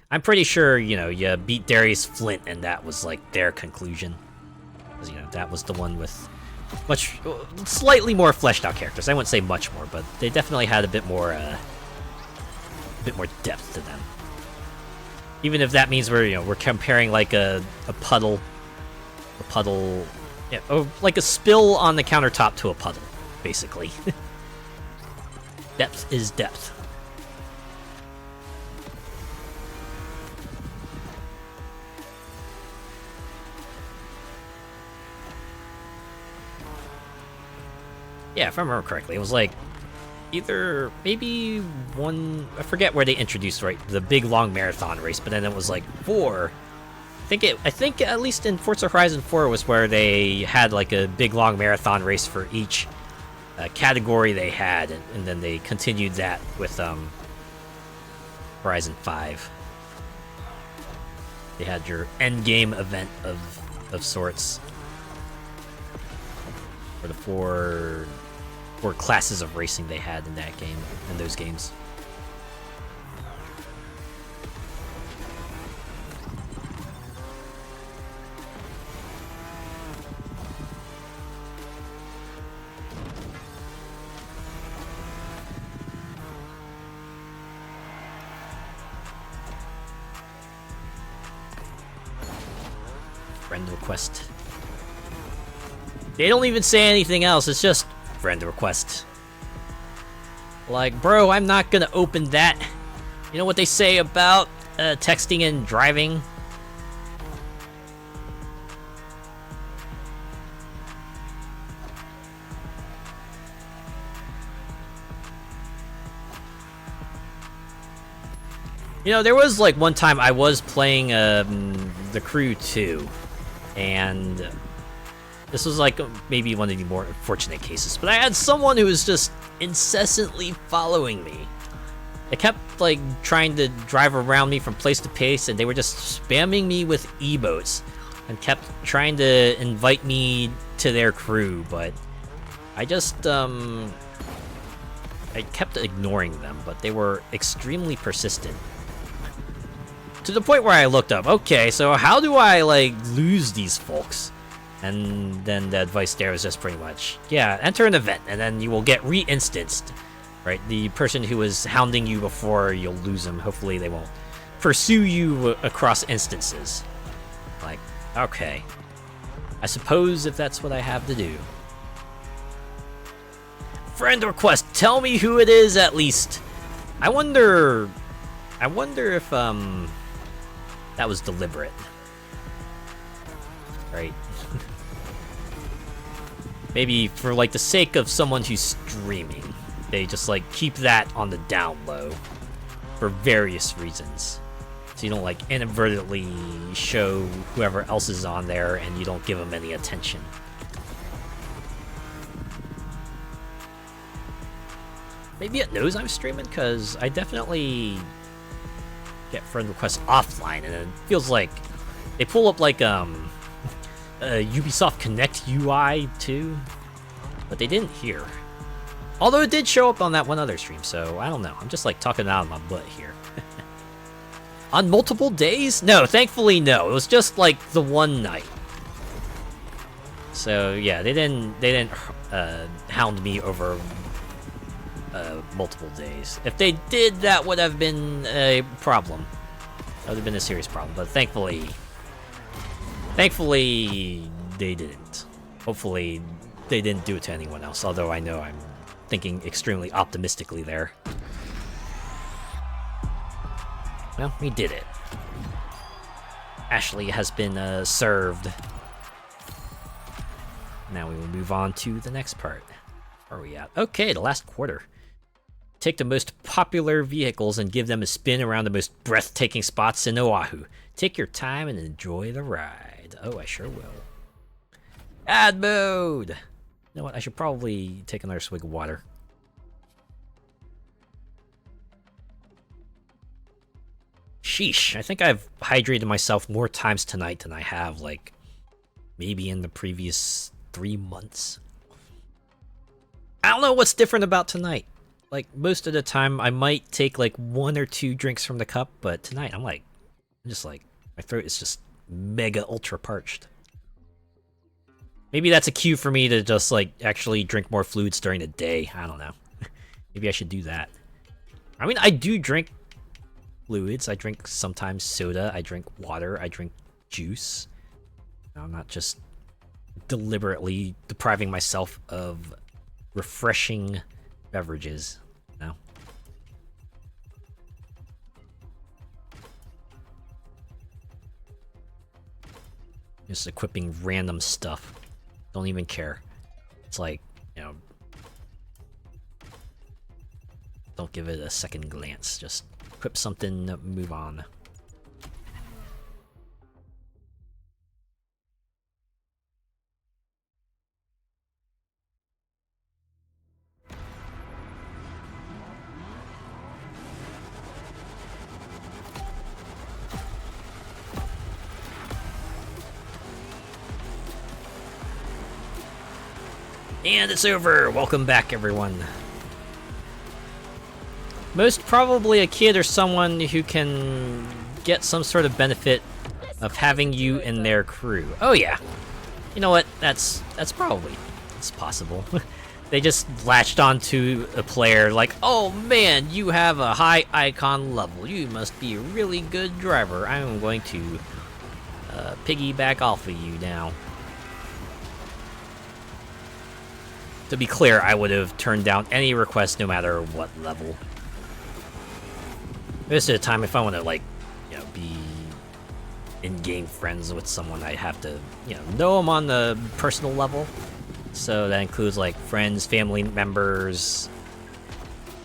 I'm pretty sure, you know, you beat Darius Flint, and that was like their conclusion. Because, you know, that was the one with slightly more fleshed out characters. I wouldn't say much more, but they definitely had a bit more depth to them. Even if that means we're comparing like a puddle, yeah, or like a spill on the countertop to a puddle, basically. Depth is depth. Yeah, if I remember correctly, it was like either maybe one, I forget where they introduced the big long marathon race, but then it was like 4. I think at least in Forza Horizon 4 was where they had like a big long marathon race for each category they had, and then they continued that with Horizon 5. They had your end game event of sorts for the four classes of racing they had in that game, in those games. Friend request. They don't even say anything else, it's just friend request. Like, bro, I'm not gonna open that. You know what they say about texting and driving? You know, there was like one time I was playing The Crew 2, and this was like maybe one of the more fortunate cases, but I had someone who was just incessantly following me. They kept like trying to drive around me from place to place, and they were just spamming me with emotes and kept trying to invite me to their crew, but I just I kept ignoring them, but they were extremely persistent. To the point where I looked up, okay, so how do I like lose these folks? And then the advice there was just pretty much, yeah, enter an event, and then you will get re-instanced, right? The person who was hounding you before, you'll lose them. Hopefully they won't pursue you across instances. Like, okay. I suppose if that's what I have to do. Friend request, tell me who it is at least. I wonder if, that was deliberate. Right? Maybe for like the sake of someone who's streaming, they just like keep that on the down low for various reasons. So you don't like inadvertently show whoever else is on there and you don't give them any attention. Maybe it knows I'm streaming, because I definitely get friend requests offline, and it feels like they pull up like Ubisoft Connect UI too, but they didn't here. Although it did show up on that one other stream, so I don't know. I'm just like talking out of my butt here. On multiple days? No, thankfully no. It was just like the one night. So yeah, they didn't hound me over multiple days. If they did, that would have been a problem. That would have been a serious problem. But thankfully they didn't. Hopefully they didn't do it to anyone else. Although I know I'm thinking extremely optimistically there. Well, we did it. Ashley has been served. Now we will move on to the next part. Where are we at? Okay, the last quarter. Take the most popular vehicles and give them a spin around the most breathtaking spots in Oahu. Take your time and enjoy the ride. Oh, I sure will. Ad mode! You know what? I should probably take another swig of water. Sheesh, I think I've hydrated myself more times tonight than I have, like, maybe in the previous 3 months. I don't know what's different about tonight. Like, most of the time, I might take, like, 1 or 2 drinks from the cup, but tonight, I'm just like, my throat is just mega ultra parched. Maybe that's a cue for me to just, like, actually drink more fluids during the day. I don't know. Maybe I should do that. I mean, I do drink fluids. I drink sometimes soda. I drink water. I drink juice. I'm not just deliberately depriving myself of refreshing beverages. No. Just equipping random stuff. Don't even care. It's like, you know, don't give it a second glance. Just equip something, move on. And it's over! Welcome back, everyone. Most probably a kid or someone who can get some sort of benefit of having you in their crew. Oh yeah. You know what? It's possible. They just latched onto a player like, oh man, you have a high icon level. You must be a really good driver. I'm going to piggyback off of you now. To be clear, I would have turned down any request no matter what level. Most of the time, if I want to, like, you know, be in-game friends with someone, I have to, you know them on the personal level. So that includes, like, friends, family members,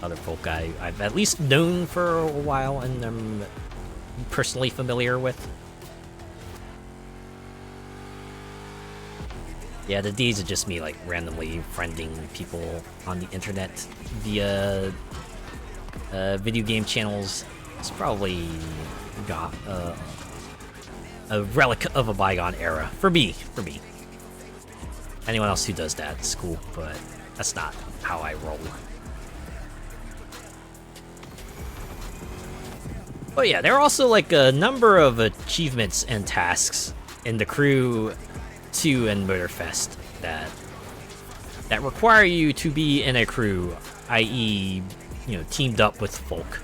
other folk I've at least known for a while and I'm personally familiar with. Yeah, the D's are just me, like, randomly friending people on the internet via video game channels. It's probably got a relic of a bygone era. For me. Anyone else who does that is cool, but that's not how I roll. But yeah, there are also, like, a number of achievements and tasks in the Crew 2 and Motorfest that require you to be in a crew, i.e., you know, teamed up with folk.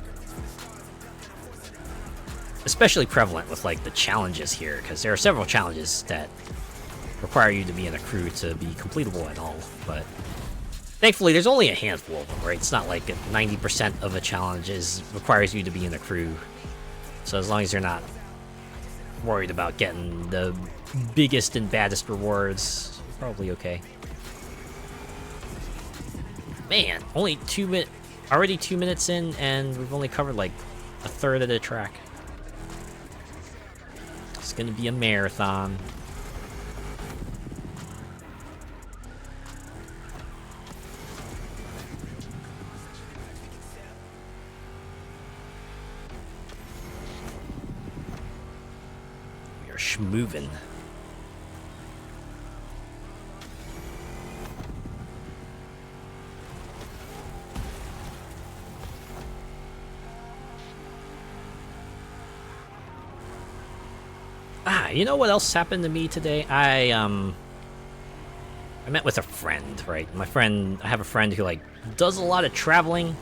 Especially prevalent with, like, the challenges here, because there are several challenges that require you to be in a crew to be completable at all, but thankfully there's only a handful of them, right? It's not like 90% of a challenge requires you to be in a crew, so as long as you're not worried about getting the biggest and baddest rewards, probably okay. Man, only already 2 minutes in, and we've only covered like a third of the track. It's gonna be a marathon. We are schmoovin'. You know what else happened to me today? I met with a friend, right? I have a friend who like does a lot of traveling.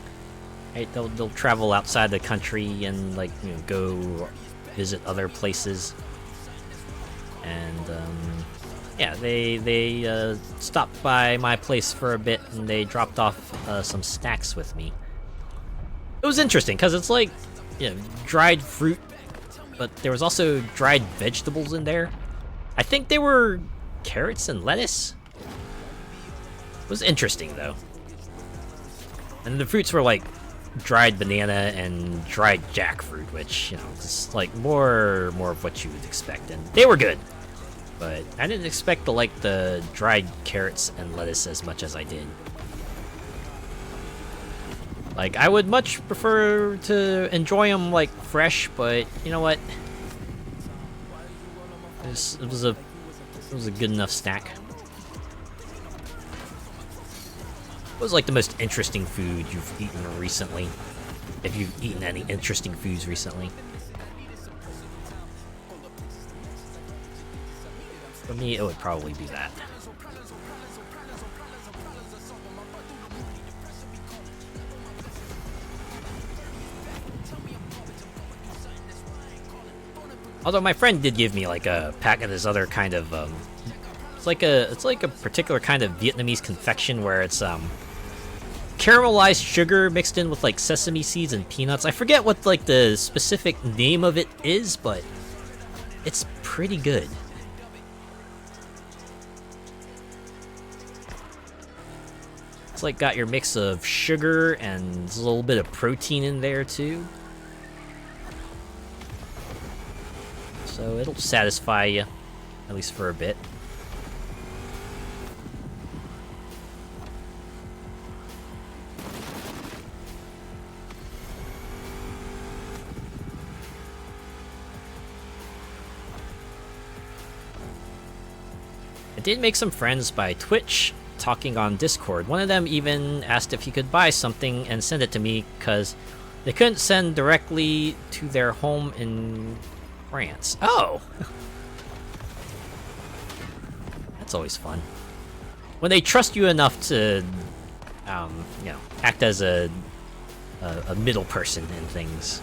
Right? They'll travel outside the country and like go visit other places. And yeah, they stopped by my place for a bit and they dropped off some snacks with me. It was interesting because it's like dried fruit, but there was also dried vegetables in there. I think they were carrots and lettuce. It was interesting though. And the fruits were like dried banana and dried jackfruit, which, is like more of what you would expect, and they were good. But I didn't expect to like the dried carrots and lettuce as much as I did. Like, I would much prefer to enjoy them like fresh, but you know what? It was a good enough snack. What was like the most interesting food you've eaten recently? If you've eaten any interesting foods recently? For me, it would probably be that. Although my friend did give me like a pack of this other kind of it's like a particular kind of Vietnamese confection where it's caramelized sugar mixed in with like sesame seeds and peanuts. I forget what like the specific name of it is, but it's pretty good. It's like got your mix of sugar and there's a little bit of protein in there too. So it'll satisfy you, at least for a bit. I did make some friends by Twitch, talking on Discord. One of them even asked if he could buy something and send it to me because they couldn't send directly to their home in France. Oh! That's always fun. When they trust you enough to, act as a middle person in things.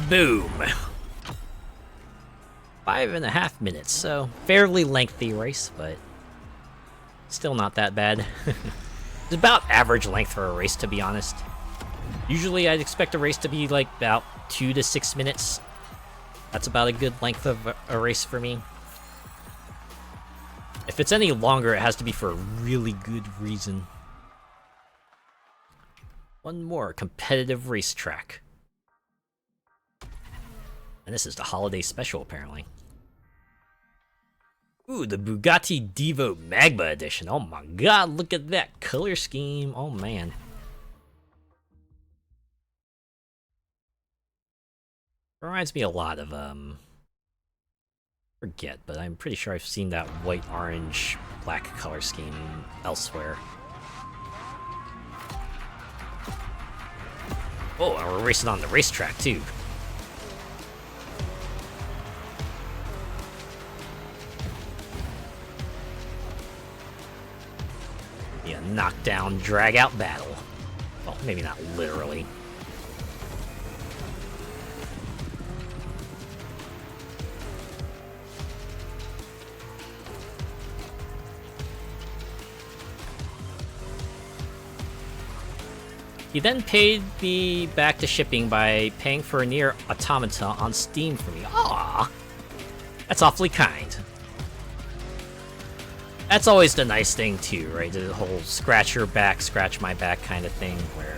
Boom! 5.5 minutes, so fairly lengthy race, but still not that bad. It's about average length for a race, to be honest. Usually I'd expect a race to be like about 2 to 6 minutes. That's about a good length of a race for me. If it's any longer, it has to be for a really good reason. One more competitive racetrack. And this is the holiday special, apparently. Ooh, the Bugatti Divo Magma Edition. Oh my god, look at that color scheme. Oh man. Reminds me a lot of, forget, but I'm pretty sure I've seen that white, orange, black color scheme elsewhere. Oh, and we're racing on the racetrack, too. Yeah, knockdown, drag-out battle. Well, maybe not literally. He then paid me back to shipping by paying for a Nier Automata on Steam for me. Aww! That's awfully kind. That's always the nice thing too, right? The whole scratch your back, scratch my back kind of thing, where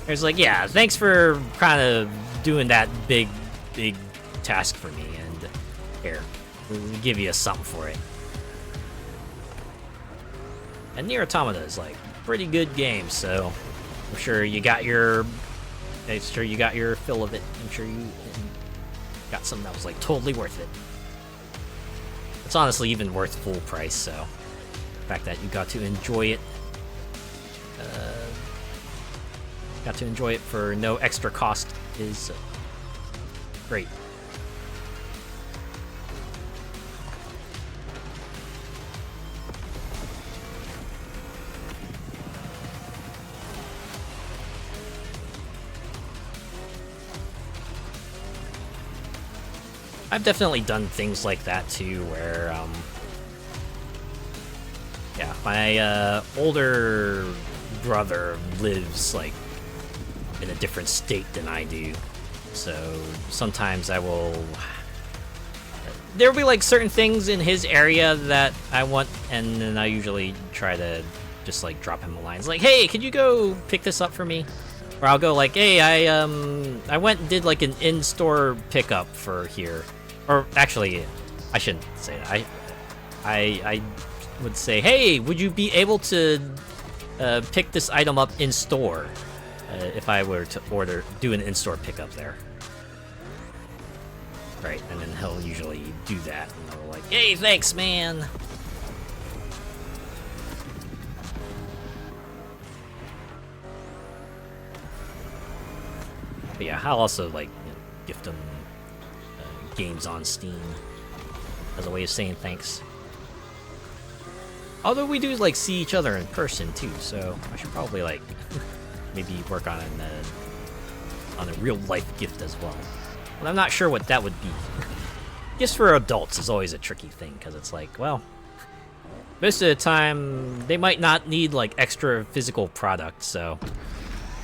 there's like, yeah, thanks for kind of doing that big task for me, and here, we'll give you something for it. And Nier Automata is like pretty good game, so I'm sure you got your fill of it. I'm sure you got something that was like totally worth it. it's honestly even worth full price, so the fact that you got to enjoy it for no extra cost is great. I've definitely done things like that too, where, yeah, my older brother lives, like, in a different state than I do, so sometimes I will... There'll be, like, certain things in his area that I want, and then I usually try to just, like, drop him a line. It's like, hey, could you go pick this up for me? Or I'll go like, hey, I went and did, like, an in-store pickup for here. Or actually, I shouldn't say that. I would say, hey, would you be able to pick this item up in store if I were to do an in-store pickup there? Right, and then he'll usually do that, and I'll like, hey, thanks, man. But yeah, I'll also like gift him games on Steam as a way of saying thanks. Although we do like see each other in person too, so I should probably like maybe work on a real life gift as well. But I'm not sure what that would be. Gifts for adults is always a tricky thing because it's like, well, most of the time they might not need like extra physical products, so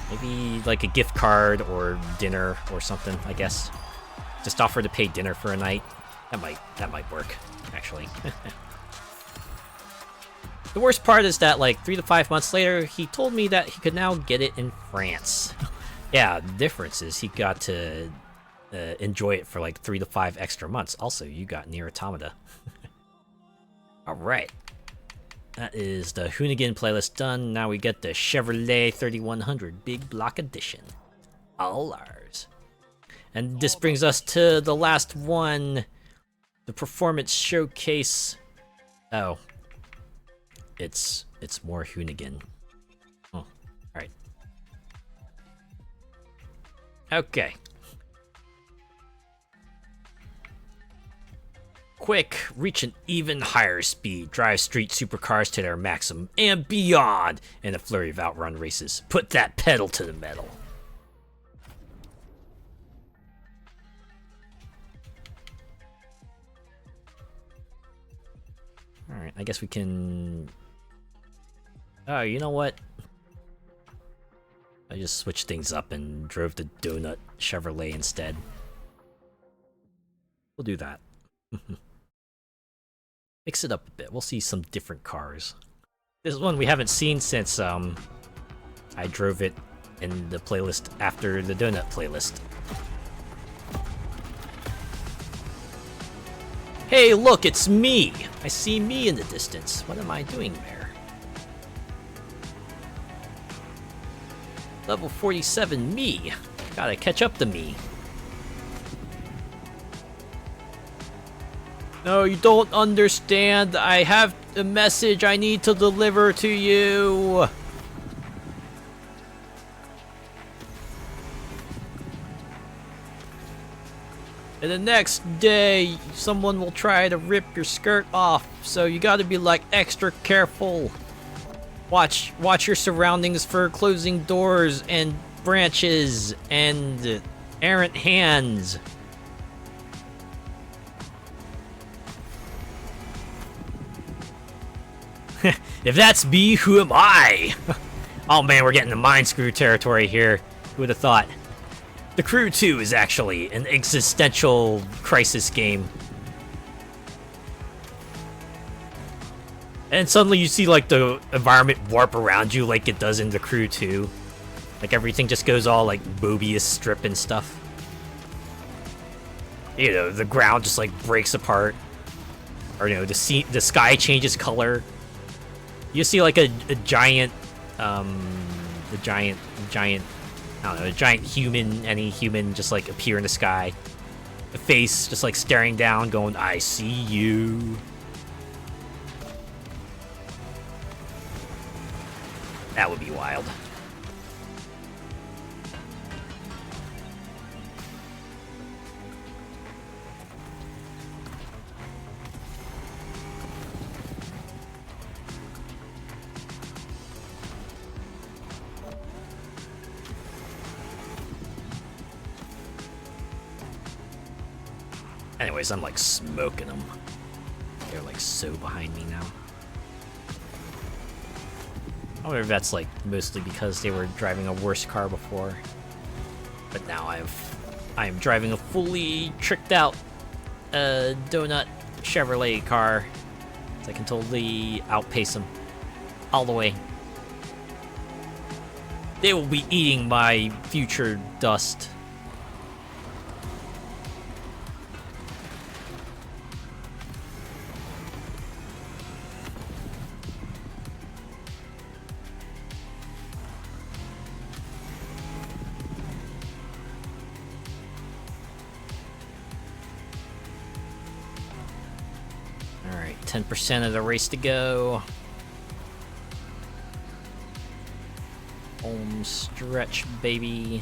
maybe like a gift card or dinner or something, I guess. Just offer to pay dinner for a night. That might work, actually. The worst part is that like 3 to 5 months later, he told me that he could now get it in France. Yeah, the difference is he got to enjoy it for like 3 to 5 extra months. Also, you got Nier Automata. Alright. That is the Hoonigan playlist done. Now we get the Chevrolet 3100 Big Block Edition. All ours. And this brings us to the last one. The Performance Showcase. Oh. It's more Hoonigan. Oh, alright. Okay. Quick, reach an even higher speed, drive street supercars to their maximum and beyond in a flurry of outrun races. Put that pedal to the metal. Alright, I guess we can... Oh, you know what? I just switched things up and drove the Donut Chevrolet instead. We'll do that. Mix it up a bit. We'll see some different cars. This is one we haven't seen since I drove it in the playlist after the Donut playlist. Hey, look, it's me! I see me in the distance. What am I doing there? Level 47, me. Gotta catch up to me. No, you don't understand. I have a message I need to deliver to you. And the next day, someone will try to rip your skirt off, so you gotta be like extra careful. Watch your surroundings for closing doors and branches and errant hands. If that's me, who am I? Oh man, we're getting to Mind Screw territory here. Who would have thought? The Crew 2 is actually an existential crisis game. And suddenly you see like the environment warp around you like it does in The Crew 2. Like everything just goes all like Mobius strip and stuff. You know, the ground just like breaks apart. Or you know, the sky changes color. You see like a giant, I don't know, a giant human, any human just like appear in the sky. The face just like staring down, going, I see you. wild. Anyways, I'm like smoking them. They're like so behind me now. I wonder if that's like mostly because they were driving a worse car before. But now I am driving a fully tricked out donut Chevrolet car. So I can totally outpace them all the way. They will be eating my future dust. Alright, 10% of the race to go. Home stretch, baby.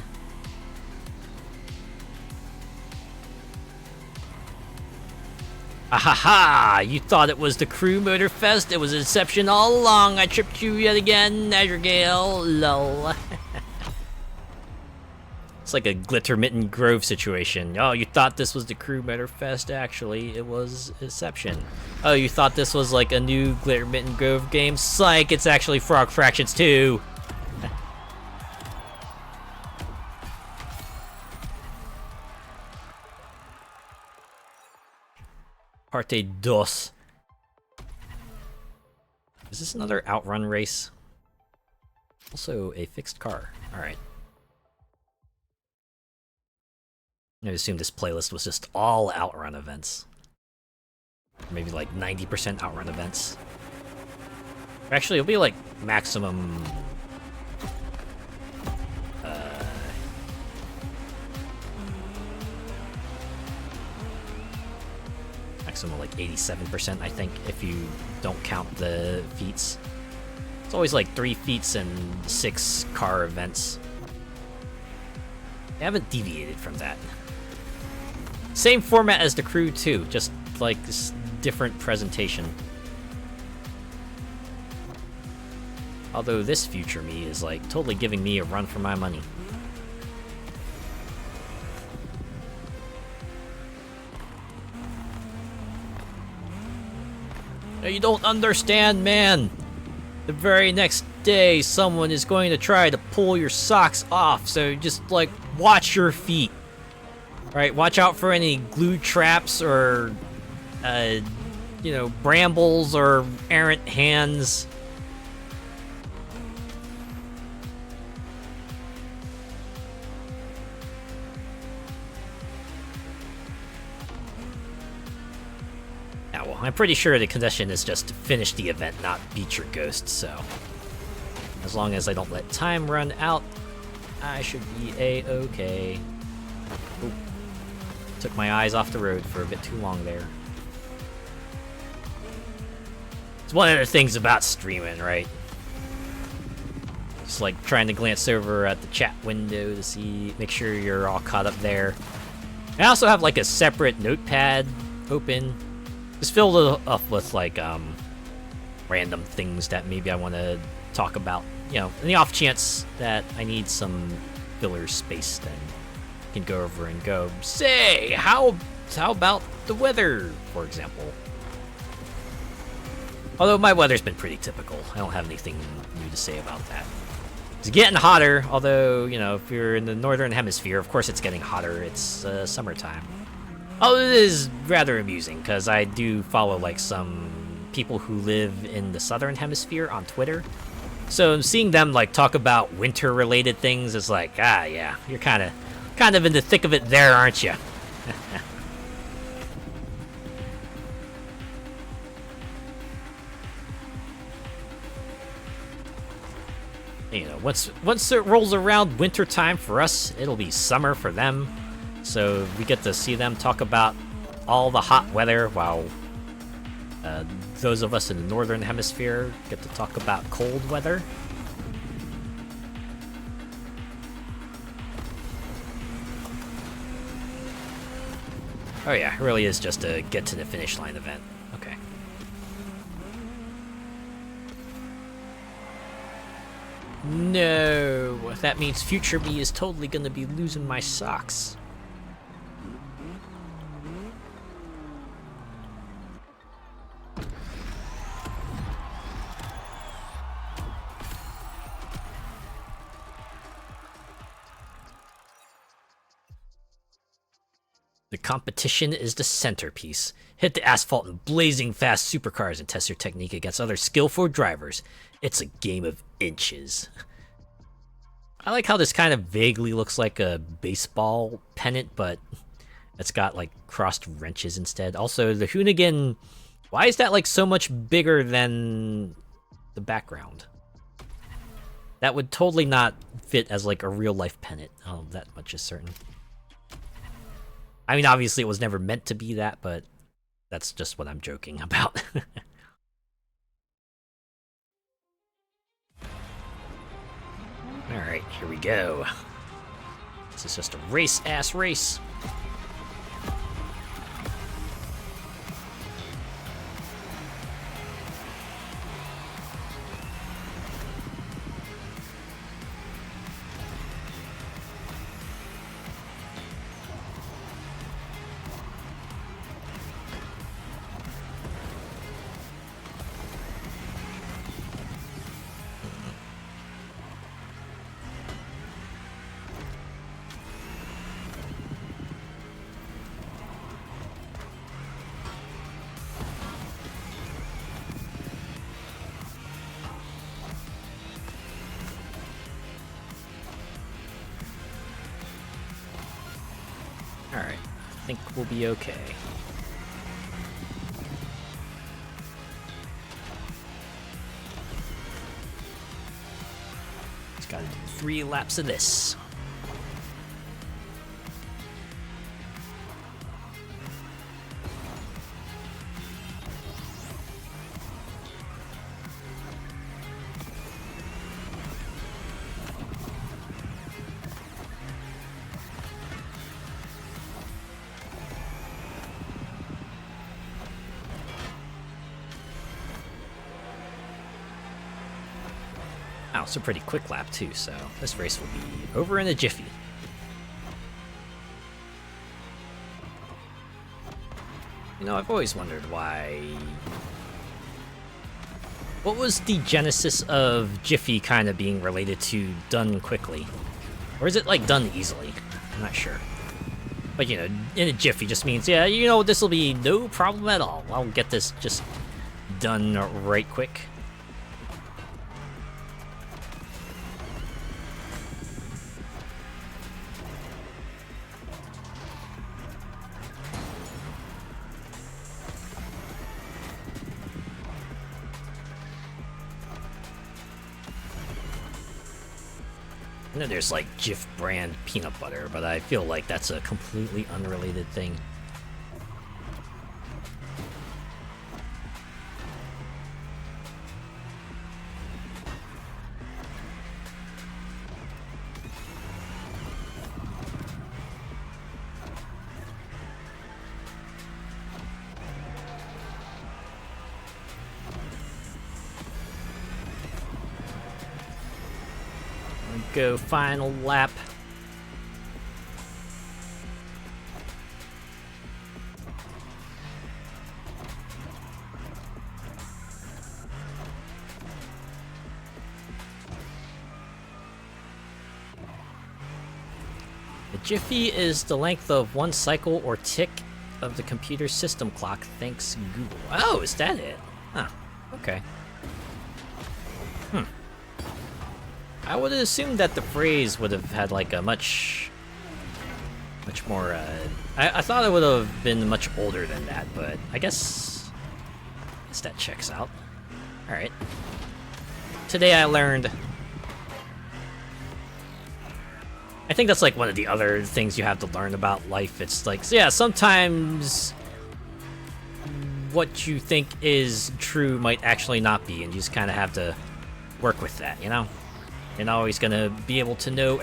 Ahaha! You thought it was the crew Motorfest? It was a deception all along. I tripped you yet again, Azure Gale. Lol. It's like a Glittermitten Grove situation. Oh, you thought this was the crew Motorfest? Actually, it was deception. Oh, you thought this was like a new Glittermitten Grove game? Psych! It's actually Frog Fractions 2. Parte dos. Is this another outrun race? Also a fixed car. Alright. I assume this playlist was just all outrun events. Maybe like 90% outrun events. Actually, it'll be like maximum... maximum like 87%, I think, if you don't count the feats. It's always like 3 feats and 6 car events. I haven't deviated from that. Same format as the crew too, just like this different presentation. Although this future me is like totally giving me a run for my money. You don't understand, man. The very next day, someone is going to try to pull your socks off, so just, like, watch your feet. Right? Watch out for any glue traps or, you know, brambles or errant hands. Well, I'm pretty sure the condition is just to finish the event, not beat your ghost, so... as long as I don't let time run out, I should be a-okay. Oop. Took my eyes off the road for a bit too long there. It's one of the things about streaming, right? Just like trying to glance over at the chat window to see, make sure you're all caught up there. I also have like a separate notepad open. Just fill it up with, like, random things that maybe I want to talk about. You know, in the off chance that I need some filler space, then I can go over and go, say, how about the weather, for example? Although my weather's been pretty typical. I don't have anything new to say about that. It's getting hotter, although, you know, if you're in the northern hemisphere, of course it's getting hotter. It's summertime. Oh, it is rather amusing, because I do follow, like, some people who live in the southern hemisphere on Twitter. So seeing them, like, talk about winter-related things is like, ah, yeah, you're kind of in the thick of it there, aren't you? You know, once it rolls around wintertime for us, it'll be summer for them. So we get to see them talk about all the hot weather, while those of us in the northern hemisphere get to talk about cold weather. Oh yeah, it really is just a get to the finish line event. Okay. No, that means future me is totally gonna be losing my socks. The competition is the centerpiece. Hit the asphalt in blazing fast supercars and test your technique against other skillful drivers. It's a game of inches. I like how this kind of vaguely looks like a baseball pennant, but it's got like crossed wrenches instead. Also, the Hoonigan, why is that like so much bigger than the background? That would totally not fit as like a real life pennant. Oh, that much is certain. I mean, obviously it was never meant to be that, but that's just what I'm joking about. Alright, here we go. This is just a race-ass race. Alright, I think we'll be okay. Just gotta do 3 laps of this. Wow, it's a pretty quick lap too, so this race will be over in a jiffy. You know, I've always wondered why... What was the genesis of jiffy kind of being related to done quickly? Or is it like done easily? I'm not sure. But you know, in a jiffy just means, yeah, you know, this will be no problem at all. I'll get this just done right quick. I know there's like Jif brand peanut butter, but I feel like that's a completely unrelated thing. Go final lap. The jiffy is the length of one cycle or tick of the computer system clock, thanks Google. Oh, is that it? Huh, okay. I would have assumed that the phrase would have had like a much more, I thought it would have been much older than that, but I guess that checks out. Alright. Today I learned... I think that's like one of the other things you have to learn about life. It's like, so yeah, sometimes what you think is true might actually not be, and you just kind of have to work with that, you know? You're not always going to be able to know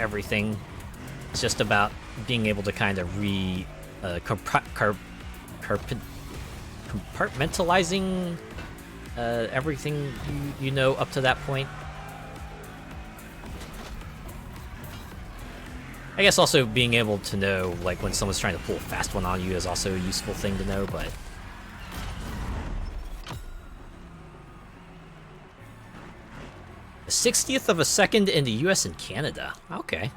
compartmentalizing everything you know up to that point. I guess also being able to know, like, when someone's trying to pull a fast one on you is also a useful thing to know, but... A 60th of a second in the US and Canada. Okay.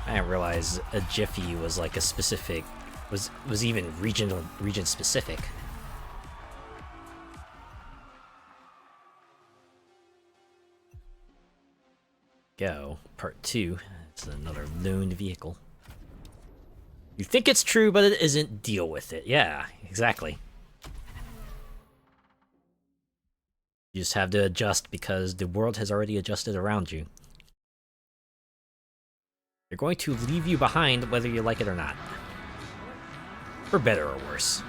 I didn't realize a jiffy was like a specific... was even region specific. Go. Part 2. It's another known vehicle. You think it's true, but it isn't. Deal with it. Yeah, exactly. You just have to adjust because the world has already adjusted around you. They're going to leave you behind whether you like it or not. For better or worse.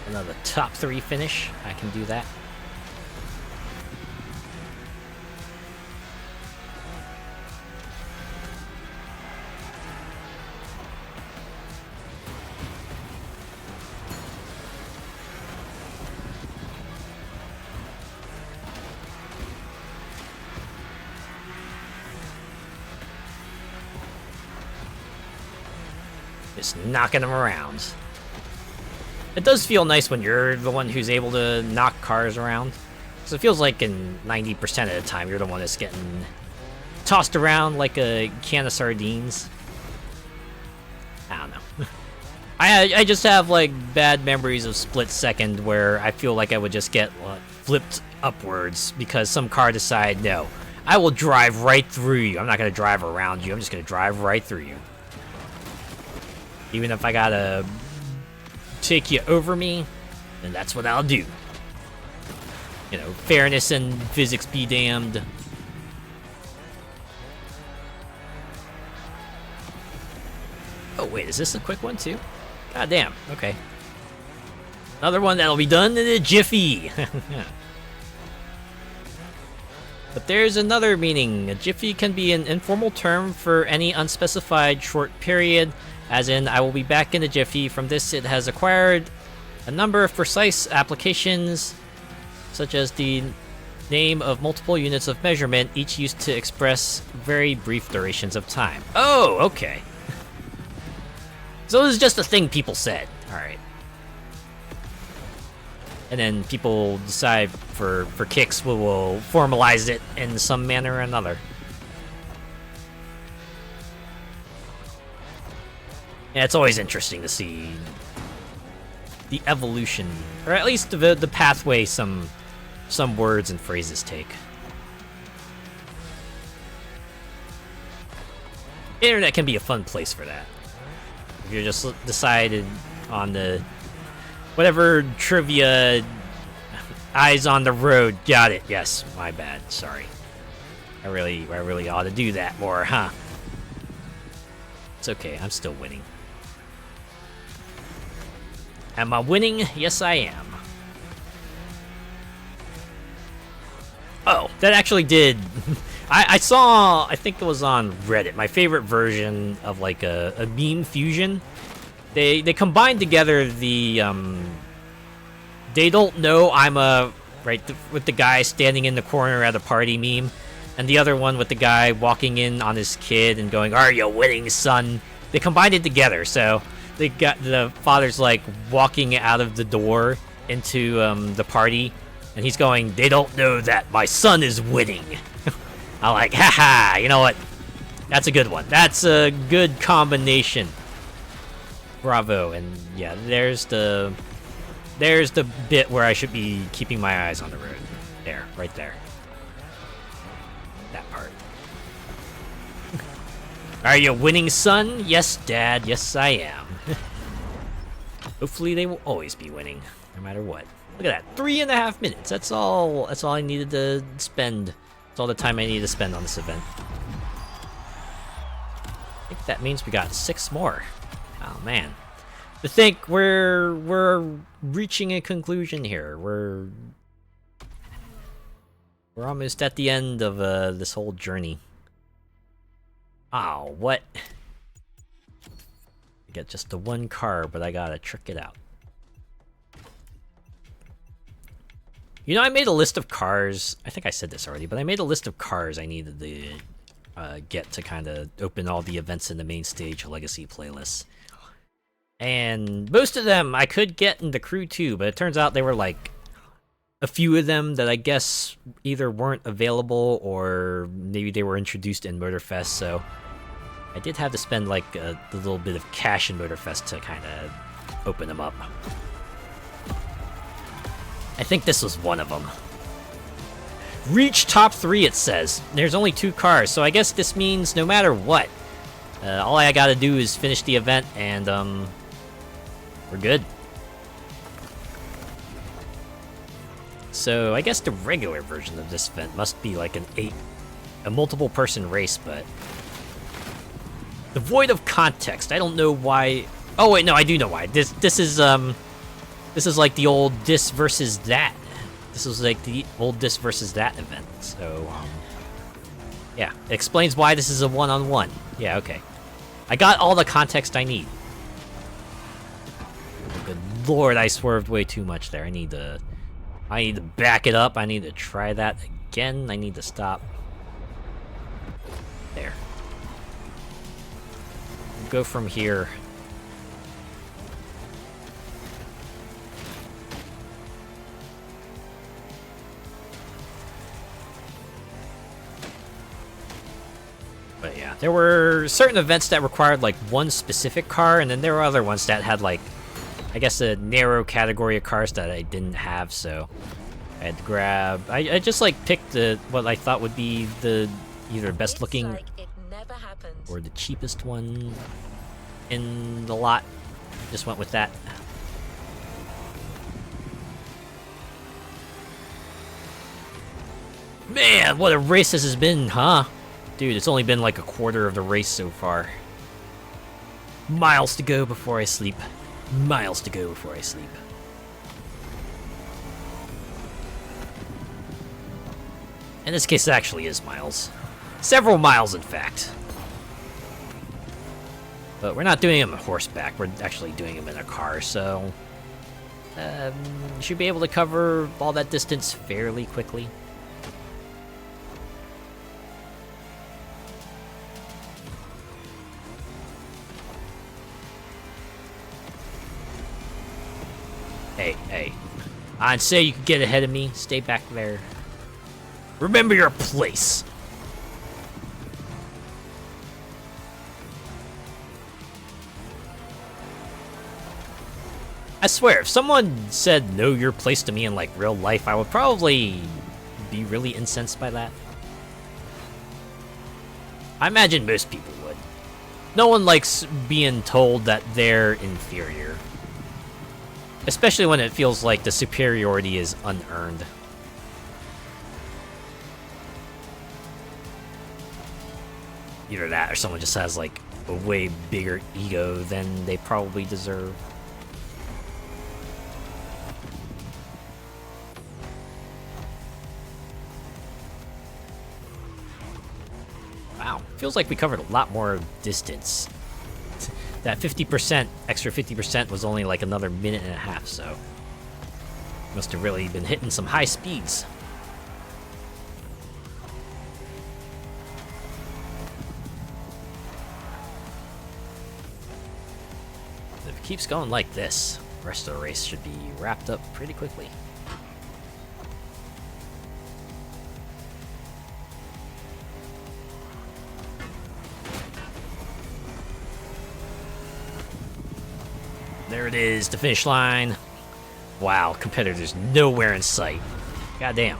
Another top 3 finish. I can do that. Just knocking them around. It does feel nice when you're the one who's able to knock cars around. So it feels like in 90% of the time, you're the one that's getting tossed around like a can of sardines. I don't know. I just have like bad memories of Split Second where I feel like I would just get flipped upwards because some car decided, no, I will drive right through you. I'm not going to drive around you. I'm just going to drive right through you. Even if I gotta take you over me, then that's what I'll do. You know, fairness and physics be damned. Oh wait, is this a quick one too? God damn, okay. Another one that'll be done in a jiffy. But there's another meaning. A jiffy can be an informal term for any unspecified short period. As in, I will be back in a jiffy. From this, it has acquired a number of precise applications, such as the name of multiple units of measurement, each used to express very brief durations of time. Oh, okay. So this is just a thing people said. Alright. And then people decide for kicks, we will formalize it in some manner or another. Yeah, it's always interesting to see the evolution, or at least the pathway some words and phrases take. Internet can be a fun place for that. If you're just decided on the whatever trivia, eyes on the road, got it. Yes, my bad. Sorry. I really ought to do that more, huh? It's okay. I'm still winning. Am I winning? Yes, I am. Oh, that actually did. I saw, I think it was on Reddit, my favorite version of like a meme fusion. They combined together the, they don't know I'm a, right, with the guy standing in the corner at a party meme, and the other one with the guy walking in on his kid and going, "Are you winning, son?" They combined it together, so they got the father's like walking out of the door into the party, and he's going, "They don't know that my son is winning." I'm like, haha, you know what? That's a good one. That's a good combination. Bravo. And yeah, there's the bit where I should be keeping my eyes on the road. There, right there. That part. Are you winning, son? Yes, Dad. Yes, I am. Hopefully they will always be winning, no matter what. Look at that, 3.5 minutes. That's all I needed to spend. That's all the time I needed to spend on this event. I think that means we got 6 more. Oh man. To think we're reaching a conclusion here. We're almost at the end of this whole journey. Oh, what? I get just the one car, but I gotta trick it out. You know, I made a list of cars. I think I said this already, but I made a list of cars I needed to get to kind of open all the events in the main stage legacy playlist. And most of them I could get in the crew too, but it turns out they were like a few of them that I guess either weren't available or maybe they were introduced in Motorfest, so I did have to spend like a little bit of cash in Motorfest to kind of open them up. I think this was one of them. Reach top 3, it says. There's only 2 cars, so I guess this means no matter what, all I gotta do is finish the event and we're good. So I guess the regular version of this event must be like a multiple person race, but devoid of context. I don't know why. Oh wait, no, I do know why. This is like the old this versus that. This was like the old this versus that event. So yeah, it explains why this is a one-on-one. Yeah, okay. I got all the context I need. Oh, good lord, I swerved way too much there. I need to back it up. I need to try that again. I need to stop. There. Go from here. But yeah, there were certain events that required like one specific car, and then there were other ones that had like, I guess, a narrow category of cars that I didn't have, so I had to grab. I just like picked what I thought would be the either best looking or the cheapest one in the lot. Just went with that. Man, what a race this has been, huh? Dude, it's only been like a quarter of the race so far. Miles to go before I sleep. Miles to go before I sleep. In this case, it actually is miles. Several miles, in fact. But we're not doing them on horseback. We're actually doing them in a car, so should be able to cover all that distance fairly quickly. Hey. I'd say you could get ahead of me. Stay back there. Remember your place. I swear, if someone said know your place to me in like real life, I would probably be really incensed by that. I imagine most people would. No one likes being told that they're inferior. Especially when it feels like the superiority is unearned. Either that or someone just has like a way bigger ego than they probably deserve. Wow, feels like we covered a lot more distance. That 50%, extra 50% was only like another minute and a half, so must have really been hitting some high speeds. If it keeps going like this, the rest of the race should be wrapped up pretty quickly. There it is, the finish line. Wow, competitors nowhere in sight. Goddamn.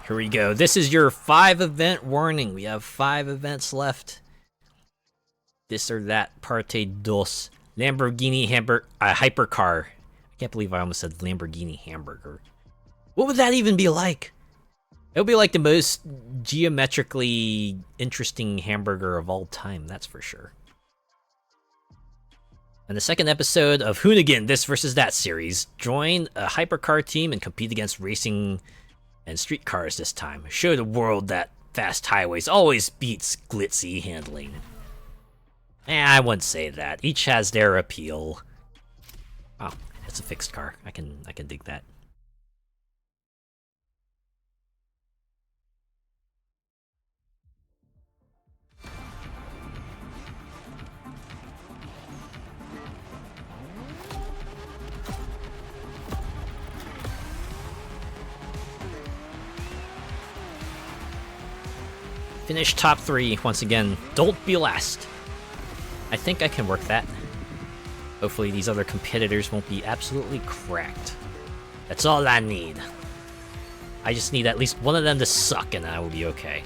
Here we go. This is your 5-event warning. We have 5 events left. This or that, parte dos. Lamborghini hypercar. I can't believe I almost said Lamborghini hamburger. What would that even be like? It'll be like the most geometrically interesting hamburger of all time, that's for sure. In the second episode of Hoonigan This vs. That series, join a hypercar team and compete against racing and street cars this time. Show the world that fast highways always beats glitzy handling. I wouldn't say that. Each has their appeal. Oh, it's a fixed car. I can dig that. Finish top 3 once again. Don't be last. I think I can work that. Hopefully these other competitors won't be absolutely cracked. That's all I need. I just need at least one of them to suck and I will be okay.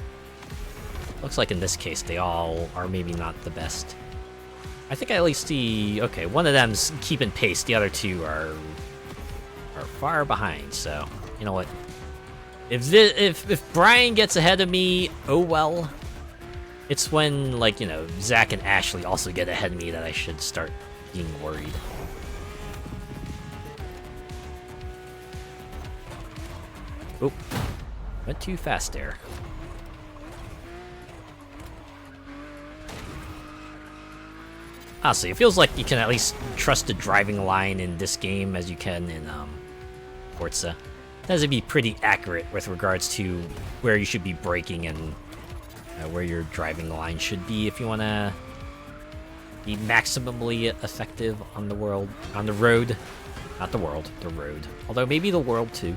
Looks like in this case they all are maybe not the best. I think I at least see... Okay, one of them's keeping pace, the other two are far behind, so... You know what? If Brian gets ahead of me, oh well. It's when, like, you know, Zach and Ashley also get ahead of me that I should start being worried. Oh, went too fast there. Honestly, it feels like you can at least trust the driving line in this game as you can in Forza. It has to be pretty accurate with regards to where you should be braking and where your driving line should be if you want to be maximally effective on the road. Not the world, the road. Although maybe the world too.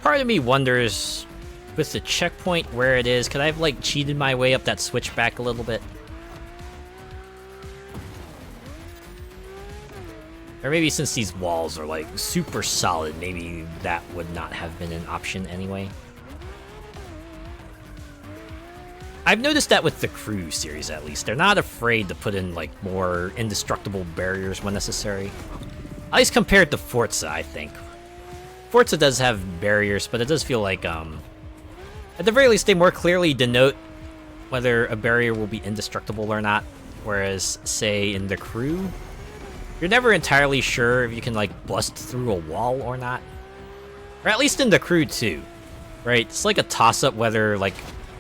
Part of me wonders, with the checkpoint where it is, could I have, like, cheated my way up that switchback a little bit? Or maybe since these walls are, like, super solid, maybe that would not have been an option anyway. I've noticed that with the Crew series, at least. They're not afraid to put in, like, more indestructible barriers when necessary. At least compared to Forza, I think. Forza does have barriers, but it does feel like, at the very least, they more clearly denote whether a barrier will be indestructible or not. Whereas, say, in the Crew, you're never entirely sure if you can, like, bust through a wall or not. Or at least in the Crew, too. Right? It's like a toss-up whether, like,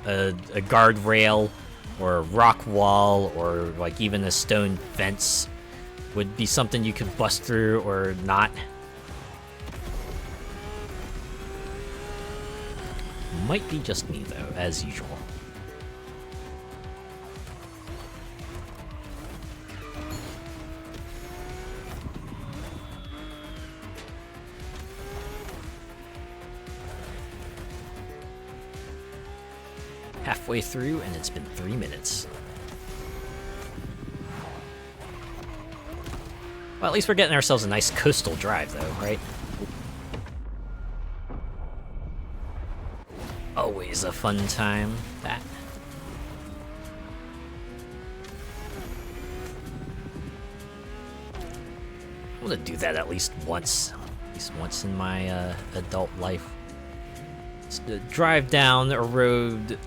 a guardrail or a rock wall or, like, even a stone fence would be something you could bust through or not. Might be just me, though, as usual. Halfway through, and it's been 3 minutes. Well, at least we're getting ourselves a nice coastal drive, though, right? Always a fun time, that. I want to do that at least once in my adult life. Just to drive down a road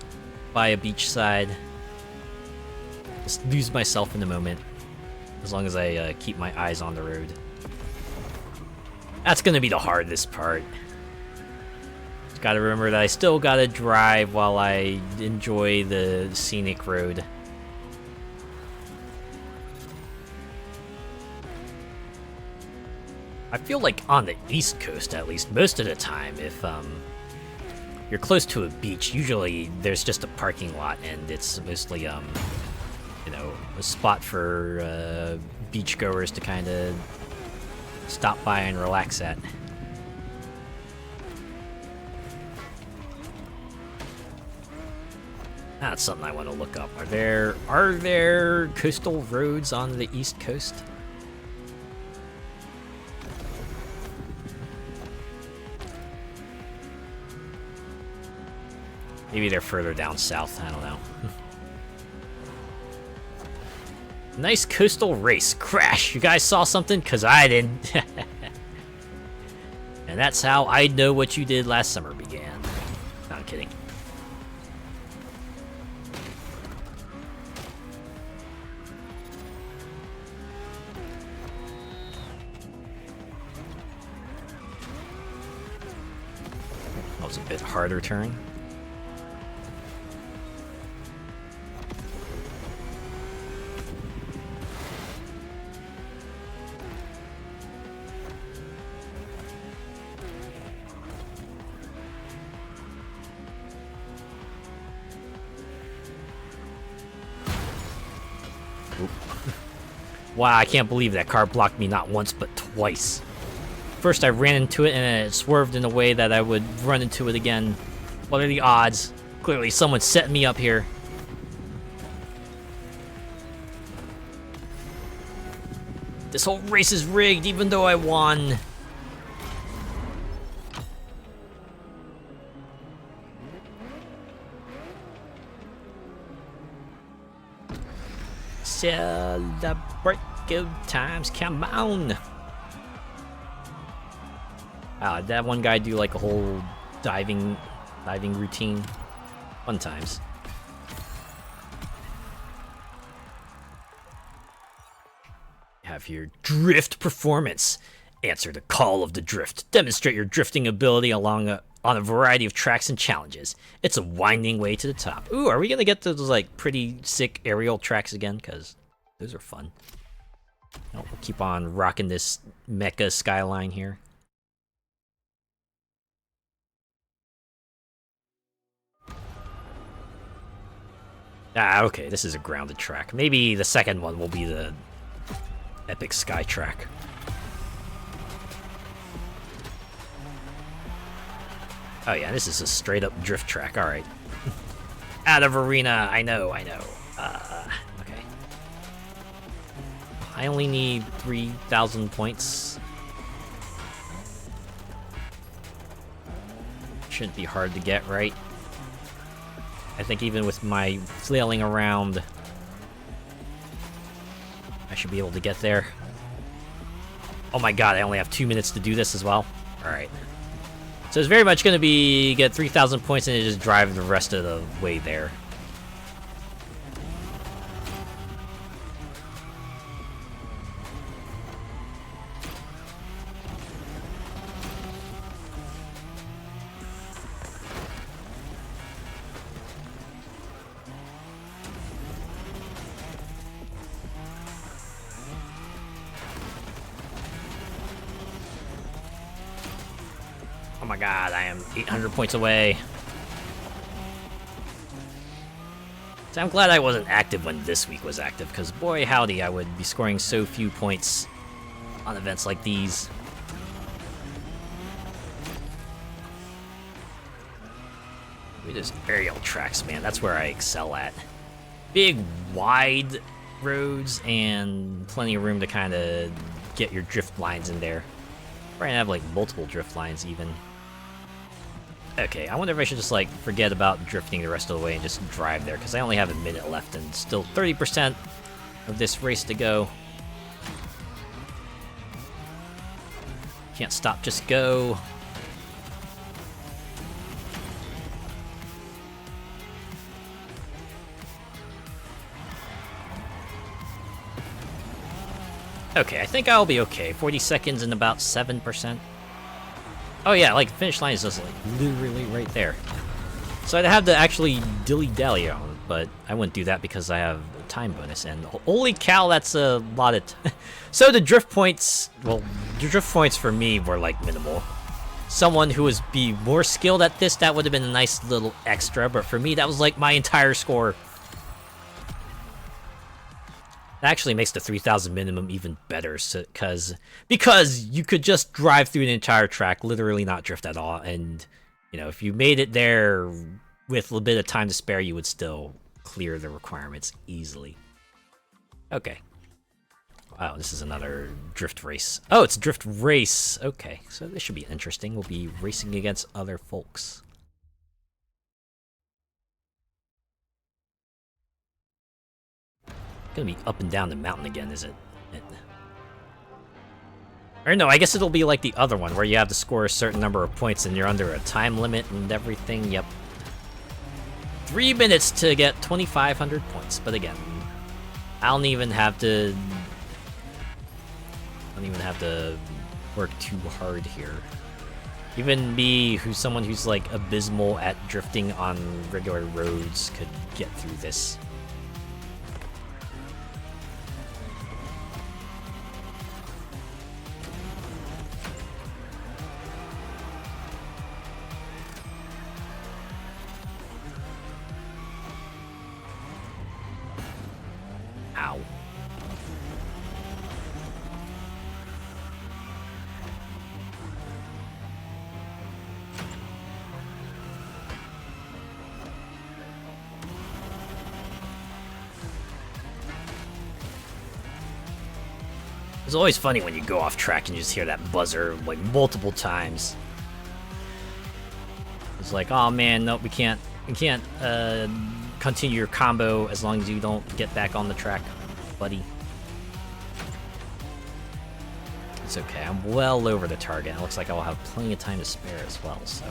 by a beachside. Just lose myself in the moment, as long as I keep my eyes on the road. That's gonna be the hardest part. Gotta remember that I still gotta drive while I enjoy the scenic road. I feel like on the East Coast, at least, most of the time, if you're close to a beach, usually there's just a parking lot, and it's mostly, you know, a spot for beachgoers to kind of stop by and relax at. That's something I want to look up. Are there coastal roads on the East Coast? Maybe they're further down south. I don't know. Nice coastal race. Crash. You guys saw something? Because I didn't. And that's how I know what you did last summer began. No, I'm kidding. That was a bit harder turn. Wow, I can't believe that car blocked me not once but twice. First I ran into it and then it swerved in a way that I would run into it again. What are the odds? Clearly someone set me up here. This whole race is rigged even though I won. Celebrate good times, come on! Wow, did that one guy do like a whole diving routine? Fun times. Have here drift performance. Answer the call of the drift. Demonstrate your drifting ability on a variety of tracks and challenges. It's a winding way to the top. Ooh, are we gonna get those like pretty sick aerial tracks again? Cause those are fun. Oh, we'll keep on rocking this mecha skyline here. Ah, okay, this is a grounded track. Maybe the second one will be the epic sky track. Oh yeah, this is a straight up drift track, alright. Out of arena, I know. Okay. I only need 3,000 points. Shouldn't be hard to get, right? I think even with my flailing around, I should be able to get there. Oh my god, I only have 2 minutes to do this as well? Alright. So it's very much going to be get 3,000 points and then just drive the rest of the way there. Oh my god, I am 800 points away. So I'm glad I wasn't active when this week was active, because boy howdy, I would be scoring so few points on events like these. We just aerial tracks, man, that's where I excel at. Big, wide roads and plenty of room to kind of get your drift lines in there. Probably have like multiple drift lines even. Okay, I wonder if I should just like forget about drifting the rest of the way and just drive there, because I only have a minute left and still 30% of this race to go. Can't stop, just go. Okay, I think I'll be okay. 40 seconds and about 7%. Oh yeah, like, finish line is just, like, literally right there. So I'd have to actually dilly-dally on, but I wouldn't do that because I have a time bonus, and holy cow, that's a lot of So the drift points, well, the drift points for me were, like, minimal. Someone who was be more skilled at this, that would have been a nice little extra, but for me, that was, like, my entire score. That actually makes the 3,000 minimum even better, because you could just drive through an entire track, literally not drift at all, and, you know, if you made it there with a little bit of time to spare, you would still clear the requirements easily. Okay. Wow, this is another drift race. Oh, it's a drift race. Okay, so this should be interesting. We'll be racing against other folks. Gonna be up and down the mountain again, is it? Or no, I guess it'll be like the other one, where you have to score a certain number of points and you're under a time limit and everything. Yep. 3 minutes to get 2,500 points, but again, I don't even have to work too hard here. Even me, who's someone who's like abysmal at drifting on regular roads, could get through this. Ow. It's always funny when you go off track and you just hear that buzzer like multiple times. It's like, oh man, nope, we can't continue your combo as long as you don't get back on the track, buddy. It's okay, I'm well over the target. It looks like I'll have plenty of time to spare as well, so.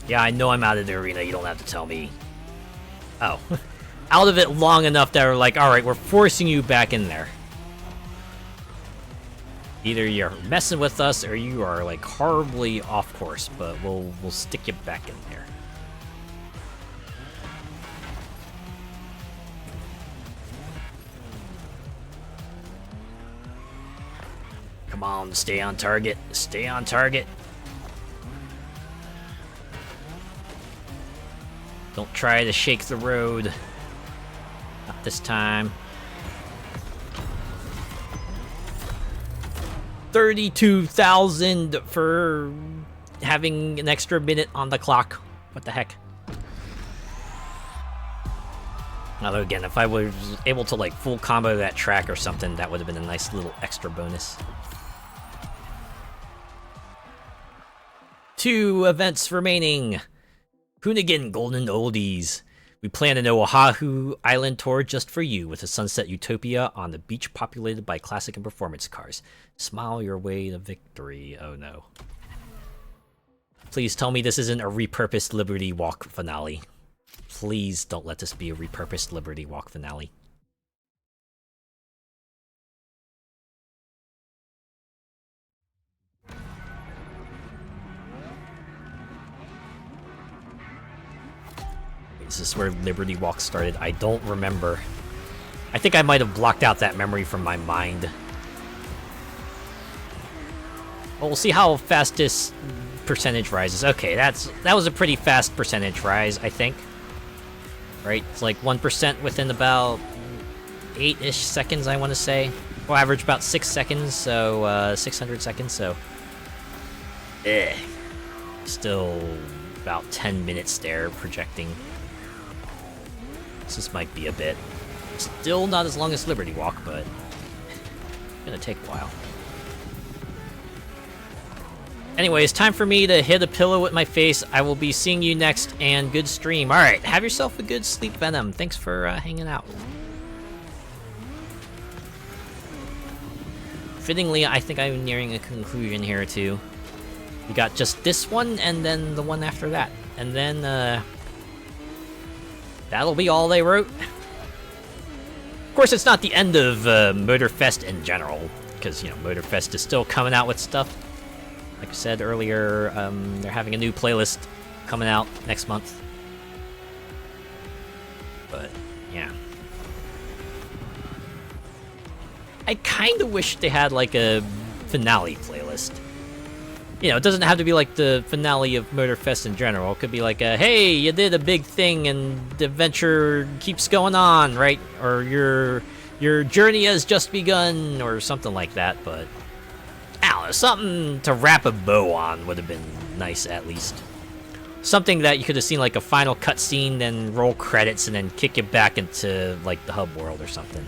Yeah, I know I'm out of the arena, you don't have to tell me. Oh. Out of it long enough that we're like, alright, we're forcing you back in there. Either you're messing with us or you are like horribly off course, but we'll stick you back in there. Come on, stay on target. Stay on target. Don't try to shake the road. Not this time. 32,000 for having an extra minute on the clock. What the heck? Although again, if I was able to like full combo that track or something, that would have been a nice little extra bonus. 2 events remaining. Hoonigan Golden Oldies. We plan an Oahu Island tour just for you with a sunset utopia on the beach populated by classic and performance cars. Smile your way to victory. Oh no. Please tell me this isn't a repurposed Liberty Walk finale. Please don't let this be a repurposed Liberty Walk finale. Is this where Liberty Walk started? I don't remember. I think I might have blocked out that memory from my mind. Well, we'll see how fast this percentage rises. Okay, that was a pretty fast percentage rise, I think. Right? It's like 1% within about 8-ish seconds, I want to say. We'll average about 6 seconds, so 600 seconds, so... Still about 10 minutes there, projecting. This might be a bit. Still not as long as Liberty Walk, but gonna take a while. Anyways, time for me to hit a pillow with my face. I will be seeing you next, and good stream. Alright, have yourself a good sleep, Venom. Thanks for hanging out. Fittingly, I think I'm nearing a conclusion here, too. We got just this one, and then the one after that. And then, that'll be all they wrote. Of course, it's not the end of Motorfest in general, because, you know, Motorfest is still coming out with stuff. Like I said earlier, they're having a new playlist coming out next month. But, yeah. I kind of wish they had, like, a finale playlist. You know, it doesn't have to be like the finale of Motorfest in general. It could be like a, hey, you did a big thing and the adventure keeps going on, right? Or your journey has just begun, or something like that, but I don't know, something to wrap a bow on would have been nice, at least. something that you could have seen like a final cutscene, then roll credits, and then kick it back into like the hub world or something.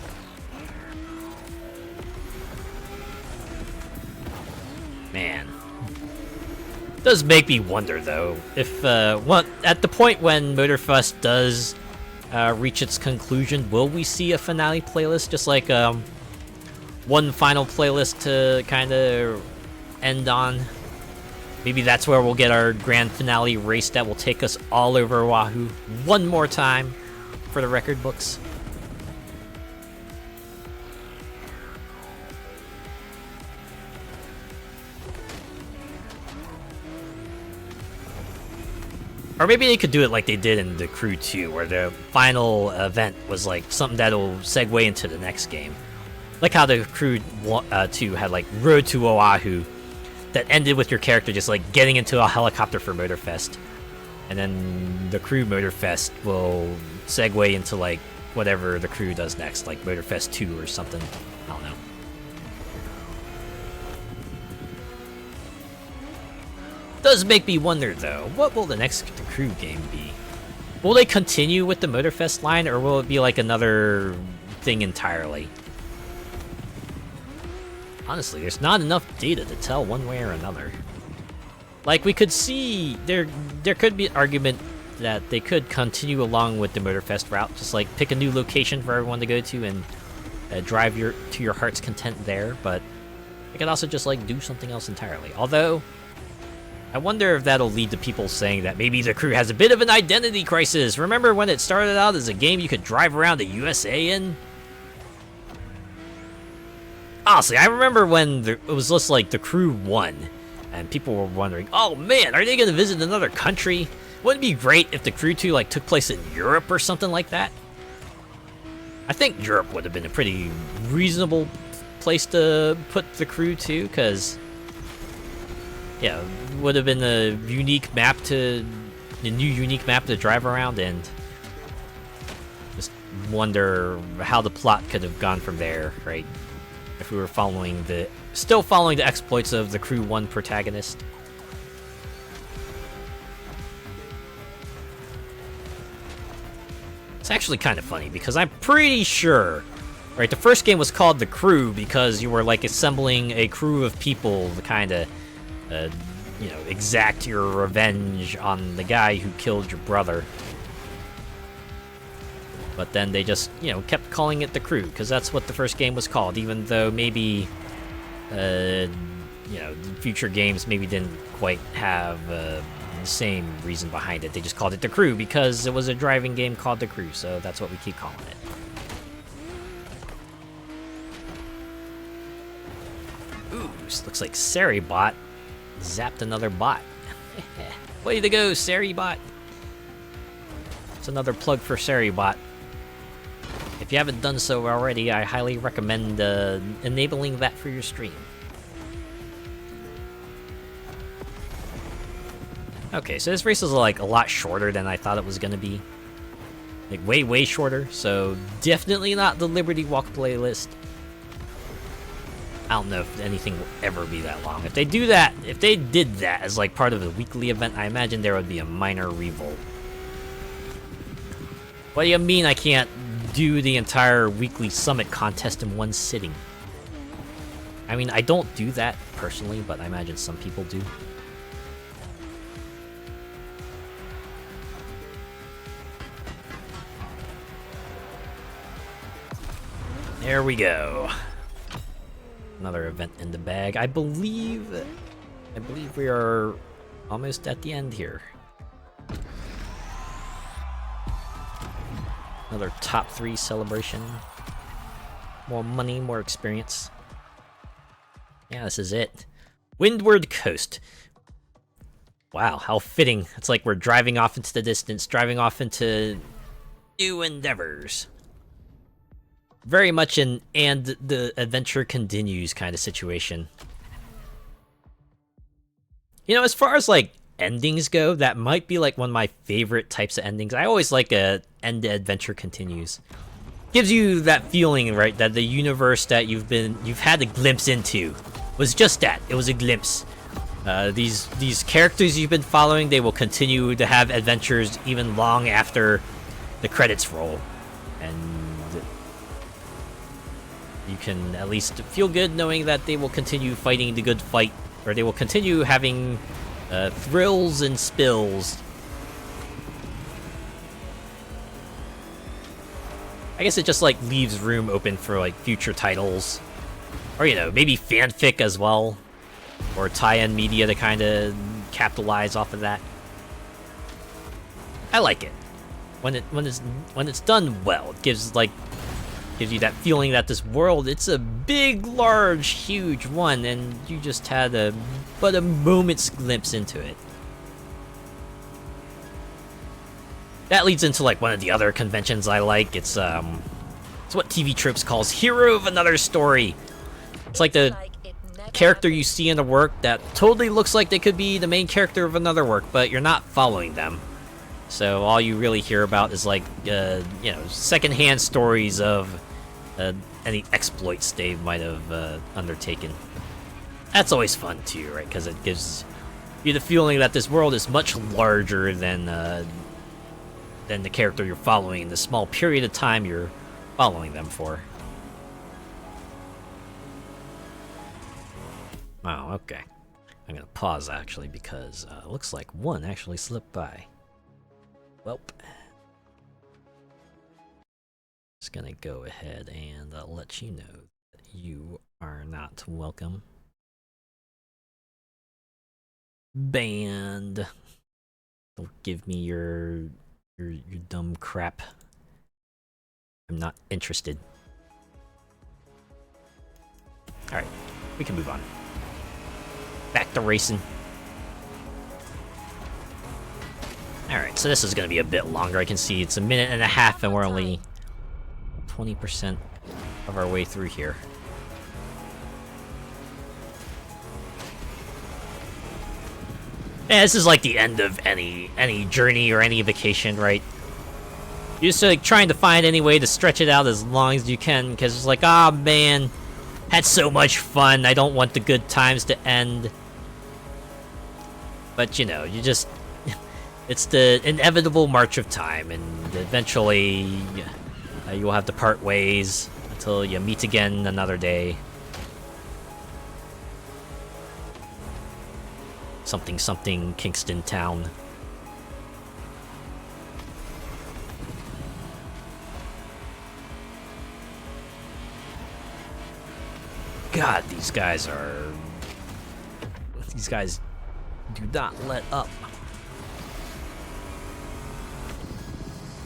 Man, does make me wonder though if at the point when Motorfest does reach its conclusion, will we see a finale playlist, just like one final playlist to kind of end on? Maybe that's where we'll get our grand finale race that will take us all over Wahoo one more time for the record books. Or maybe they could do it like they did in The Crew 2, where the final event was like something that'll segue into the next game. Like how The Crew 2 had like Road to Oahu that ended with your character just like getting into a helicopter for Motorfest. And then The Crew Motorfest will segue into like whatever The Crew does next, like Motorfest 2 or something. I don't know. Does make me wonder though, what will the next The Crew game be? Will they continue with the Motorfest line, or will it be like another thing entirely? Honestly, there's not enough data to tell one way or another. Like, we could see, there could be an argument that they could continue along with the Motorfest route, just like pick a new location for everyone to go to and drive to your heart's content there, but they could also just like do something else entirely. Although, I wonder if that'll lead to people saying that maybe The Crew has a bit of an identity crisis. Remember when it started out as a game you could drive around the USA in? Honestly, I remember when it was just like The Crew 1, and people were wondering, oh man, are they going to visit another country? Wouldn't it be great if The Crew 2 like took place in Europe or something like that? I think Europe would have been a pretty reasonable place to put The Crew 2, because yeah, would have been a new unique map to drive around, and just wonder how the plot could have gone from there, right? If we were still following the exploits of the Crew 1 protagonist. It's actually kind of funny because I'm pretty sure, right, the first game was called The Crew because you were like assembling a crew of people to kind of exact your revenge on the guy who killed your brother. But then they just, kept calling it The Crew, because that's what the first game was called, even though maybe, future games maybe didn't quite have the same reason behind it. They just called it The Crew because it was a driving game called The Crew, so that's what we keep calling it. Ooh, looks like Seribot zapped another bot. Way to go, Seribot. It's another plug for Seribot. If you haven't done so already, I highly recommend enabling that for your stream. Okay, so this race is like a lot shorter than I thought it was gonna be. Like way shorter, so definitely not the Liberty Walk playlist. I don't know if anything will ever be that long. If they did that as like part of a weekly event, I imagine there would be a minor revolt. What do you mean I can't do the entire weekly summit contest in one sitting? I mean, I don't do that personally, but I imagine some people do. There we go. Another event in the bag. I believe we are almost at the end here. Another top 3 celebration. More money, more experience. Yeah, this is it. Windward Coast. Wow, how fitting. It's like we're driving off into the distance, driving off into new endeavors. Very much an and the adventure continues kind of situation. As far as like endings go, that might be like one of my favorite types of endings. I always like a end the adventure continues. Gives you that feeling, right, that the universe that you've had a glimpse into was just that. It was a glimpse. These characters you've been following, they will continue to have adventures even long after the credits roll, and you can at least feel good knowing that they will continue fighting the good fight, or they will continue having thrills and spills. I guess it just like leaves room open for like future titles, or you know, maybe fanfic as well, or tie-in media to kind of capitalize off of that. I like it when it's done well. It gives you that feeling that this world, it's a big, large, huge one, and you just had a moment's glimpse into it. That leads into like one of the other conventions I like. It's what TV Tropes calls hero of another story. It's like the character you see in a work that totally looks like they could be the main character of another work, but you're not following them. So all you really hear about is like you know, secondhand stories of any exploits they might have undertaken. That's always fun too, right? Because it gives you the feeling that this world is much larger than the character you're following in the small period of time you're following them for. Oh, okay. I'm gonna pause actually because it looks like one actually slipped by. Welp. Just gonna go ahead and let you know that you are not welcome. Banned. Don't give me your dumb crap. I'm not interested. Alright, we can move on. Back to racing. Alright, so this is gonna be a bit longer. I can see it's a minute and a half and we're only 20% of our way through here. Yeah, this is like the end of any journey or any vacation, right? You're just like trying to find any way to stretch it out as long as you can, because it's like, ah, man, had so much fun. I don't want the good times to end. But you know, you just, it's the inevitable march of time, and eventually you will have to part ways until you meet again another day. Something something Kingston Town. God, these guys do not let up.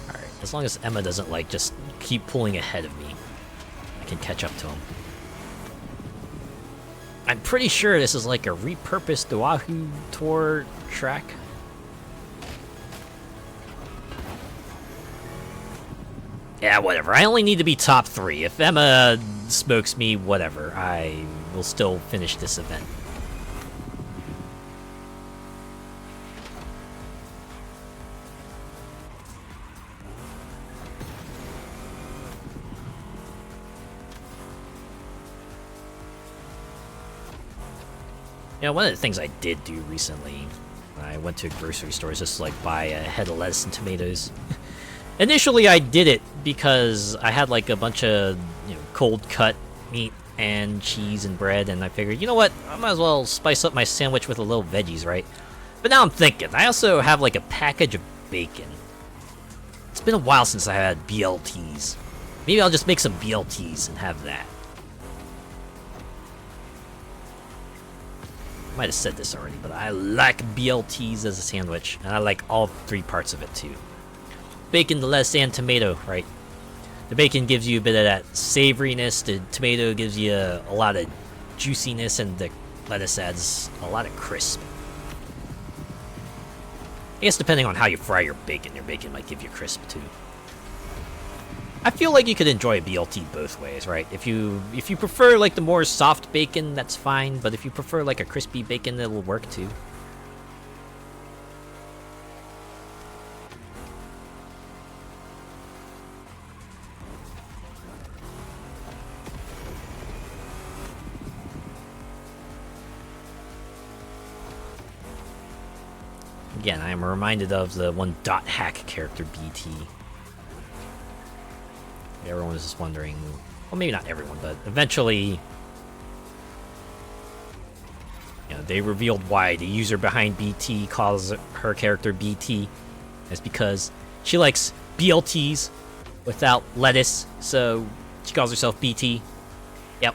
Alright, as long as Emma doesn't like just keep pulling ahead of me, I can catch up to him. I'm pretty sure this is like a repurposed Oahu Tour track. Yeah, whatever. I only need to be top 3. If Emma smokes me, whatever. I will still finish this event. You know, one of the things I did do recently when I went to a grocery store is just like buy a head of lettuce and tomatoes. Initially, I did it because I had like a bunch of, you know, cold cut meat and cheese and bread, and I figured, you know what, I might as well spice up my sandwich with a little veggies, right? But now I'm thinking, I also have like a package of bacon. It's been a while since I had BLTs. Maybe I'll just make some BLTs and have that. Might have said this already, but I like BLTs as a sandwich, and I like all 3 parts of it too. Bacon, the lettuce, and tomato, right? The bacon gives you a bit of that savoriness, the tomato gives you a lot of juiciness, and the lettuce adds a lot of crisp. I guess depending on how you fry your bacon might give you crisp too. I feel like you could enjoy a BLT both ways, right? If you prefer like the more soft bacon, that's fine, but if you prefer like a crispy bacon, it'll work too. Again, I am reminded of the one dot hack character BT. Everyone was just wondering, well, maybe not everyone, but eventually, you know, they revealed why the user behind BT calls her character BT. It's because she likes BLTs without lettuce, so she calls herself BT. Yep.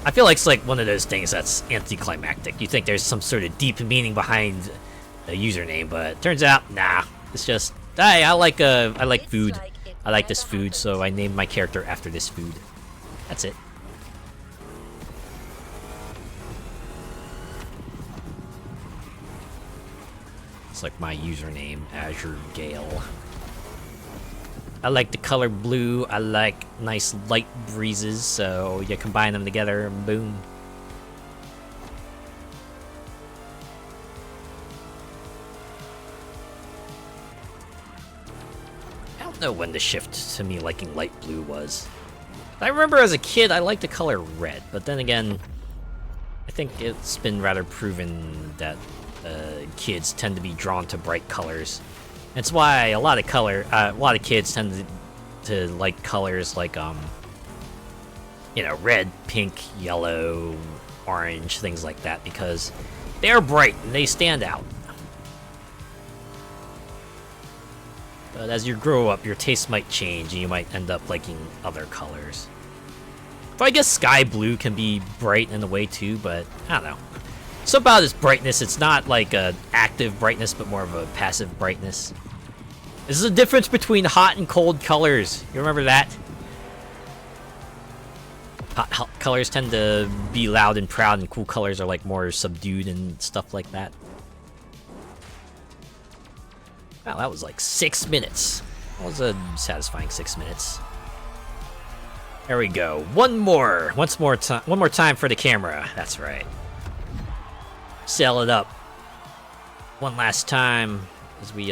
I feel like it's like one of those things that's anticlimactic. You think there's some sort of deep meaning behind the username, but it turns out, nah. It's just, hey, I like food. I like this food, so I named my character after this food. That's it. It's like my username, Azure Gale. I like the color blue. I like nice light breezes, so you combine them together and boom. I don't know when the shift to me liking light blue was. I remember as a kid I liked the color red, but then again, I think it's been rather proven that kids tend to be drawn to bright colors. That's why a lot of kids tend to like colors like you know, red, pink, yellow, orange, things like that, because they're bright and they stand out. But as you grow up, your taste might change and you might end up liking other colors. So I guess sky blue can be bright in a way too, but I don't know. So about its brightness, it's not like an active brightness, but more of a passive brightness. This is the difference between hot and cold colors. You remember that? Hot colors tend to be loud and proud, and cool colors are like more subdued and stuff like that. Wow, that was like 6 minutes. That was a satisfying 6 minutes. There we go. One more time for the camera. That's right. Sell it up. One last time as we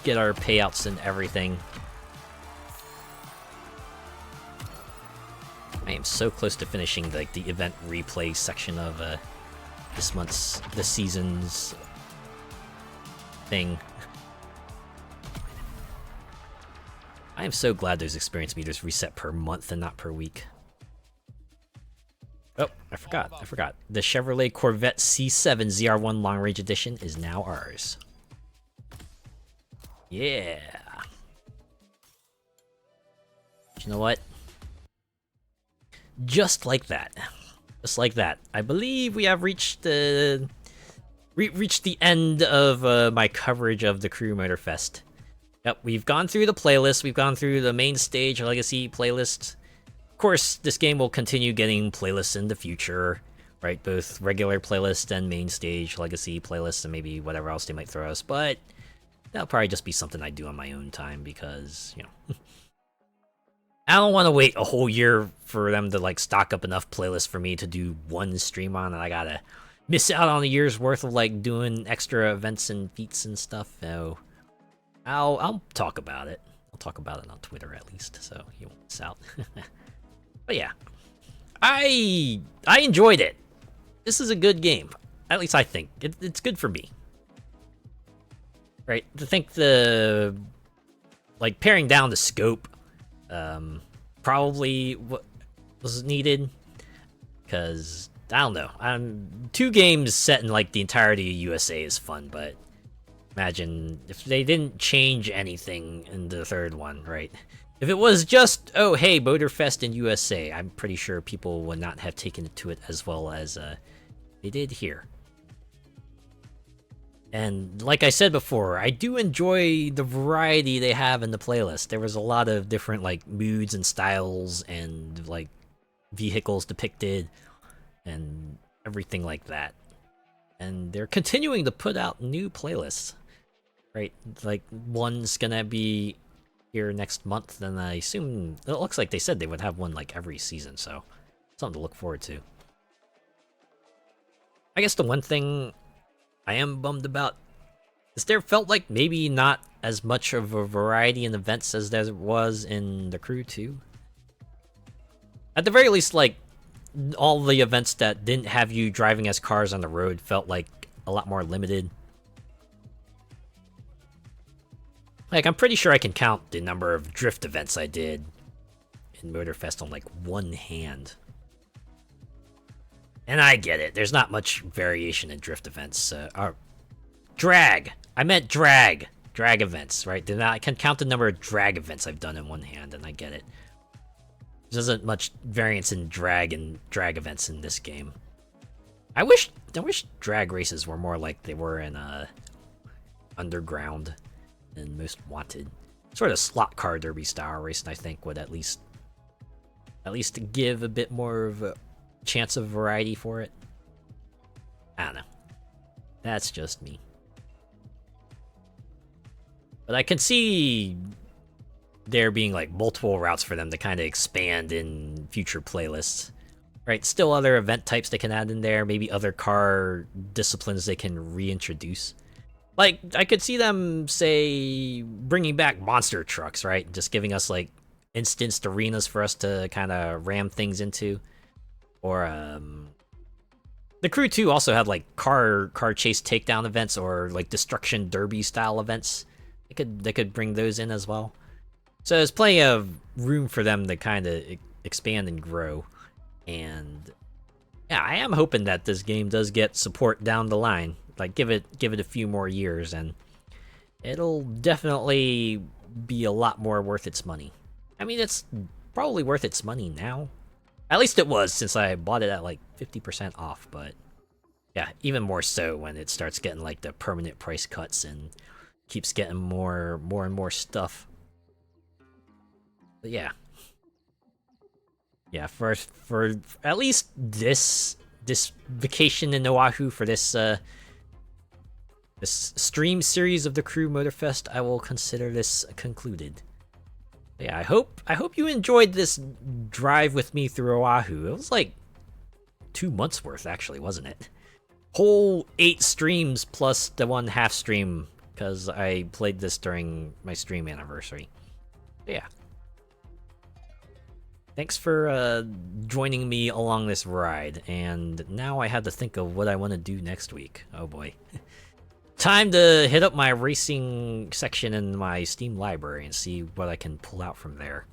get our payouts and everything. I am so close to finishing like the event replay section of this season's thing. I am so glad those experience meters reset per month and not per week. Oh, I forgot. The Chevrolet Corvette C7 ZR1 Long Range Edition is now ours. Yeah. You know what? Just like that. Just like that. I believe we have reached the end of my coverage of the Crew Motorfest. Yep, we've gone through the playlist. We've gone through the main stage legacy playlist. Of course, this game will continue getting playlists in the future, right? Both regular playlists and main stage legacy playlists, and maybe whatever else they might throw us. But that'll probably just be something I do on my own time because, you know, I don't want to wait a whole year for them to like stock up enough playlists for me to do one stream on, and I gotta miss out on a year's worth of like doing extra events and feats and stuff. So I'll talk about it. I'll talk about it on Twitter at least, so you won't miss out. But yeah, I enjoyed it. This is a good game. At least I think it's good for me. Right? To think like paring down the scope, probably what was needed, because I don't know. 2 games set in like the entirety of USA is fun, but imagine if they didn't change anything in the third one, right? If it was just, oh, hey, Motorfest in USA, I'm pretty sure people would not have taken to it as well as they did here. And like I said before, I do enjoy the variety they have in the playlist. There was a lot of different like moods and styles and like vehicles depicted and everything like that. And they're continuing to put out new playlists, right? Like one's gonna be here next month, and I assume it looks like they said they would have one like every season, so something to look forward to. I guess the one thing I am bummed about is there felt like maybe not as much of a variety in events as there was in the Crew 2. At the very least, like all the events that didn't have you driving as cars on the road felt like a lot more limited. Like, I'm pretty sure I can count the number of drift events I did in Motorfest on like one hand. And I get it. There's not much variation in drift events. Drag. I meant drag. Drag events, right? I can count the number of drag events I've done in one hand, and I get it. There isn't much variance in drag and drag events in this game. I wish drag races were more like they were in Underground and Most Wanted. Sort of slot car derby style racing, I think, would at least give a bit more of a chance of variety for it. I don't know. That's just me. But I can see there being like multiple routes for them to kind of expand in future playlists. Right, still other event types they can add in there, maybe other car disciplines they can reintroduce. Like, I could see them, say, bringing back monster trucks, right? Just giving us, like, instanced arenas for us to kind of ram things into. Or, the Crew 2 also had, like, car chase takedown events or, like, destruction derby-style events. They could bring those in as well. So there's plenty of room for them to kind of expand and grow. And yeah, I am hoping that this game does get support down the line. Like, give it a few more years, and it'll definitely be a lot more worth its money. I mean, it's probably worth its money now. At least it was, since I bought it at like 50% off. But yeah, even more so when it starts getting like the permanent price cuts and keeps getting more and more stuff. But yeah. Yeah, for at least this vacation in Oahu, for this this stream series of the Crew Motorfest, I will consider this concluded. Yeah, I hope you enjoyed this drive with me through Oahu. It was like 2 months worth, actually, wasn't it? Whole 8 streams plus the 1/2 stream, because I played this during my stream anniversary. But yeah. Thanks for joining me along this ride, and now I had to think of what I want to do next week. Oh boy. Time to hit up my racing section in my Steam library and see what I can pull out from there.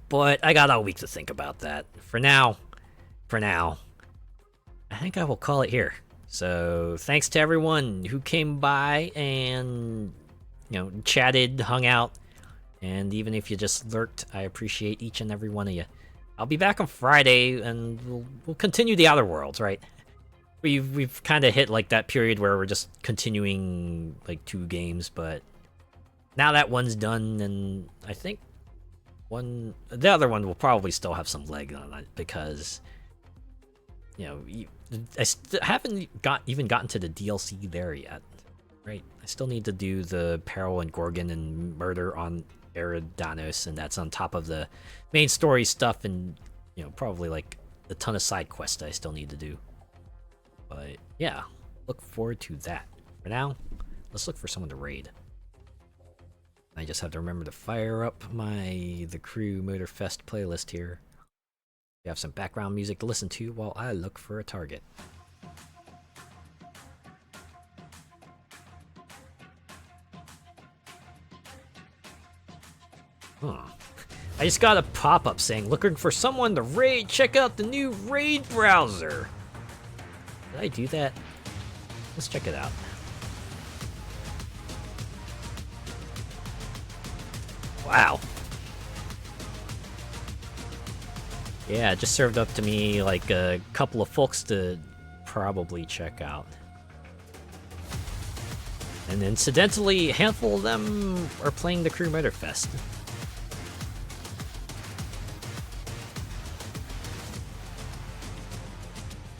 But I got all week to think about that. For now, I think I will call it here. So thanks to everyone who came by and, you know, chatted, hung out. And even if you just lurked, I appreciate each and every one of you. I'll be back on Friday, and we'll continue the Outer Worlds, right? We've kind of hit like that period where we're just continuing like 2 games, but now that one's done, and I think the other one will probably still have some leg on it, because, you know, I haven't even gotten to the DLC there yet, right? I still need to do the Peril and Gorgon and Murder on Eridanos, and that's on top of the main story stuff, and, you know, probably like a ton of side quests I still need to do. But yeah, look forward to that. For now, let's look for someone to raid. I just have to remember to fire up the Crew Motorfest playlist here. We have some background music to listen to while I look for a target. I just got a pop-up saying, looking for someone to raid, check out the new raid browser. Did I do that? Let's check it out. Wow. Yeah, it just served up to me like a couple of folks to probably check out. And incidentally, a handful of them are playing the Crew Motorfest.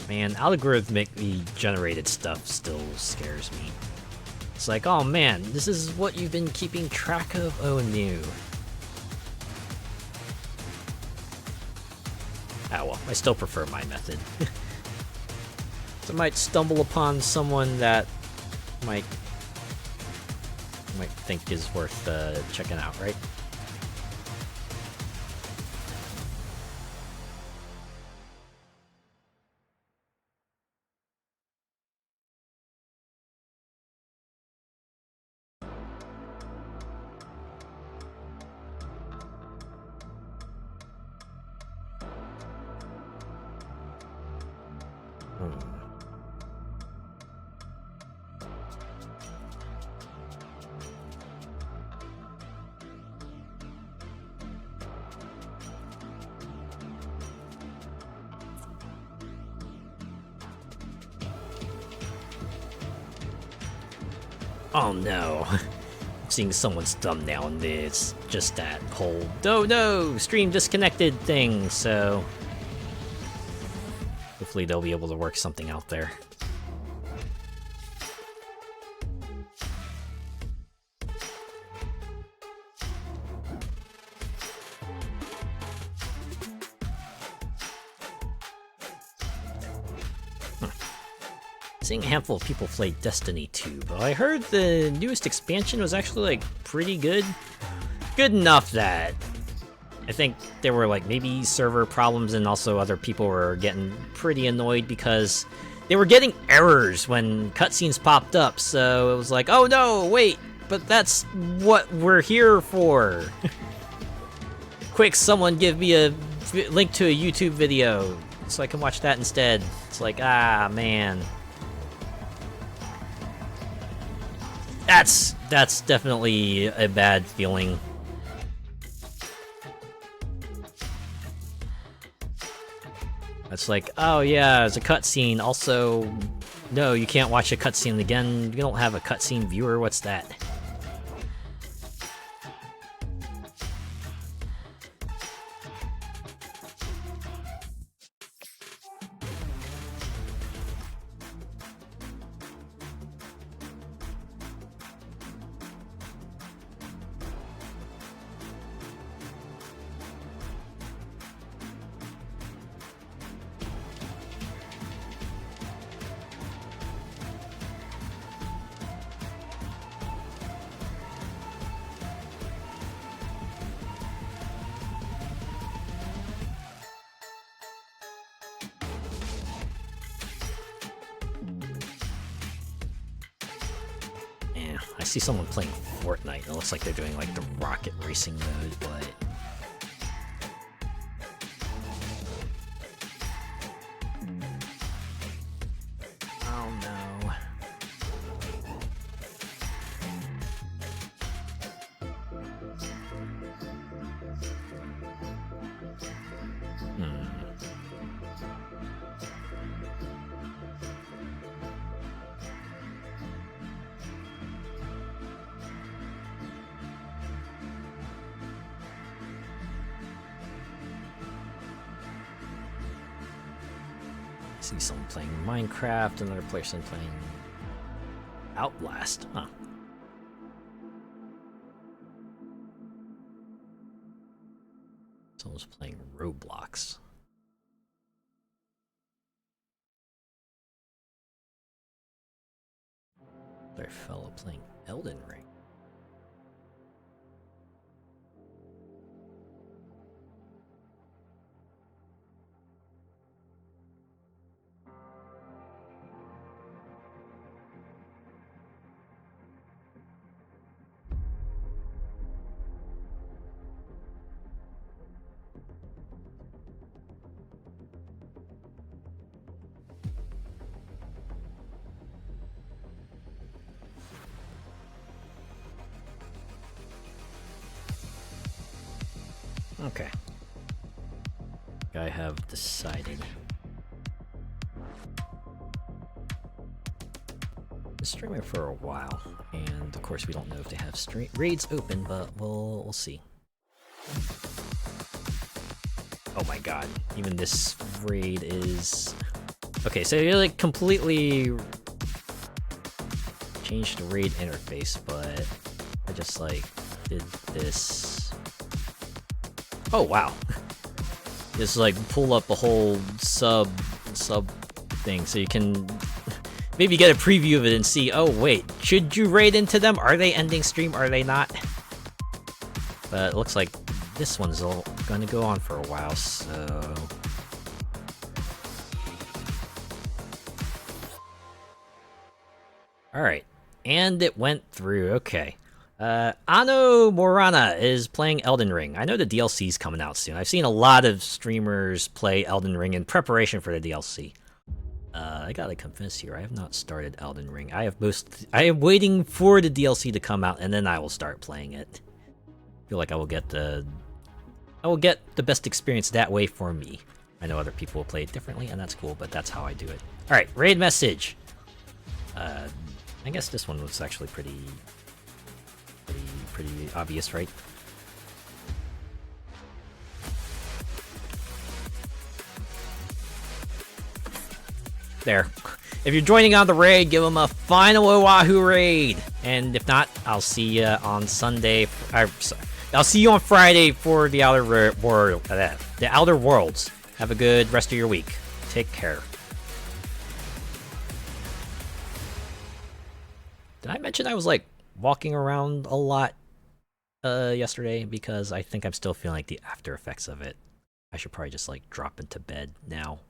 Man, algorithmically generated stuff still scares me. It's like, oh man, this is what you've been keeping track of? Oh no. Ah well, I still prefer my method. So I might stumble upon someone that might think is worth checking out, right? Oh no. I'm seeing someone's thumbnail and it's just that whole "oh no, stream disconnected" thing, so hopefully they'll be able to work something out there. Seeing a handful of people play Destiny 2, but I heard the newest expansion was actually, like, pretty good. Good enough that I think there were, like, maybe server problems, and also other people were getting pretty annoyed because they were getting errors when cutscenes popped up, so it was like, oh no, wait, but that's what we're here for. Quick, someone give me a link to a YouTube video so I can watch that instead. It's like, ah, man. That's definitely a bad feeling. It's like, oh yeah, it's a cutscene. Also, no, you can't watch a cutscene again. You don't have a cutscene viewer. What's that? I see someone playing Fortnite, and it looks like they're doing like the rocket racing mode, but oh no. See someone playing Minecraft, another person playing Outlast. Huh. Someone's playing Roblox. Another fellow playing Elden Ring. Okay. I have decided. Been streaming for a while, and of course we don't know if they have raids open, but we'll see. Oh my god, even this raid is... Okay, so you like completely changed the raid interface, but I just like did this. Oh wow. Just like pull up a whole sub thing so you can maybe get a preview of it and see, oh wait, should you raid into them? Are they ending stream? Are they not? But it looks like this one's gonna go on for a while, so... Alright, and it went through, okay. Ano Morana is playing Elden Ring. I know the DLC's coming out soon. I've seen a lot of streamers play Elden Ring in preparation for the DLC. I gotta confess here, I have not started Elden Ring. I am waiting for the DLC to come out, and then I will start playing it. I feel like I will get the best experience that way for me. I know other people will play it differently, and that's cool, but that's how I do it. Alright, raid message. I guess this one was actually pretty obvious, right? There. If you're joining on the raid, give them a final Oahu raid. And if not, I'll see you on Sunday. I'll see you on Friday for the Outer Worlds. Have a good rest of your week. Take care. Did I mention I was like walking around a lot yesterday? Because I think I'm still feeling like the after effects of it. I should probably just like drop into bed now.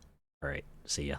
Alright, see ya.